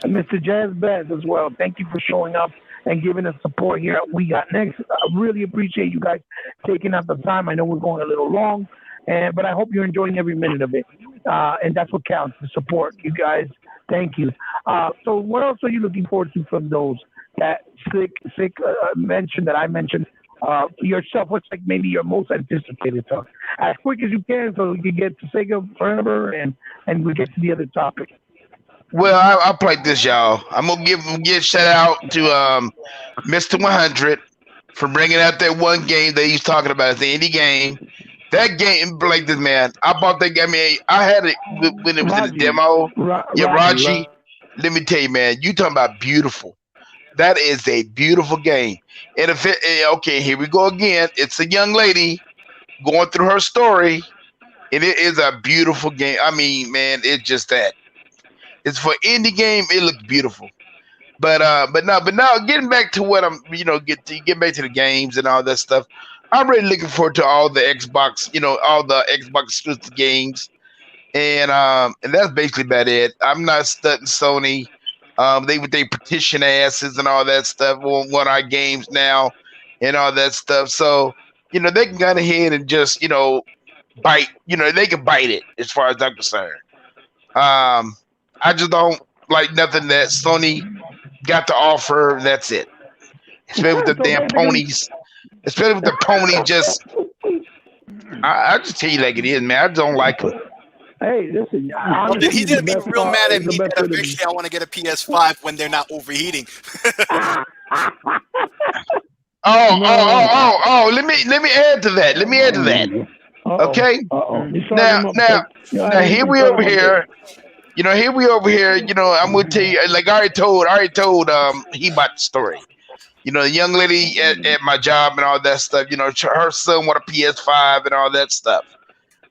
Speaker 1: Mr. Jazz Bez as well. Thank you for showing up and giving us support here at We Got Next. I really appreciate you guys taking out the time. I know we're going a little long, but I hope you're enjoying every minute of it. And that's what counts, the support. You guys, thank you. So what else are you looking forward to from those that Sick mentioned, that I mentioned? Yourself, what's like maybe your most anticipated talk? As quick as you can so we can get to Sega forever and we get to the other topic.
Speaker 4: Well, I'll play this, y'all. I'm gonna give shout out to Mr. 100 for bringing out that one game that he's talking about. It's the indie game. That game, like this, man. I bought that game. I mean, I had it when it was in the demo. Yeah, Raji. Let me tell you, man. You talking about beautiful? That is a beautiful game. And if okay, here we go again. It's a young lady going through her story, and it is a beautiful game. I mean, man, it's just that. It's for indie game. It looks beautiful. But now getting back to what I'm, get back to the games and all that stuff. I'm really looking forward to all the Xbox, all the Xbox exclusive games, and that's basically about it. I'm not stuck in Sony. They petition asses and all that stuff on our games now, and all that stuff. So they can go ahead and just bite. They can bite it as far as I'm concerned. I just don't like nothing that Sony got to offer. That's it. Especially with the damn ponies. Especially with the pony, I just tell you like it is, man. I don't like them.
Speaker 1: Hey, listen.
Speaker 2: He's gonna be real mad at me that eventually I want to get a PS5 when they're not overheating.
Speaker 4: Oh! Let me add to that. Okay. Now here we over here. Here we over here. I'm gonna tell you. Like I already told he about the story. The young lady at my job and all that stuff, her son want a PS5 and all that stuff.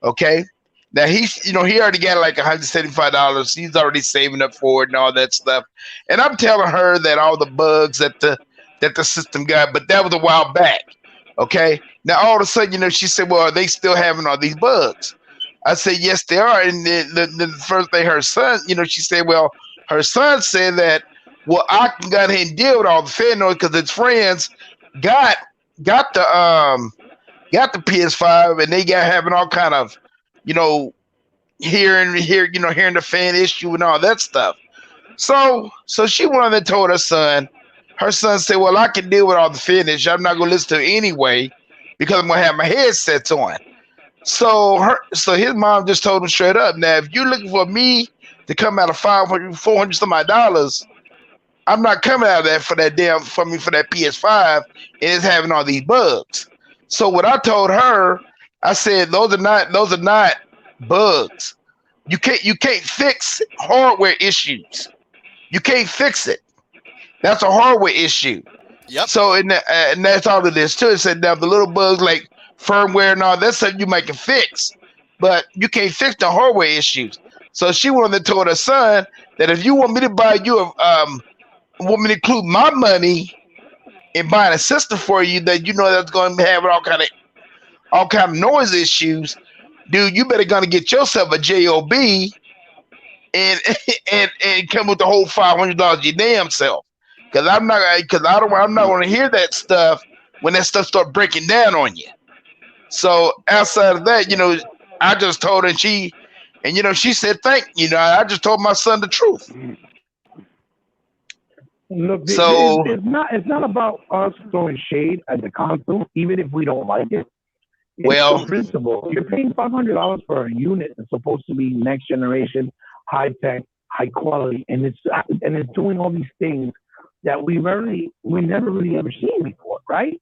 Speaker 4: Okay. Now he already got like $175. He's already saving up for it and all that stuff. And I'm telling her that all the bugs that the system got, but that was a while back. Okay. Now all of a sudden, she said, well, are they still having all these bugs? I said, yes, they are. And then the first thing her son, she said, well, her son said that, well, I can go ahead and deal with all the fan noise because his friends got the PS5 and they got having all kind of, hearing the fan issue and all that stuff. So she went on and told her son. Her son said, well, I can deal with all the fan issue. I'm not gonna listen to it anyway because I'm gonna have my headsets on. So his mom just told him straight up, now if you're looking for me to come out of $400 some odd dollars, I'm not coming out of that for that PS5 and it's having all these bugs. So what I told her, I said those are not bugs. You can't fix hardware issues. You can't fix it. That's a hardware issue.
Speaker 2: Yep.
Speaker 4: So and that's all it is too. It said now the little bugs like firmware and all that stuff you might can fix, but you can't fix the hardware issues. So she wanted to tell her son that if you want me to buy you want me to include my money in buying a system for you that that's going to have all kind of noise issues, dude, you better gonna get yourself a job and come with the whole $500 your damn self. I'm not going to hear that stuff when that stuff start breaking down on you. So outside of that, I just told her she said thank you. I just told my son the truth.
Speaker 1: Look,
Speaker 4: so
Speaker 1: it's not about us throwing shade at the console, even if we don't like it. It's
Speaker 4: well,
Speaker 1: the principle. You're paying $500 for a unit that's supposed to be next generation high tech, high quality, and it's doing all these things that we never really ever seen before, right?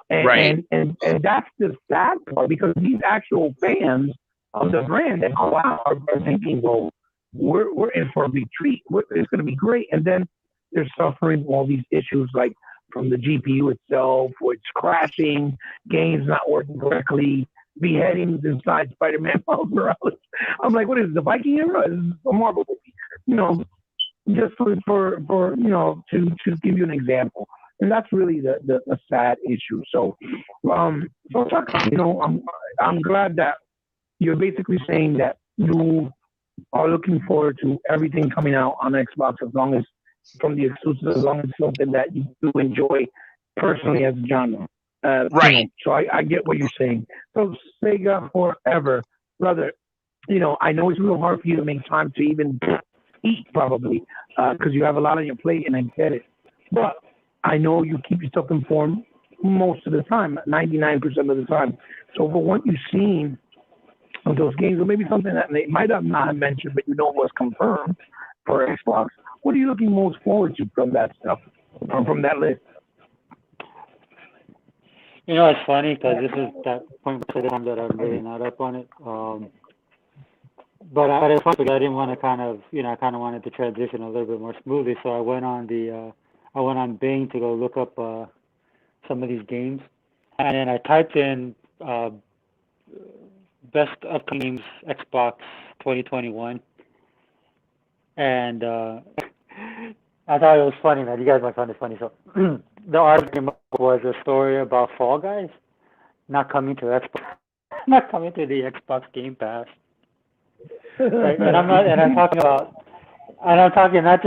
Speaker 4: Right.
Speaker 1: And that's the sad part because these actual fans of the brand that go out are thinking, well, we're in for a big treat. It's going to be great, and then they're suffering all these issues like from the GPU itself, or it's crashing, games not working correctly, beheadings inside Spider-Man Miles Morales. I'm like, what is it, the Viking era? This is a Marvel movie, you know, just for to give you an example, and that's really the sad issue. So Chuck, I'm glad that you're basically saying that you are looking forward to everything coming out on Xbox as long as from the exclusive, as long as it's something that you do enjoy personally as a genre.
Speaker 4: Right.
Speaker 1: So I get what you're saying. So Sega forever, brother. I know it's real hard for you to make time to even eat, probably, because you have a lot on your plate, and I get it. But I know you keep yourself informed most of the time, 99% of the time. So for what you've seen of those games, or maybe something that they might have not mentioned, but was confirmed for Xbox, what are you looking most forward to from that stuff, from that list?
Speaker 5: It's funny because this is that point of the time that I'm really not up on it. But it's funny because I didn't want to I kind of wanted to transition a little bit more smoothly, so I went on Bing to go look up some of these games, and then I typed in best upcoming games Xbox 2021, and I thought it was funny, man. You guys might find it funny. So the article was a story about Fall Guys not coming to Xbox, not coming to the Xbox Game Pass. Right? And I'm talking not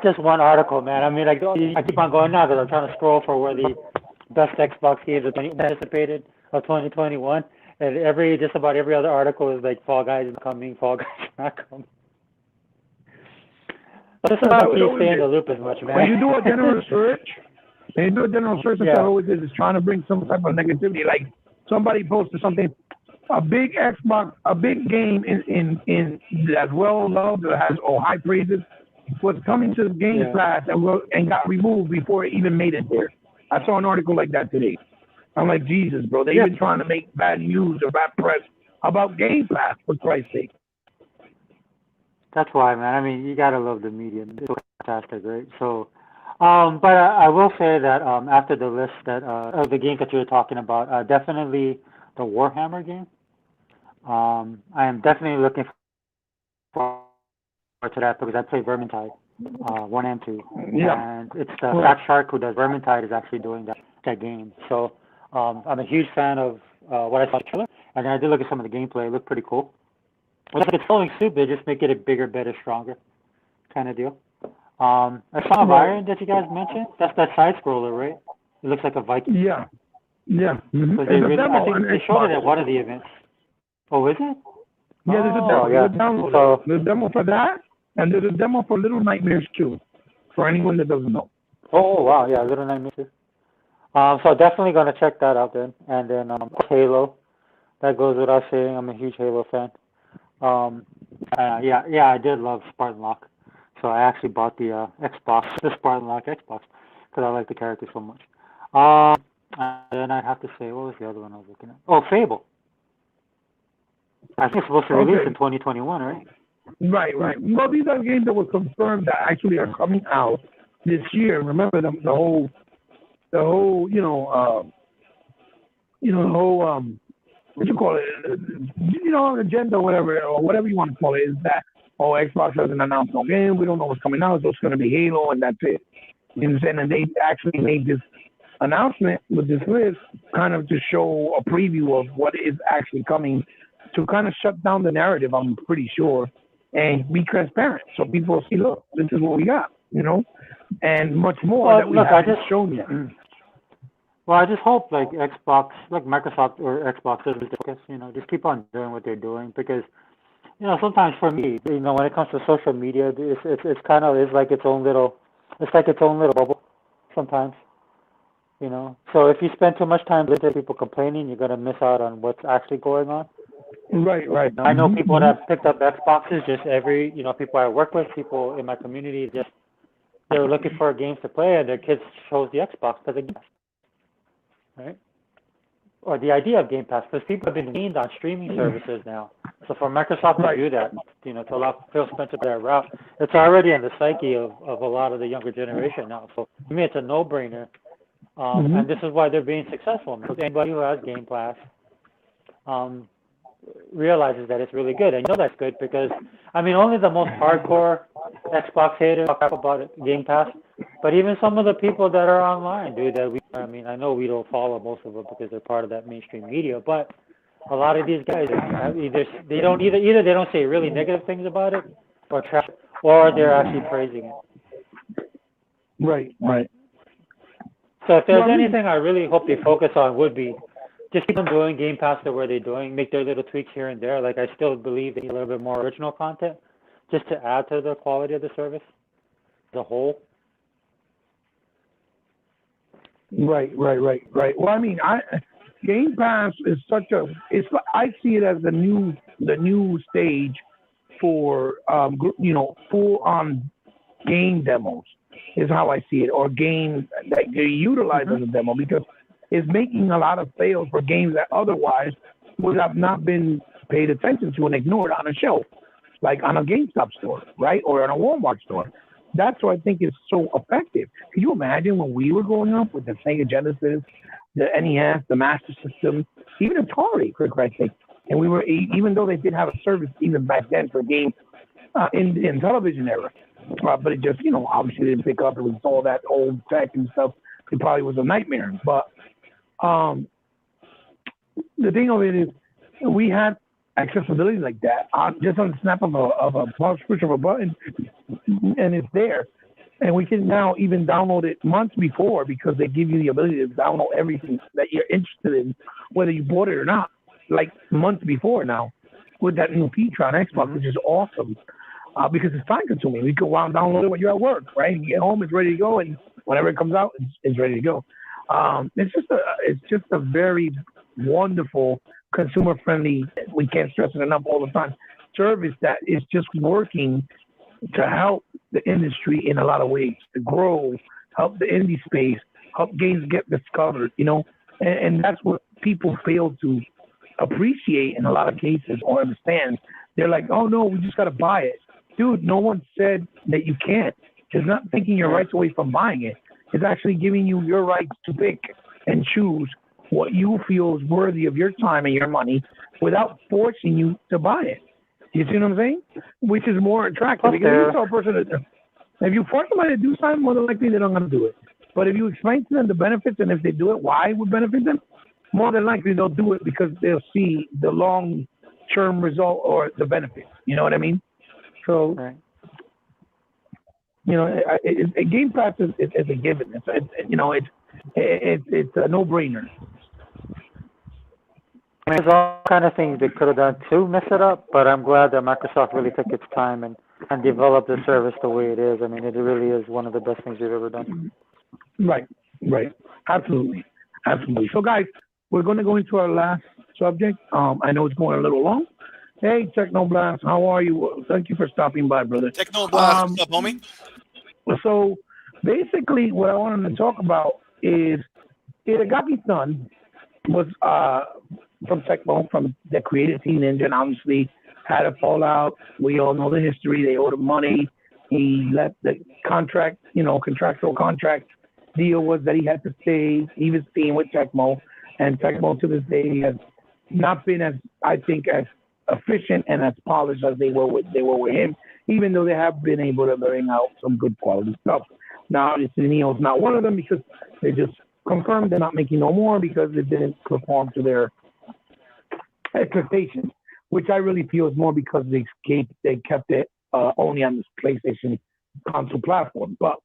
Speaker 5: just one article, man. I mean, like I keep on going now because I'm trying to scroll for where the best Xbox games are anticipated of 2021, and just about every other article is like Fall Guys is coming, Fall Guys is not coming. But it's about you stay in the loop as much, man.
Speaker 1: When you do a general search, that's all it is trying to bring some type of negativity. Like somebody posted something, a big Xbox, a big game in as well loved or has high praises was coming to the Game Pass and got removed before it even made it there. I saw an article like that today. I'm like, Jesus, bro, they've been trying to make bad news or bad press about Game Pass, for Christ's sake.
Speaker 5: That's why, man. I mean, you gotta love the media. It's so fantastic, right? So, but I will say that after the list that of the games that you were talking about, definitely the Warhammer game. I am definitely looking forward to that because I play Vermintide, 1 and 2.
Speaker 1: Yeah.
Speaker 5: And it's the Fat Shark who does Vermintide is actually doing that game. So I'm a huge fan of what I saw in the trailer. And then I did look at some of the gameplay. It looked pretty cool. It's like it's following suit, they just make it a bigger, better, stronger kind of deal. A Song of Iron that you guys mentioned, that's that side scroller, right? It looks like a Viking.
Speaker 1: Yeah. Yeah. Mm-hmm.
Speaker 5: I think they showed it at one of the events. Oh, is it?
Speaker 1: Yeah, there's a demo. There's a demo for that, and there's a demo for Little Nightmares too, for anyone that doesn't know.
Speaker 5: Oh, wow, yeah, Little Nightmares too. So definitely gonna check that out then. And then Halo, that goes without saying. I'm a huge Halo fan. I did love Spartan Lock, so I actually bought the the Spartan Lock Xbox, because I like the character so much. And then I'd have to say, what was the other one I was looking at? Oh, Fable. I think it's supposed to release in 2021, right?
Speaker 1: Right. Well, these are games that were confirmed that actually are coming out this year. Remember the whole what you call it, agenda, whatever, or whatever you want to call it, is that, Xbox hasn't announced no game, we don't know what's coming out, so it's going to be Halo, and that's it. You know what I'm saying? And they actually made this announcement with this list kind of to show a preview of what is actually coming to kind of shut down the narrative, I'm pretty sure, and be transparent. So people see, look, this is what we got, and much more that we haven't shown yet.
Speaker 5: Well, I just hope like Xbox, like Microsoft or Xbox doesn't focus, just keep on doing what they're doing because, sometimes for me, when it comes to social media, it's kind of it's like its own little bubble sometimes, So if you spend too much time listening to people complaining, you're gonna miss out on what's actually going on.
Speaker 1: Right.
Speaker 5: I know people that have picked up Xboxes. Just people I work with, people in my community, just they were looking for games to play, and their kids chose the Xbox because of Game Pass, right? Or the idea of Game Pass, because people have been weaned on streaming services now. So for Microsoft to do that, to allow Phil Spencer that route, it's already in the psyche of a lot of the younger generation now. So to me, it's a no-brainer. And this is why they're being successful. Because anybody who has Game Pass realizes that it's really good. And that's good because, only the most hardcore Xbox haters talk about Game Pass. But even some of the people that are online, dude, I know we don't follow most of them because they're part of that mainstream media, but a lot of these guys, either they don't say really negative things about it, or trash, or they're actually praising it.
Speaker 1: Right.
Speaker 5: So if there's anything I really hope they focus on would be just keep on doing Game Pass the way they're doing, make their little tweaks here and there. Like I still believe they need a little bit more original content just to add to the quality of the service as a whole.
Speaker 1: Right. Well, Game Pass is I see it as the new stage for full on game demos is how I see it, or games that they utilize as a demo, because it's making a lot of sales for games that otherwise would have not been paid attention to and ignored on a shelf, like on a GameStop store, right, or on a Walmart store. That's what I think is so effective. Can you imagine when we were growing up with the Sega Genesis, the NES, the Master System, even Atari, for Christ's sake, and we were, even though they did have a service even back then for games in television era, but it just, obviously didn't pick up. It was all that old tech and stuff. It probably was a nightmare. But the thing of it is, we had accessibility like that just on the snap of a push of a button, and it's there. And we can now even download it months before, because they give you the ability to download everything that you're interested in, whether you bought it or not, like months before now, with that new feature on Xbox, which is awesome. Because it's time consuming. You can go out and download it when you're at work, right? You get home, it's ready to go, and whenever it comes out, it's ready to go. It's just a very wonderful, consumer friendly, we can't stress it enough all the time, service that is just working to help the industry in a lot of ways, to grow, help the indie space, help games get discovered, and that's what people fail to appreciate in a lot of cases or understand. They're like, oh no, we just got to buy it. Dude, no one said that you can't. It's not taking your rights away from buying it. It's actually giving you your rights to pick and choose what you feel is worthy of your time and your money without forcing you to buy it. You see what I'm saying? Which is more attractive. Because if you tell a person if you force somebody to do something, more than likely they're not going to do it. But if you explain to them the benefits, and if they do it, why it would benefit them, more than likely they'll do it because they'll see the long-term result or the benefits. You know what I mean? So,
Speaker 5: right.
Speaker 1: Game Pass is a given. It's a no-brainer.
Speaker 5: There's all kind of things they could have done to mess it up, but I'm glad that Microsoft really took its time and developed the service the way it is. It really is one of the best things they've ever done.
Speaker 1: Right. Absolutely. So, guys, we're going to go into our last subject. I know it's going a little long. Hey, Technoblast, how are you? Thank you for stopping by, brother.
Speaker 2: Technoblast, what's up, homie?
Speaker 1: So, basically, what I wanted to talk about is Itagaki's son was from Tecmo, from the created Teen Ninja, and obviously had a fallout. We all know the history. They owed him money. He let the contractual contract deal was that he had to stay. He was staying with Tecmo, and Tecmo to this day has not been as efficient and as polished as they were with him, even though they have been able to bring out some good quality stuff. Now, obviously, Neo's not one of them, because they just confirmed they're not making no more because it didn't perform to their expectations, which I really feel is more because they kept it only on this PlayStation console platform. But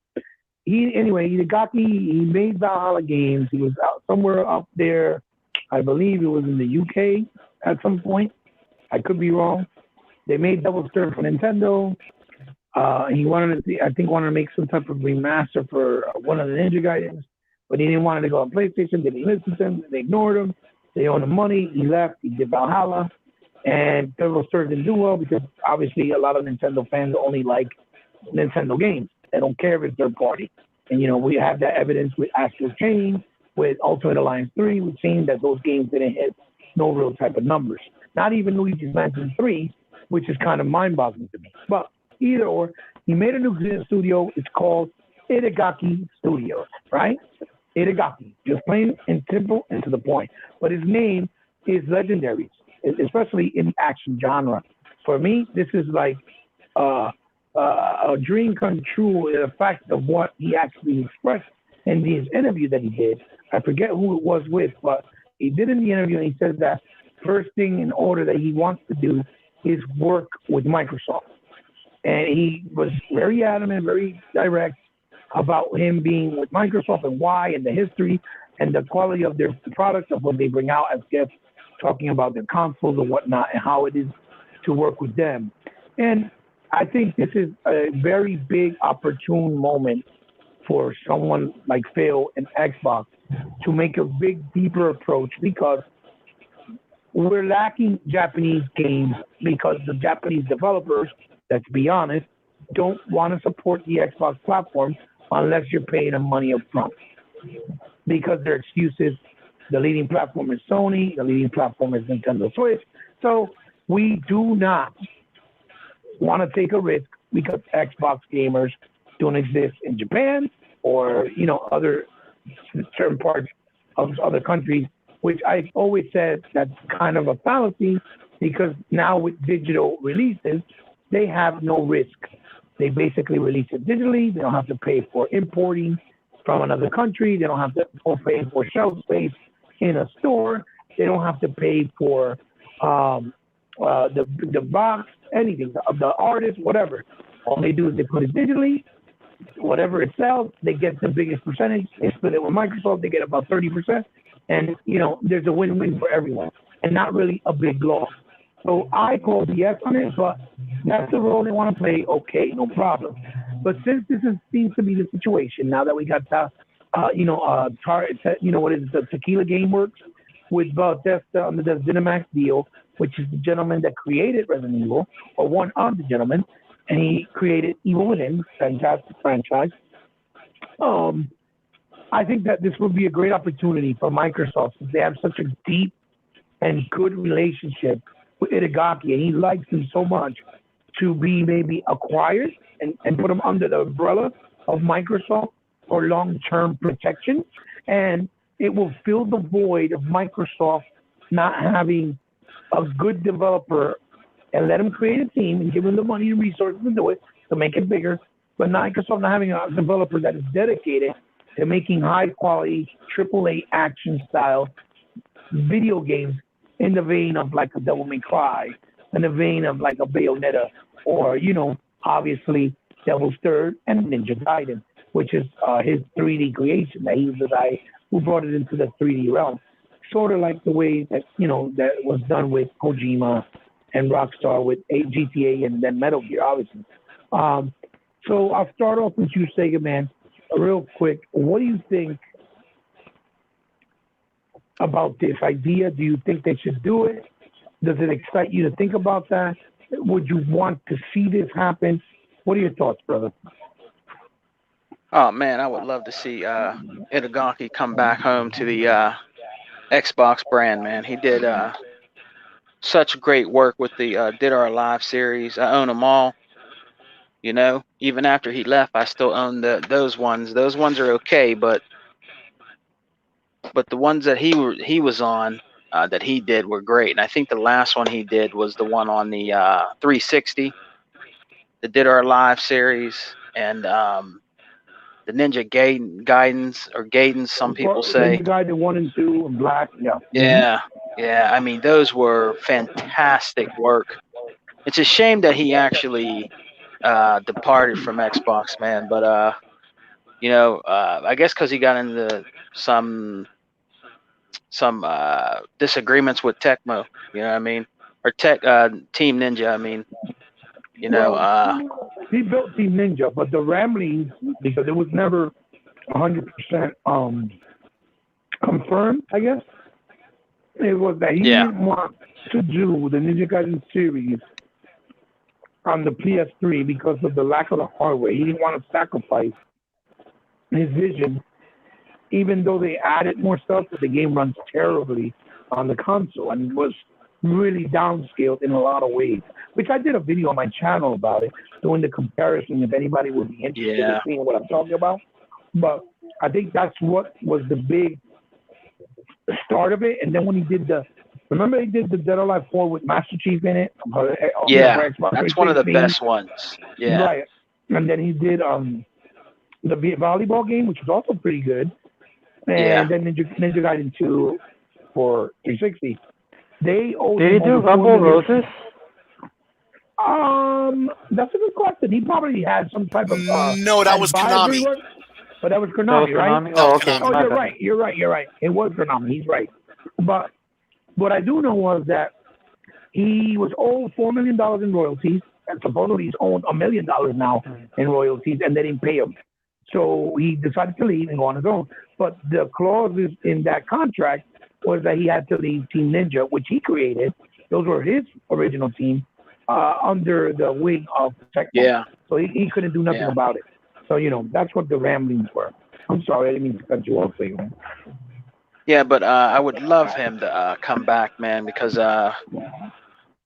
Speaker 1: Itagaki, he made Valhalla games. He was out somewhere up there. I believe it was in the UK at some point. I could be wrong. They made Double Stir for Nintendo. He wanted to make some type of remaster for one of the Ninja Gaidens, but he didn't want to go on PlayStation. They didn't listen to him. They ignored him. They owed him money. He left. He did Valhalla, And Turbo Stir didn't do well because obviously a lot of Nintendo fans only like Nintendo games. They don't care if it's third party. And we have that evidence with Astral Chain, with Ultimate Alliance 3. We've seen that those games didn't hit no real type of numbers. Not even Luigi's Mansion 3, which is kind of mind-boggling to me. But either or, he made a new studio. It's called Itagaki Studios, right? Itagaki, just plain and simple and to the point. But his name is legendary, especially in the action genre. For me, this is like a dream come true in the fact of what he actually expressed in his interview that he did. I forget who it was with, but he did in the interview, and he said that first thing in order that he wants to do is work with Microsoft. And he was very adamant, very direct about him being with Microsoft and why, and the history and the quality of their products of what they bring out as guests, talking about their consoles and whatnot and how it is to work with them. And I think this is a very big opportune moment for someone like Phil and Xbox to make a big, deeper approach, because we're lacking Japanese games because the Japanese developers, let's be honest, don't want to support the Xbox platform unless you're paying them money up front. Because their excuse is the leading platform is Sony, the leading platform is Nintendo Switch. So we do not want to take a risk because Xbox gamers don't exist in Japan or other certain parts of other countries, which I always said that's kind of a fallacy, because now with digital releases, they have no risk. They basically release it digitally. They don't have to pay for importing from another country. They don't have to pay for shelf space in a store. They don't have to pay for the box, anything, the artist, whatever. All they do is they put it digitally. Whatever it sells, they get the biggest percentage. They split it with Microsoft. They get about 30%. And, there's a win-win for everyone and not really a big loss. So I call BS on it, but that's the role they want to play. Okay, no problem. But since seems to be the situation now that we got the, the Tequila Game Works with Bethesda on the Zenimax deal, which is the gentleman that created Resident Evil, or one of the gentlemen, and he created Evil Within, fantastic franchise. I think that this would be a great opportunity for Microsoft, since they have such a deep and good relationship with Itagaki, and he likes him so much, to be maybe acquired and put him under the umbrella of Microsoft for long-term protection. And it will fill the void of Microsoft not having a good developer, and let him create a team and give him the money and resources to do it, to make it bigger. But Microsoft not having a developer that is dedicated to making high-quality AAA action-style video games in the vein of like a Devil May Cry, in the vein of like a Bayonetta, or, obviously Devil's Third and Ninja Gaiden, which is his 3D creation. That he's the guy who brought it into the 3D realm. Sort of like the way that, that was done with Kojima and Rockstar with GTA and then Metal Gear, obviously. So I'll start off with you, Sega Man, real quick. What do you think about this idea? Do you think they should do it? Does it excite you to think about that? Would you want to see this happen? What are your thoughts, brother?
Speaker 3: Oh man, I would love to see Itagaki come back home to the Xbox brand. Man, he did such great work with the Dead or Alive series. I own them all. Even after he left, I still own those ones. Those ones are okay, but the ones that he was on, that he did, were great. And I think the last one he did was the one on the 360, the Dead or Alive series, and the Ninja Gaidens, or Gaidens, some people say.
Speaker 1: Ninja Gaiden 1 and 2 and Black, yeah.
Speaker 3: Yeah. I mean, those were fantastic work. It's a shame that he actually departed from Xbox, man. But I guess because he got into some disagreements with Tecmo, you know what I mean, or Team Ninja, I mean,
Speaker 1: he built Team Ninja, but the ramblings, because it was never 100% confirmed, I guess. It was that he
Speaker 3: Yeah.
Speaker 1: didn't want to do the Ninja Gaiden series on the PS3 because of the lack of the hardware. He didn't want to sacrifice his vision, even though they added more stuff, but the game runs terribly on the console and was really downscaled in a lot of ways. Which I did a video on my channel about it, doing the comparison if anybody would be interested in
Speaker 3: Yeah.
Speaker 1: seeing what I'm talking about. But I think that's what was the big start of it. And then when he did remember he did the Dead or Alive 4 with Master Chief in it?
Speaker 3: Yeah.
Speaker 1: For Xbox
Speaker 3: That's one of the
Speaker 1: 360.
Speaker 3: best ones. Yeah.
Speaker 1: Right. And then he did the volleyball game, which was also pretty good. And
Speaker 3: Yeah.
Speaker 1: then Ninja Gaiden 2 for 360. They owed
Speaker 5: Did he
Speaker 1: him
Speaker 5: do
Speaker 1: over 4
Speaker 5: Rumble
Speaker 1: million.
Speaker 5: Roses?
Speaker 1: That's a good question. He probably had some type of
Speaker 2: No, that was
Speaker 1: advisory
Speaker 2: Konami.
Speaker 1: work, but that was
Speaker 5: That was
Speaker 1: Konami, right?
Speaker 5: Konami?
Speaker 2: That
Speaker 5: Oh,
Speaker 2: was
Speaker 5: okay.
Speaker 2: Konami.
Speaker 1: Oh,
Speaker 5: My
Speaker 1: you're
Speaker 5: bad.
Speaker 1: right. You're right. It was Konami. He's right. But what I do know was that he was owed $4 million in royalties, and supposedly he's owed $1 million now in royalties, and they didn't pay him. So he decided to leave and go on his own. But the clauses in that contract was that he had to leave Team Ninja, which he created. Those were his original team, under the wing of Tecmo.
Speaker 3: Yeah.
Speaker 1: So he couldn't do nothing
Speaker 3: Yeah.
Speaker 1: about it. So, that's what the ramblings were. I'm sorry, I didn't mean to cut you off, man.
Speaker 3: Yeah, but I would love him to come back, man, because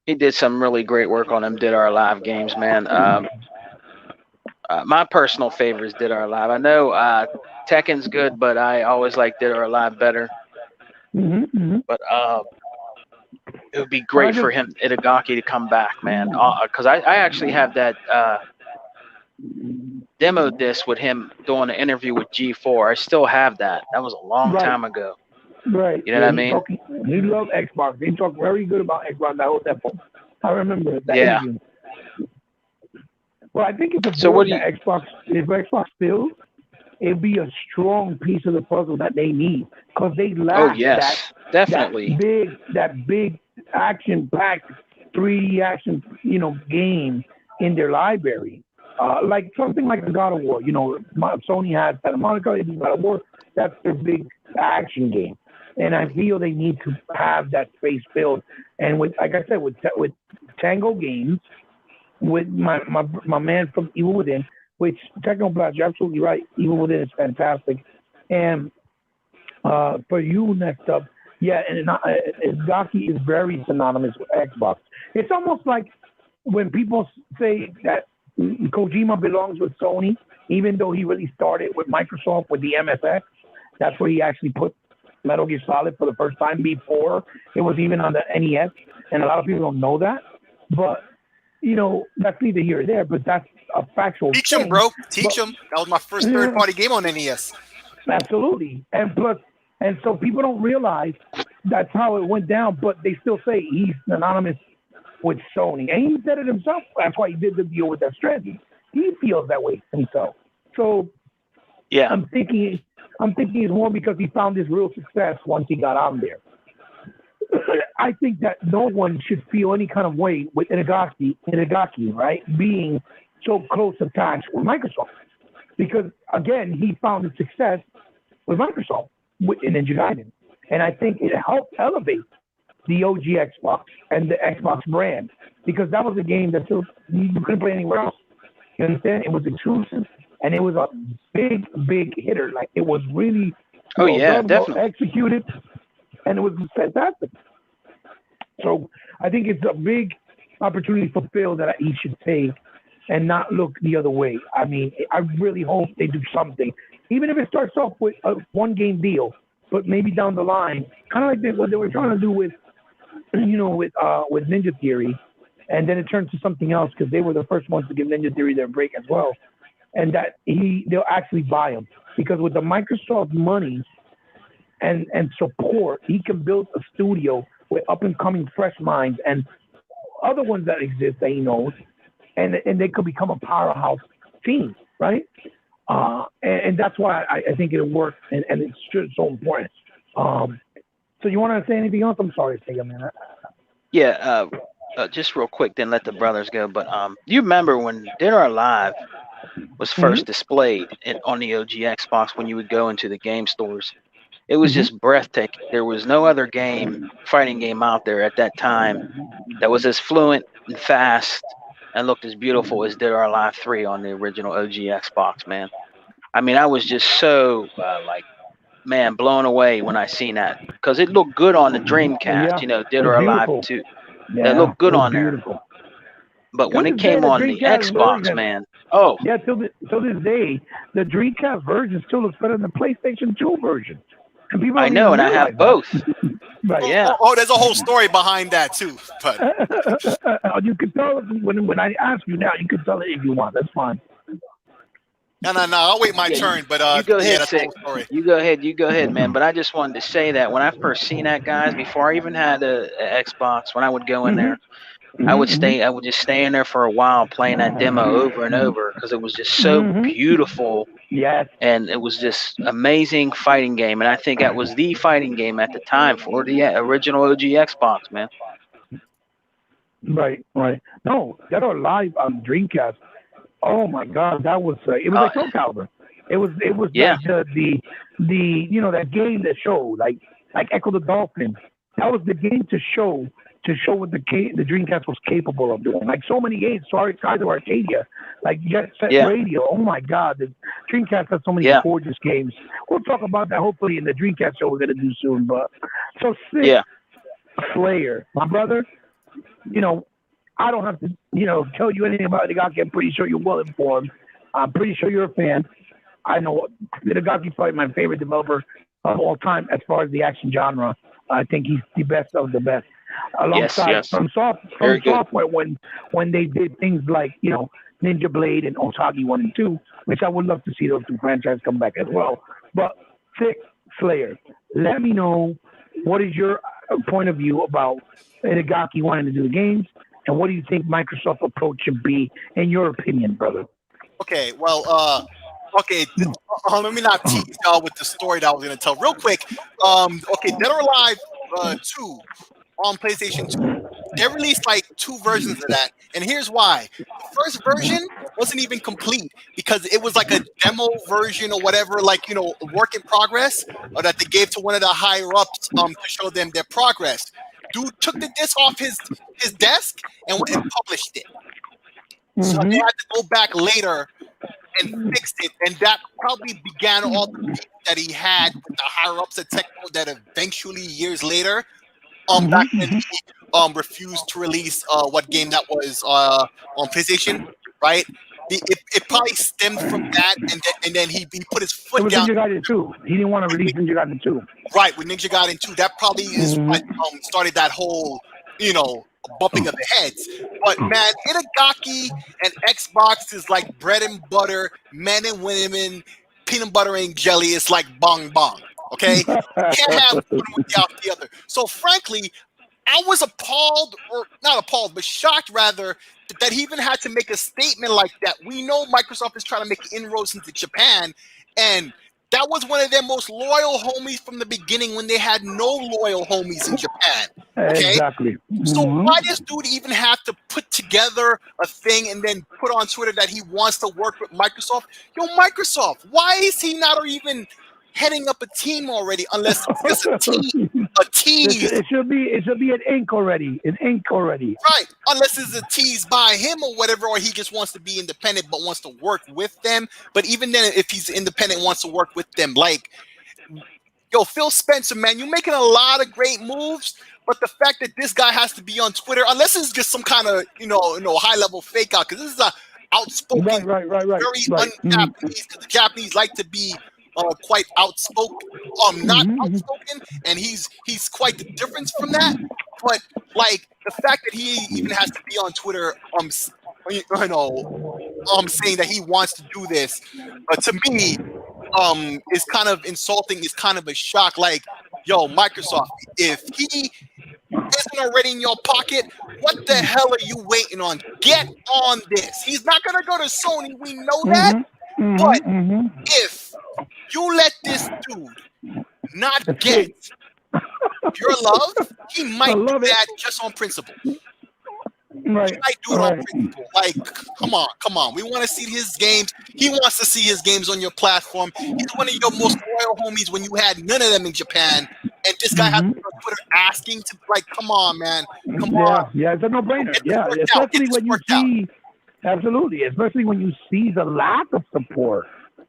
Speaker 3: he did some really great work on them Dead or Alive games, man. My personal favorite is Dead or Alive. I know Tekken's good, but I always like Dead or Alive better. But it would be great for him, Itagaki, to come back, man. Because I actually have that demo disc with him doing an interview with G4. I still have that. That was a long time ago.
Speaker 1: Right.
Speaker 3: You know what I mean?
Speaker 1: He loved Xbox. He talked very good about Xbox. That whole demo. I remember that interview. Well, I think it's important that Xbox, if Xbox fails, it'd be a strong piece of the puzzle that they need, because they lack
Speaker 3: definitely
Speaker 1: that big action-packed 3D action, game in their library. Like something like the God of War. Sony has Santa Monica, they do God of War. That's their big action game, and I feel they need to have that space filled. And like I said, with Tango Games, with my man from Evil Within, which Technoblast, you're absolutely right. Evil Within is fantastic. And for you next up, and Itagaki is very synonymous with Xbox. It's almost like when people say that Kojima belongs with Sony, even though he really started with Microsoft with the MSX. That's where he actually put Metal Gear Solid for the first time before it was even on the NES. And a lot of people don't know that. But, that's neither here or there, but that's a factual
Speaker 2: Teach
Speaker 1: thing.
Speaker 2: him, bro. Teach him. That was my first third-party game on NES.
Speaker 1: Absolutely. And so people don't realize that's how it went down, but they still say he's synonymous with Sony. And he said it himself. That's why he did the deal with that strategy. He feels that way himself. So I'm thinking it's more because he found his real success once he got on there. I think that no one should feel any kind of way with Itagaki, right, being so close attached with Microsoft. Because, again, he found his success with Microsoft in Ninja Gaiden. And I think it helped elevate the OG Xbox and the Xbox brand, because that was a game that you couldn't play anywhere else. You understand? It was exclusive, and it was a big hitter. Like, it was really done,
Speaker 3: definitely
Speaker 1: well executed, and it was fantastic. So I think it's a big opportunity for Phil that he should take and not look the other way. I mean, I really hope they do something, even if it starts off with a one-game deal, but maybe down the line, kind of like what they were trying to do with Ninja Theory, and then it turns to something else because they were the first ones to give Ninja Theory their break as well, and that they'll actually buy them, because with the Microsoft money and support, he can build a studio with up-and-coming fresh minds and other ones that exist that he knows, and they could become a powerhouse team, right? And that's why I think it'll work, and it's just so important. So you want to say anything else? I'm sorry to take a minute.
Speaker 3: Yeah, just real quick, then let the brothers go. But you remember when Dead or Alive was first displayed on the OG Xbox, when you would go into the game stores, It was just breathtaking. There was no other fighting game out there at that time that was as fluent and fast and looked as beautiful as Dead or Alive 3 on the original OG Xbox, man. I mean, I was just so blown away when I seen that because it looked good on the Dreamcast. Dead or Alive 2. That looked good on
Speaker 1: beautiful.
Speaker 3: there. But when it came on the Xbox, man,
Speaker 1: yeah, till this day, the Dreamcast version still looks better than the PlayStation 2 version. And people
Speaker 3: I know, and I have both.
Speaker 1: Right.
Speaker 3: Yeah.
Speaker 2: Oh, there's a whole story behind that too. But
Speaker 1: you can tell it when I ask you now. You can tell it if you want. That's fine.
Speaker 2: No. I'll wait my turn. But
Speaker 3: you go ahead,
Speaker 2: that's the whole story.
Speaker 3: You go ahead, man. But I just wanted to say that when I first seen that, guys, before I even had a Xbox, when I would go in there, I would just stay in there for a while playing that demo over and over because it was just so beautiful.
Speaker 1: Yes.
Speaker 3: And it was just amazing fighting game. And I think that was the fighting game at the time for the original OG Xbox, man.
Speaker 1: Right. No, Dead or Alive on Dreamcast. Oh my God, that was it was like Soul Calibur. It was
Speaker 3: yeah.
Speaker 1: like the that game that showed like Echo the Dolphin. That was the game to show what the Dreamcast was capable of doing. Like so many games, Skies of Arcadia, like Jet Set Radio. Oh my God, the Dreamcast has so many gorgeous games. We'll talk about that hopefully in the Dreamcast show we're gonna do soon. But so Slayer, my brother. I don't have to tell you anything about Itagaki. I'm pretty sure you're well informed. I'm pretty sure you're a fan. I know Itagaki's probably my favorite developer of all time as far as the action genre. I think he's the best of the best. Alongside from Software when they did things like Ninja Blade and Otagi 1 and 2, which I would love to see those two franchises come back as well. But Slayer, let me know what is your point of view about Itagaki wanting to do the games, and what do you think Microsoft's approach should be in your opinion, brother?
Speaker 2: Okay, well, let me not tease y'all with the story that I was going to tell real quick. Dead or Alive 2 on PlayStation 2. They released like 2 versions of that, and here's why. The first version wasn't even complete because it was like a demo version or whatever, like work in progress, or that they gave to one of the higher ups to show them their progress. Dude took the disc off his desk and went and published it. So they had to go back later and fix it, and that probably began all the beef that he had with the higher ups at Tecmo that eventually years later back when he refused to release what game that was on PlayStation, right? It probably stemmed from that, and then he put his foot down.
Speaker 1: Ninja Gaiden 2. He didn't want to release Ninja Gaiden 2.
Speaker 2: Right, with Ninja Gaiden 2. That probably is what started that whole, bumping of the heads. But man, Itagaki and Xbox is like bread and butter, men and women, peanut butter and jelly. It's like bong bong. Okay, you can't have one without the other. So frankly, I was appalled, or not appalled, but shocked rather, that he even had to make a statement like that. We know Microsoft is trying to make inroads into Japan, and that was one of their most loyal homies from the beginning when they had no loyal homies in Japan. Okay?
Speaker 1: Exactly.
Speaker 2: So why does dude even have to put together a thing and then put on Twitter that he wants to work with Microsoft? Yo, Microsoft, why is he not even heading up a team already, unless it's just a tease?
Speaker 1: It should be an ink already.
Speaker 2: Right. Unless it's a tease by him or whatever, or he just wants to be independent but wants to work with them. But even then, if he's independent, wants to work with them, like, yo, Phil Spencer, man, you're making a lot of great moves, but the fact that this guy has to be on Twitter, unless it's just some kind of high level fake out, because this is a outspoken,
Speaker 1: very
Speaker 2: un-Japanese, because the Japanese like to be quite outspoken, not outspoken, and he's quite the difference from that. But like the fact that he even has to be on Twitter, saying that he wants to do this, to me, is kind of insulting. Is kind of a shock. Like, yo, Microsoft, if he isn't already in your pocket, what the hell are you waiting on? Get on this. He's not gonna go to Sony. We know that. But if you let this dude not get your love, he might do that just on principle.
Speaker 1: Right.
Speaker 2: might do it on principle. Like, come on. We want to see his games. He wants to see his games on your platform. He's one of your most loyal homies when you had none of them in Japan. And this guy has to go on Twitter asking to, like, come on, man. Come on.
Speaker 1: Yeah, it's a no-brainer.
Speaker 2: Get this
Speaker 1: Yeah,
Speaker 2: worked out. Get
Speaker 1: especially
Speaker 2: this
Speaker 1: when you
Speaker 2: worked out.
Speaker 1: see, absolutely, especially when you see the lack of support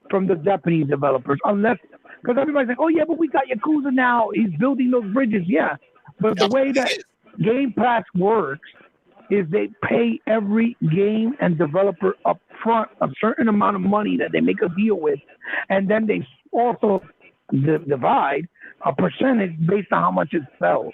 Speaker 1: from the Japanese developers, unless, because everybody's like, oh yeah, but we got Yakuza now. He's building those bridges. Yeah, but the way that Game Pass works is they pay every game and developer up front a certain amount of money that they make a deal with, and then they also divide a percentage based on how much it sells.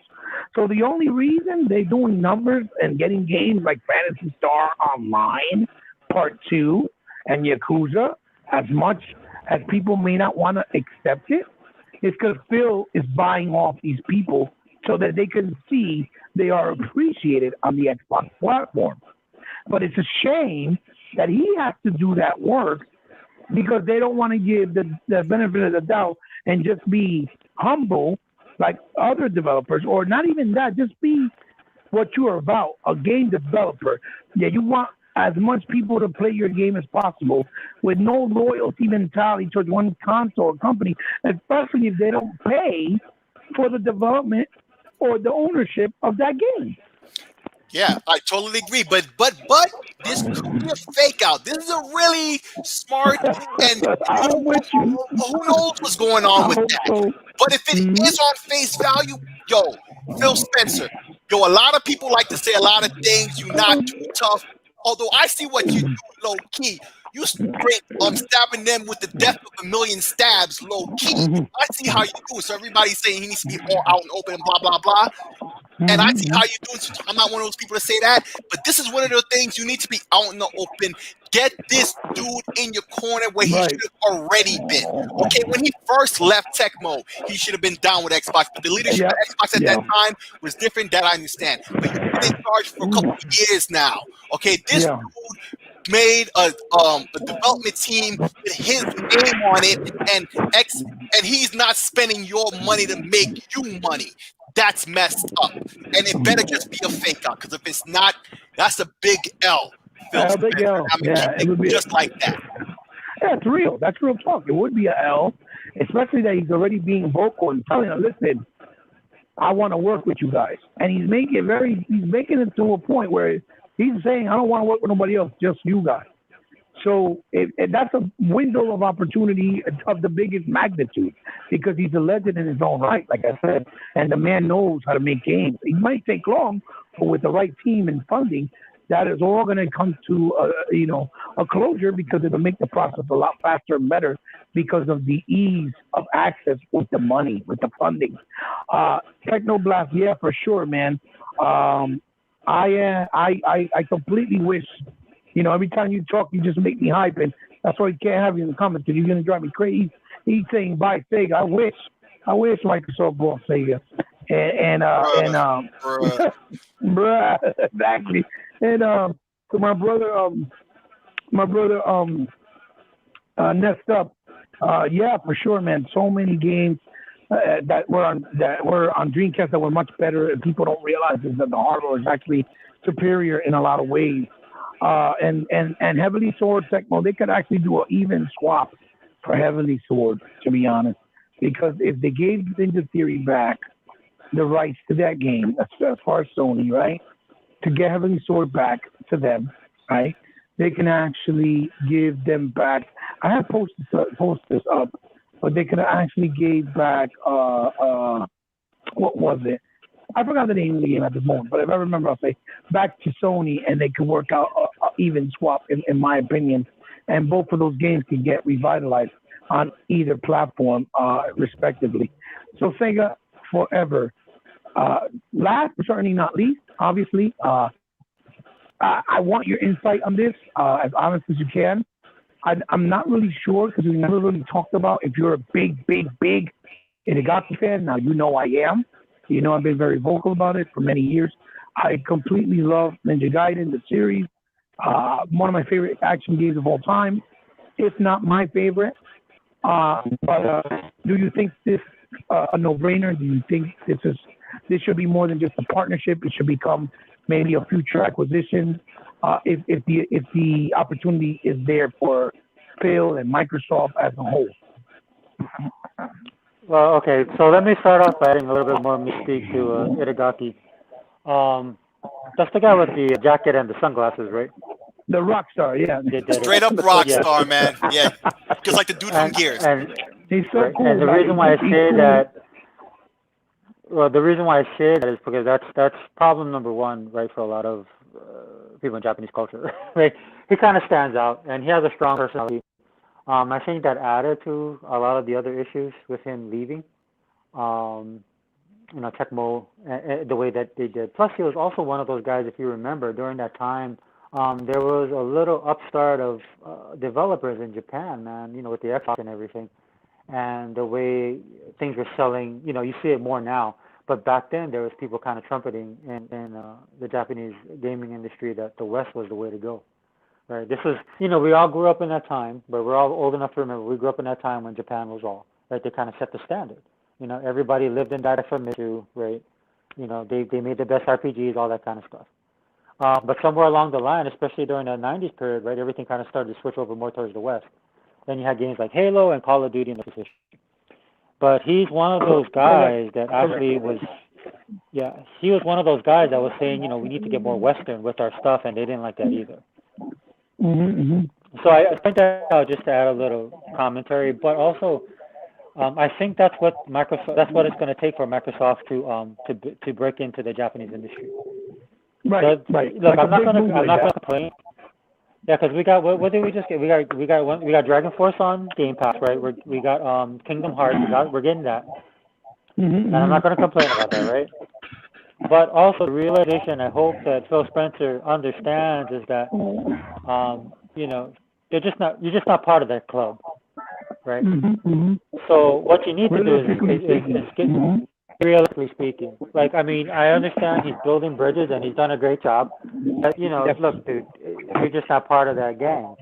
Speaker 1: So the only reason they're doing numbers and getting games like Phantasy Star Online Part 2 and Yakuza, as much as people may not want to accept it, is because Phil is buying off these people so that they can see they are appreciated on the Xbox platform. But it's a shame that he has to do that work because they don't want to give the benefit of the doubt and just be humble like other developers, or not even that, just be what you are about, a game developer. Yeah, you want as much people to play your game as possible with no loyalty mentality towards one console or company, especially if they don't pay for the development or the ownership of that game.
Speaker 2: Yeah, I totally agree. But this could be a fake out. This is a really smart and
Speaker 1: I'm with you.
Speaker 2: who knows what's going on with
Speaker 1: hope
Speaker 2: that.
Speaker 1: so.
Speaker 2: But if it is on face value, yo, Phil Spencer, yo, a lot of people like to say a lot of things. You're not too tough. Although I see what you do low key. You straight stabbing them with the death of a million stabs low key. I see how you do it. So everybody's saying he needs to be all out and open and blah blah blah. And I see how you do it. So I'm not one of those people to say that, but this is one of the things you need to be out in the open. Get this dude in your corner where he should have already been. Okay, when he first left Tecmo, he should have been down with Xbox, but the leadership of Xbox at that time was different. That I understand. But you've been in charge for a couple of years now. Okay, this dude made a development team with his name on it, and he's not spending your money to make you money. That's messed up, and it better just be a fake out. Because if it's not, that's a big L. Phil
Speaker 1: big L.
Speaker 2: It would be just like that.
Speaker 1: Yeah, it's real. That's real talk. It would be an L, especially that he's already being vocal and telling them, "Listen, I want to work with you guys," and he's making it to a point where he's saying, "I don't want to work with nobody else, just you guys." So that's a window of opportunity of the biggest magnitude because he's a legend in his own right, like I said, and the man knows how to make games. It might take long, but with the right team and funding, that is all going to come to a closure because it'll make the process a lot faster and better because of the ease of access with the money, with the funding. Technoblast, yeah, for sure, man. I completely wish. Every time you talk, you just make me hype, and that's why you can't have you in the comments because you're gonna drive me crazy. He's saying buy Sega. I wish Microsoft bought Sega, and bruh, exactly. And so my brother Nest Up, yeah, for sure, man. So many games that were on Dreamcast that were much better, and people don't realize is that the hardware is actually superior in a lot of ways. And Heavenly Sword Tecmo, they could actually do an even swap for Heavenly Sword, to be honest. Because if they gave Ninja Theory back the rights to that game, that's as far as Sony, right? To get Heavenly Sword back to them, right? They can actually give them back. I have posters up, but they could actually give back, what was it? I forgot the name of the game at this moment, but if I remember, I'll say back to Sony, and they could work out an even swap, in my opinion. And both of those games can get revitalized on either platform, respectively. So Sega forever. Last but certainly not least, obviously, I want your insight on this, as honest as you can. I'm not really sure because we never really talked about if you're a big itagaki fan. Now, I am. I've been very vocal about it for many years. I completely love Ninja Gaiden, the series. One of my favorite action games of all time, if not my favorite. But do you think this a no-brainer? Do you think this should be more than just a partnership? It should become maybe a future acquisition, if the opportunity is there for Phil and Microsoft as a whole.
Speaker 5: Well, okay, so let me start off by adding a little bit more mystique to Itagaki. Um, that's the guy with the jacket and the sunglasses, right?
Speaker 1: The rock star, yeah.
Speaker 2: Straight up rock
Speaker 5: Yeah.
Speaker 2: star, man. Yeah, just like the dude from
Speaker 5: And
Speaker 2: Gears.
Speaker 1: He's so
Speaker 5: right,
Speaker 1: cool.
Speaker 5: and the
Speaker 1: man.
Speaker 5: reason why I
Speaker 1: He's
Speaker 5: say
Speaker 1: cool.
Speaker 5: that, well, the reason why I say that is because that's problem number one, right, for a lot of people in Japanese culture, right? He kind of stands out, and he has a strong personality. I think that added to a lot of the other issues with him leaving. Um, Tecmo, the way that they did. Plus, he was also one of those guys, if you remember, during that time, there was a little upstart of developers in Japan, man, with the Xbox and everything. And the way things were selling, you see it more now. But back then, there was people kind of trumpeting in the Japanese gaming industry that the West was the way to go. Right? This was, we all grew up in that time, but we're all old enough to remember we grew up in that time when Japan was all, right? They kind of set the standard. Everybody lived and died from Mitsu, right? They made the best RPGs, all that kind of stuff. But somewhere along the line, especially during the 90s period, right, everything kind of started to switch over more towards the West. Then you had games like Halo and Call of Duty in the position. But he's one of those guys that actually was, he was one of those guys that was saying, we need to get more Western with our stuff, and they didn't like that either.
Speaker 1: Mm-hmm.
Speaker 5: So I point that out just to add a little commentary, but also I think that's what it's going to take for Microsoft to break into the Japanese industry.
Speaker 1: Right.
Speaker 5: Look,
Speaker 1: Like
Speaker 5: I'm not going
Speaker 1: to
Speaker 5: complain. Yeah, because we got what did we just get? We got Dragon Force on Game Pass, right? We got Kingdom Hearts. We're getting that, and I'm not going to complain about that, right? But also the realization I hope that Phil Spencer understands is that you're just not part of that club, right? So what you need to do is get realistically speaking. Like, I mean, I understand he's building bridges and he's done a great job, but look, dude, you're just not part of that gang.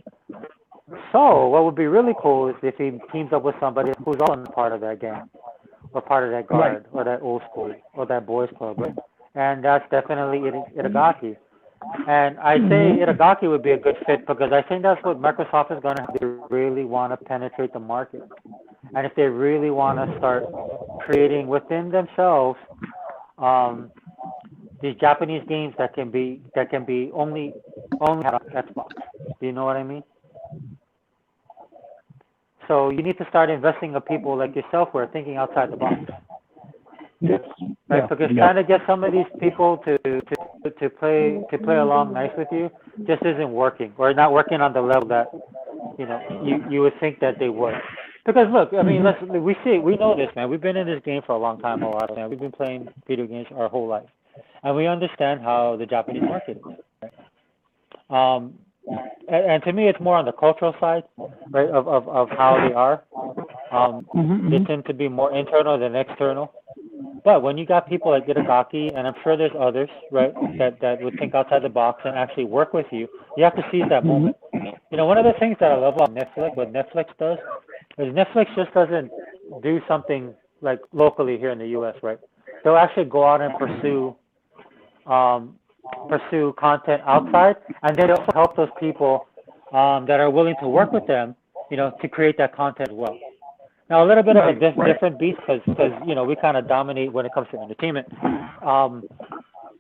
Speaker 5: So what would be really cool is if he teams up with somebody who's also not part of that gang, or part of that guard, or that old school, or that boys club, right? And that's definitely Itagaki. And I say Itagaki would be a good fit because I think that's what Microsoft is going to have to really want to penetrate the market. And if they really want to start creating within themselves these Japanese games that can be only have on Xbox. Do you know what I mean? So you need to start investing in people like yourself who are thinking outside the box.
Speaker 1: Yes.
Speaker 5: Right, because trying to get some of these people to play along nice with you just isn't working, or not working on the level that you would think that they would. Because look, I mean, we know this, man. We've been in this game for a long time, a lot of time. We've been playing video games our whole life, and we understand how the Japanese market is. Right? And to me, it's more on the cultural side, right, of how they are. They tend to be more internal than external. But when you got people like Itagaki, and I'm sure there's others, right, that would think outside the box and actually work with you, you have to seize that moment. One of the things that I love about Netflix, what Netflix does, is Netflix just doesn't do something like locally here in the U.S., right? They'll actually go out and pursue content outside, and they also help those people that are willing to work with them, to create that content as well. Now, a little bit of a different beast because we kind of dominate when it comes to entertainment.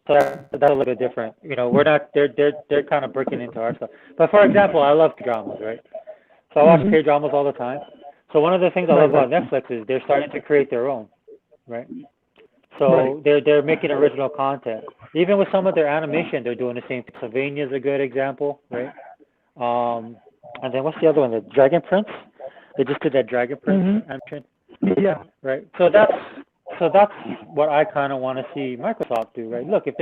Speaker 5: So that's a little bit different. We're not. They're kind of breaking into our stuff. But for example, I love K-dramas, right? So I watch K-dramas all the time. So one of the things I love about Netflix is they're starting to create their own, right? So they're making original content. Even with some of their animation, they're doing the same thing. Sylvania's a good example, right? And then what's the other one? The Dragon Prince. They just did that Dragon Prince animation.
Speaker 1: Yeah.
Speaker 5: Right. So that's what I kind of want to see Microsoft do, right? Look, if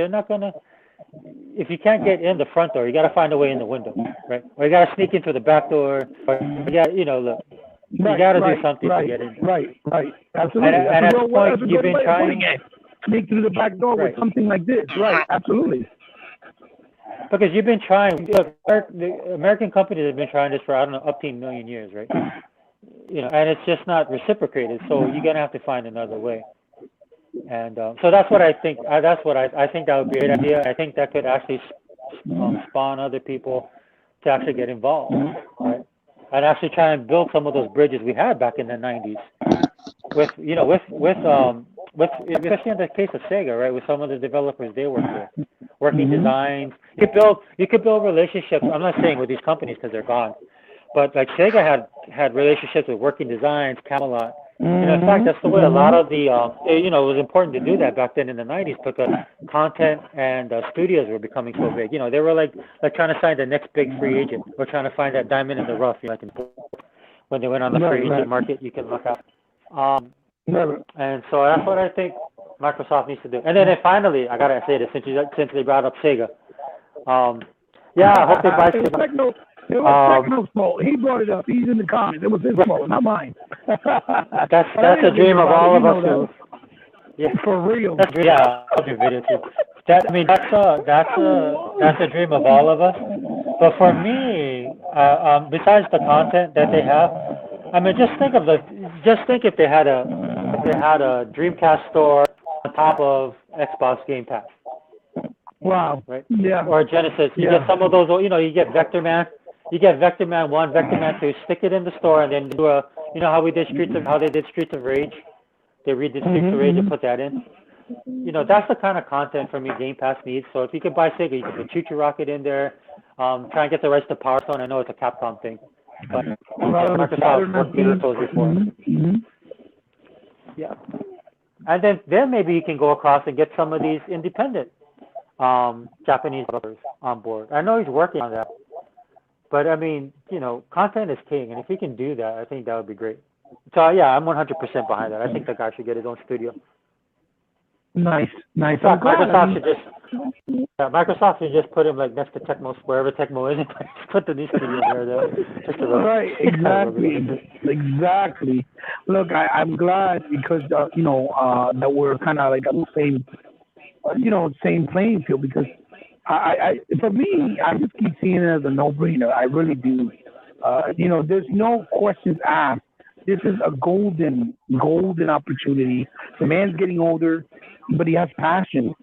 Speaker 5: you can't get in the front door, you got to find a way in the window, right? Or you got to sneak into the back door, or you got, look, you got to do something to get in.
Speaker 1: Right. Absolutely.
Speaker 5: And at this point, you've been trying.
Speaker 1: Sneak through the back door with something like this. Right. Absolutely.
Speaker 5: Because you've been trying. Look, the American companies have been trying this for, I don't know, up to 1 million years, right? And it's just not reciprocated. So you're gonna have to find another way. And so that's what I think. I think that would be a great idea. I think that could actually spawn other people to actually get involved, right? And actually try and build some of those bridges we had back in the '90s with especially in the case of Sega, right? With some of the developers they work with, working designs. You could build relationships. I'm not saying with these companies because they're gone, but like Sega had relationships with Working Designs, Camelot. In fact, that's the way a lot of the it was important to do that back then in the '90s because content and studios were becoming so big. They were like trying to sign the next big free agent or trying to find that diamond in the rough. Like when they went on the free agent market, you can look up. And so that's what I think Microsoft needs to do. And then finally, I gotta say this since they brought up Sega. I hope they buy Sega.
Speaker 1: It was Techno's fault. He brought it up. He's in the comments. It was his fault, not mine.
Speaker 5: That's a dream of all of us.
Speaker 1: Yeah, for real.
Speaker 5: I'll do video too. That's a dream of all of us. But for me, besides the content that they have, I mean, just think if they had a Dreamcast store on top of Xbox Game Pass.
Speaker 1: Wow.
Speaker 5: Right.
Speaker 1: Yeah.
Speaker 5: Or Genesis. You get some of those. You get Vector Man. You get Vector Man 1, Vector Man 2, stick it in the store, and then do how they did Streets of Rage. They redid Streets of Rage and put that in. That's the kind of content for me Game Pass needs. So if you could buy Sega, you could put Choo Choo Rocket in there. Try and get the rights to Power Stone. I know it's a Capcom thing, but Microsoft worked those before. Yeah. And then maybe you can go across and get some of these independent Japanese developers on board. I know he's working on that. But I mean, content is king, and if he can do that, I think that would be great. So I'm 100% behind that. I think the guy should get his own studio.
Speaker 1: Nice.
Speaker 5: Microsoft should just put him like next to Tecmo, wherever Tecmo is, and put the new studio there.
Speaker 1: Right, exactly. Look, I'm glad because that we're kind of like on the same playing field because. For me, I just keep seeing it as a no-brainer. I really do. There's no questions asked. This is a golden opportunity. The man's getting older, but he has passion,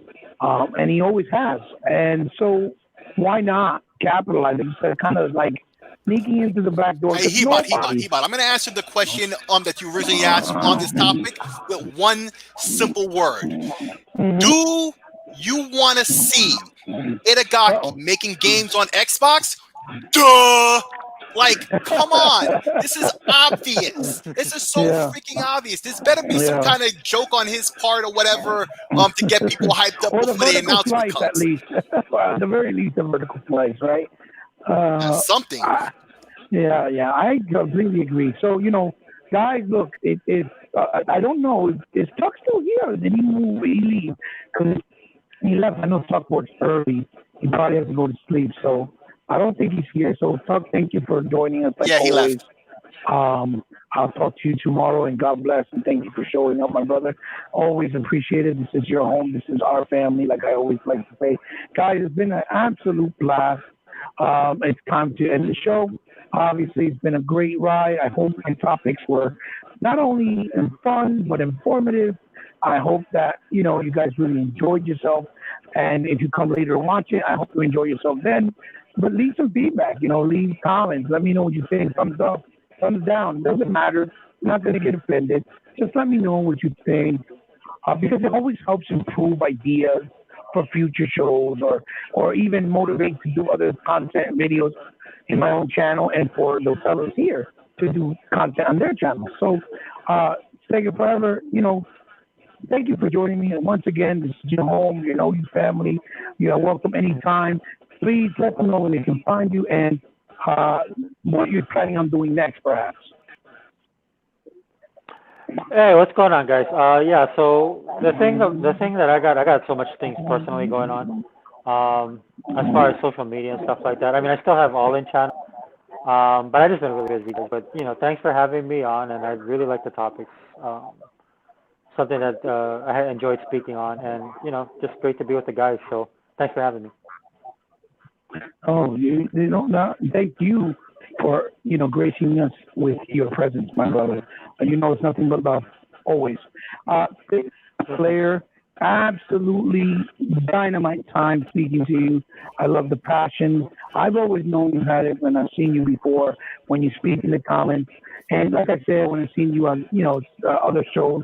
Speaker 1: and he always has. And so, why not capitalize? It's kind of like sneaking into the back door.
Speaker 2: Hey, Hebot. I'm going to answer the question that you originally asked on this topic with one simple word. Do you want to see Itagaki making games on Xbox? Duh! Like, come on. This is obvious. This is so freaking obvious. This better be some kind of joke on his part or whatever to get people hyped up before the announcement comes.
Speaker 1: At least. At the very least, a vertical slice, right?
Speaker 2: Something.
Speaker 1: I completely agree. So, guys, look, I don't know. Is Tuck still here? Did he move? He leave? Because he left. I know Tuck works early. He probably has to go to sleep. So I don't think he's here. So Tuck, thank you for joining us.
Speaker 2: He
Speaker 1: always.
Speaker 2: left.
Speaker 1: I'll talk to you tomorrow, and God bless, and thank you for showing up, my brother. Always appreciated. This is your home. This is our family, like I always like to say. Guys, it's been an absolute blast. It's time to end the show. Obviously, it's been a great ride. I hope my topics were not only fun, but informative. I hope that, you guys really enjoyed yourself. And if you come later and watch it, I hope you enjoy yourself then. But leave some feedback, leave comments. Let me know what you think. Thumbs up, thumbs down. Doesn't matter. I'm not going to get offended. Just let me know what you think. Because it always helps improve ideas for future shows or even motivate to do other content videos in my own channel and for those fellows here to do content on their channel. So, Sega Forever, thank you for joining me. And once again, this is your home, your family. You are welcome anytime. Please let them know where they can find you and what you're planning on doing next, perhaps.
Speaker 5: Hey, what's going on, guys? So the thing that I got so much things personally going on. As far as social media and stuff like that. I mean, I still have All In channel, but I just been really busy. But thanks for having me on, and I really like the topics. Something that I enjoyed speaking on, and just great to be with the guys. So thanks for having me.
Speaker 1: Oh, thank you for gracing us with your presence, my brother. It's nothing but love, always. Slayer, absolutely dynamite time speaking to you. I love the passion. I've always known you had it when I've seen you before, when you speak in the comments. And like I said, when I've seen you on, other shows,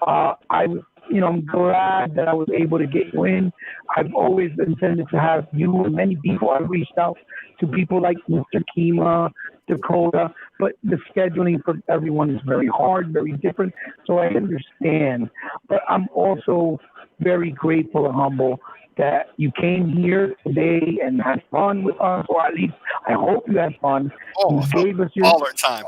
Speaker 1: I'm glad that I was able to get you in. I've always intended to have you and many people. I've reached out to people like Mr. Kima, Dakota, but the scheduling for everyone is very hard, very different. So I understand. But I'm also very grateful and humble that you came here today and had fun with us, or at least I hope you had fun.
Speaker 2: Oh,
Speaker 1: You
Speaker 2: I felt
Speaker 1: gave us
Speaker 2: baller time.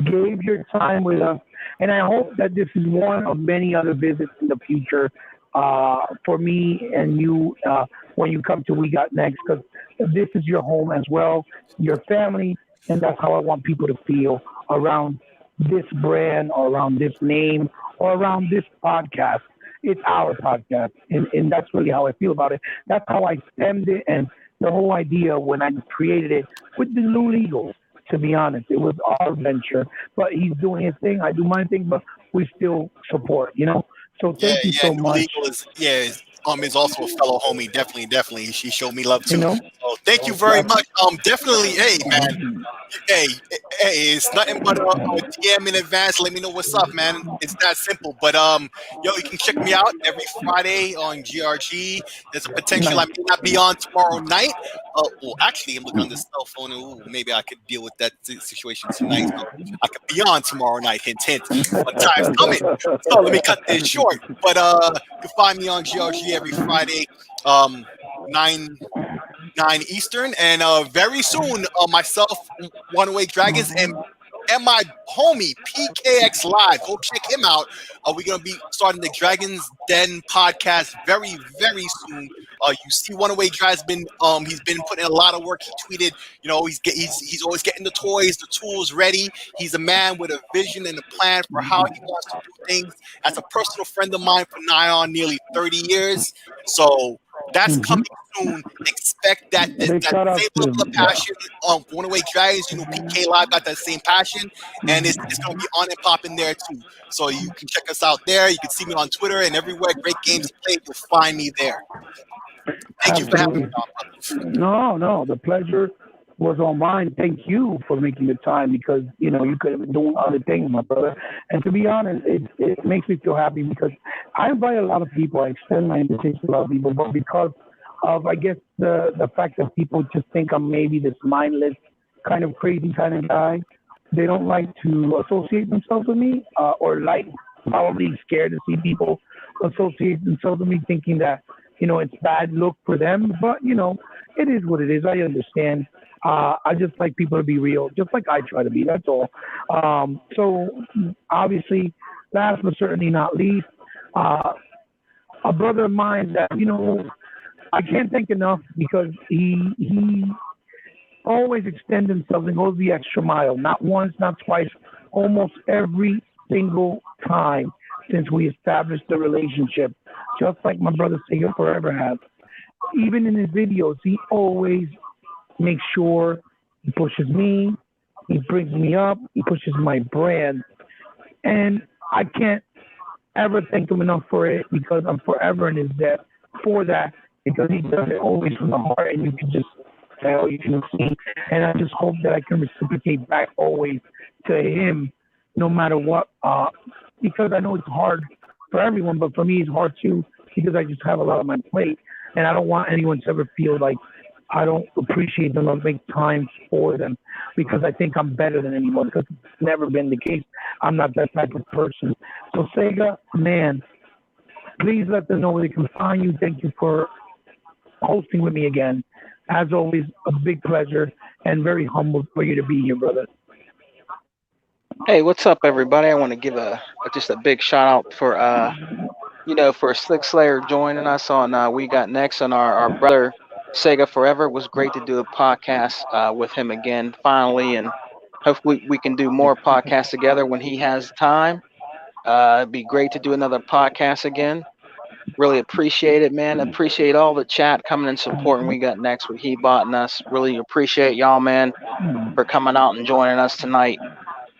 Speaker 1: gave your time with us, and I hope that this is one of many other visits in the future for me and you when you come to We Got Next, because this is your home as well, your family, and that's how I want people to feel around this brand or around this name or around this podcast. It's our podcast, and that's really how I feel about it. That's how I stemmed it, and the whole idea when I created it with the new legals. To be honest, it was our venture, but he's doing his thing. I do my thing, but we still support. So
Speaker 2: Yeah,
Speaker 1: thank you
Speaker 2: yeah.
Speaker 1: so
Speaker 2: New
Speaker 1: much.
Speaker 2: Legal is also a fellow homie. Definitely, definitely. She showed me love
Speaker 1: You
Speaker 2: too.
Speaker 1: know,
Speaker 2: So thank you very
Speaker 1: that's
Speaker 2: much. Definitely. Hey, man. Hey, it's nothing but a DM in advance. Let me know what's up, man. It's that simple. But yo, you can check me out every Friday on GRG. There's a potential I
Speaker 1: nice.
Speaker 2: may not be on tomorrow night. Well, actually, I'm looking on the cell phone. Ooh, maybe I could deal with that situation tonight. So I could be on tomorrow night. Hint, hint. Fun times coming. So let me cut this short. But you can find me on GRG every Friday, um, 9 Eastern, and very soon, myself, One Away Dragons, and my homie PKX Live. Go check him out. We're gonna be starting the Dragons Den podcast very, very soon. You see, One Away Dragons he's been putting in a lot of work. He tweeted, he's always getting the toys, the tools ready. He's a man with a vision and a plan for how he wants to do things. As a personal friend of mine for nigh on nearly 30 years, so that's
Speaker 1: Hmm.
Speaker 2: coming soon. Expect
Speaker 1: Big
Speaker 2: that
Speaker 1: shout out
Speaker 2: same
Speaker 1: to
Speaker 2: level of
Speaker 1: him. Yeah.
Speaker 2: passion. Going away dragons, PK Live got that same passion, and it's going to be on and popping there too. So you can check us out there. You can see me on Twitter and everywhere. Great games to play. You'll find me there. Thank you for having me
Speaker 1: Absolutely.
Speaker 2: on, brother.
Speaker 1: No, no, the pleasure was all mine. Thank you for making the time because you could have been doing other things, my brother. And to be honest, it makes me feel happy because I invite a lot of people. I extend my invitation to a lot of people, but because of I guess the fact that people just think I'm maybe this mindless, kind of crazy kind of guy, they don't like to associate themselves with me, or like probably scared to see people associate themselves with me, thinking that it's bad look for them. But it is what it is. I understand. I just like people to be real, just like I try to be. That's all. So obviously, last but certainly not least, uh, a brother of mine that I can't thank enough because he always extends himself and goes the extra mile. Not once, not twice, almost every single time since we established the relationship. Just like my brother Sega Forever has. Even in his videos, he always makes sure he pushes me, he brings me up, he pushes my brand, and I can't ever thank him enough for it because I'm forever in his debt for that because he does it always from the heart and you can just tell, you can see. And I just hope that I can reciprocate back always to him no matter what. Because I know it's hard for everyone, but for me it's hard too because I just have a lot on my plate. And I don't want anyone to ever feel like I don't appreciate them or make time for them because I think I'm better than anyone because it's never been the case. I'm not that type of person. So Sega, man, please let them know where they can find you. Thank you for hosting with me again. As always, a big pleasure and very humbled for you to be here, brother.
Speaker 3: Hey, what's up, everybody? I want to give just a big shout out for for Slick Slayer joining us on We Got Next, and our brother Sega Forever. It was great to do a podcast with him again finally, and hopefully we can do more podcasts together when he has time. It'd be great to do another podcast again. Really appreciate it, man. Appreciate all the chat coming and supporting We Got Next with He Bought and us. Really appreciate y'all, man, for coming out and joining us tonight.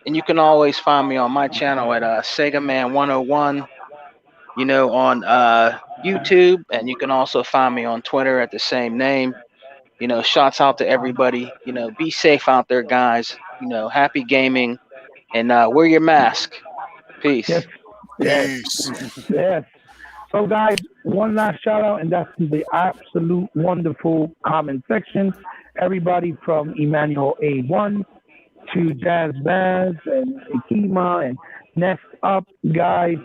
Speaker 3: And you can always find me on my channel at Sega Man 101. on YouTube, and you can also find me on Twitter at the same name. Shouts out to everybody. Be safe out there, guys. Happy gaming, and wear your mask.
Speaker 1: Yes,
Speaker 3: Peace.
Speaker 1: yes,
Speaker 2: Peace.
Speaker 1: yes. So, guys, one last shout out, and that's the absolute wonderful comment section. Everybody from Emmanuel A1 to Jazz Baz and Ikema and Next Up, guys.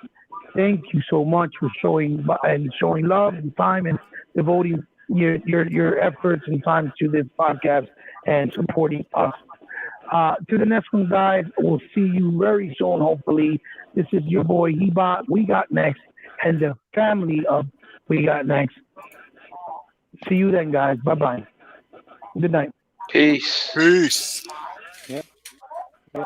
Speaker 1: Thank you so much for showing love and time and devoting your efforts and time to this podcast and supporting us. To the next one, guys. We'll see you very soon, hopefully. This is your boy Hebot. We got next, and the family of We Got Next. See you then, guys. Bye bye. Good night.
Speaker 3: Peace.
Speaker 2: Peace.
Speaker 5: Yeah. Yeah.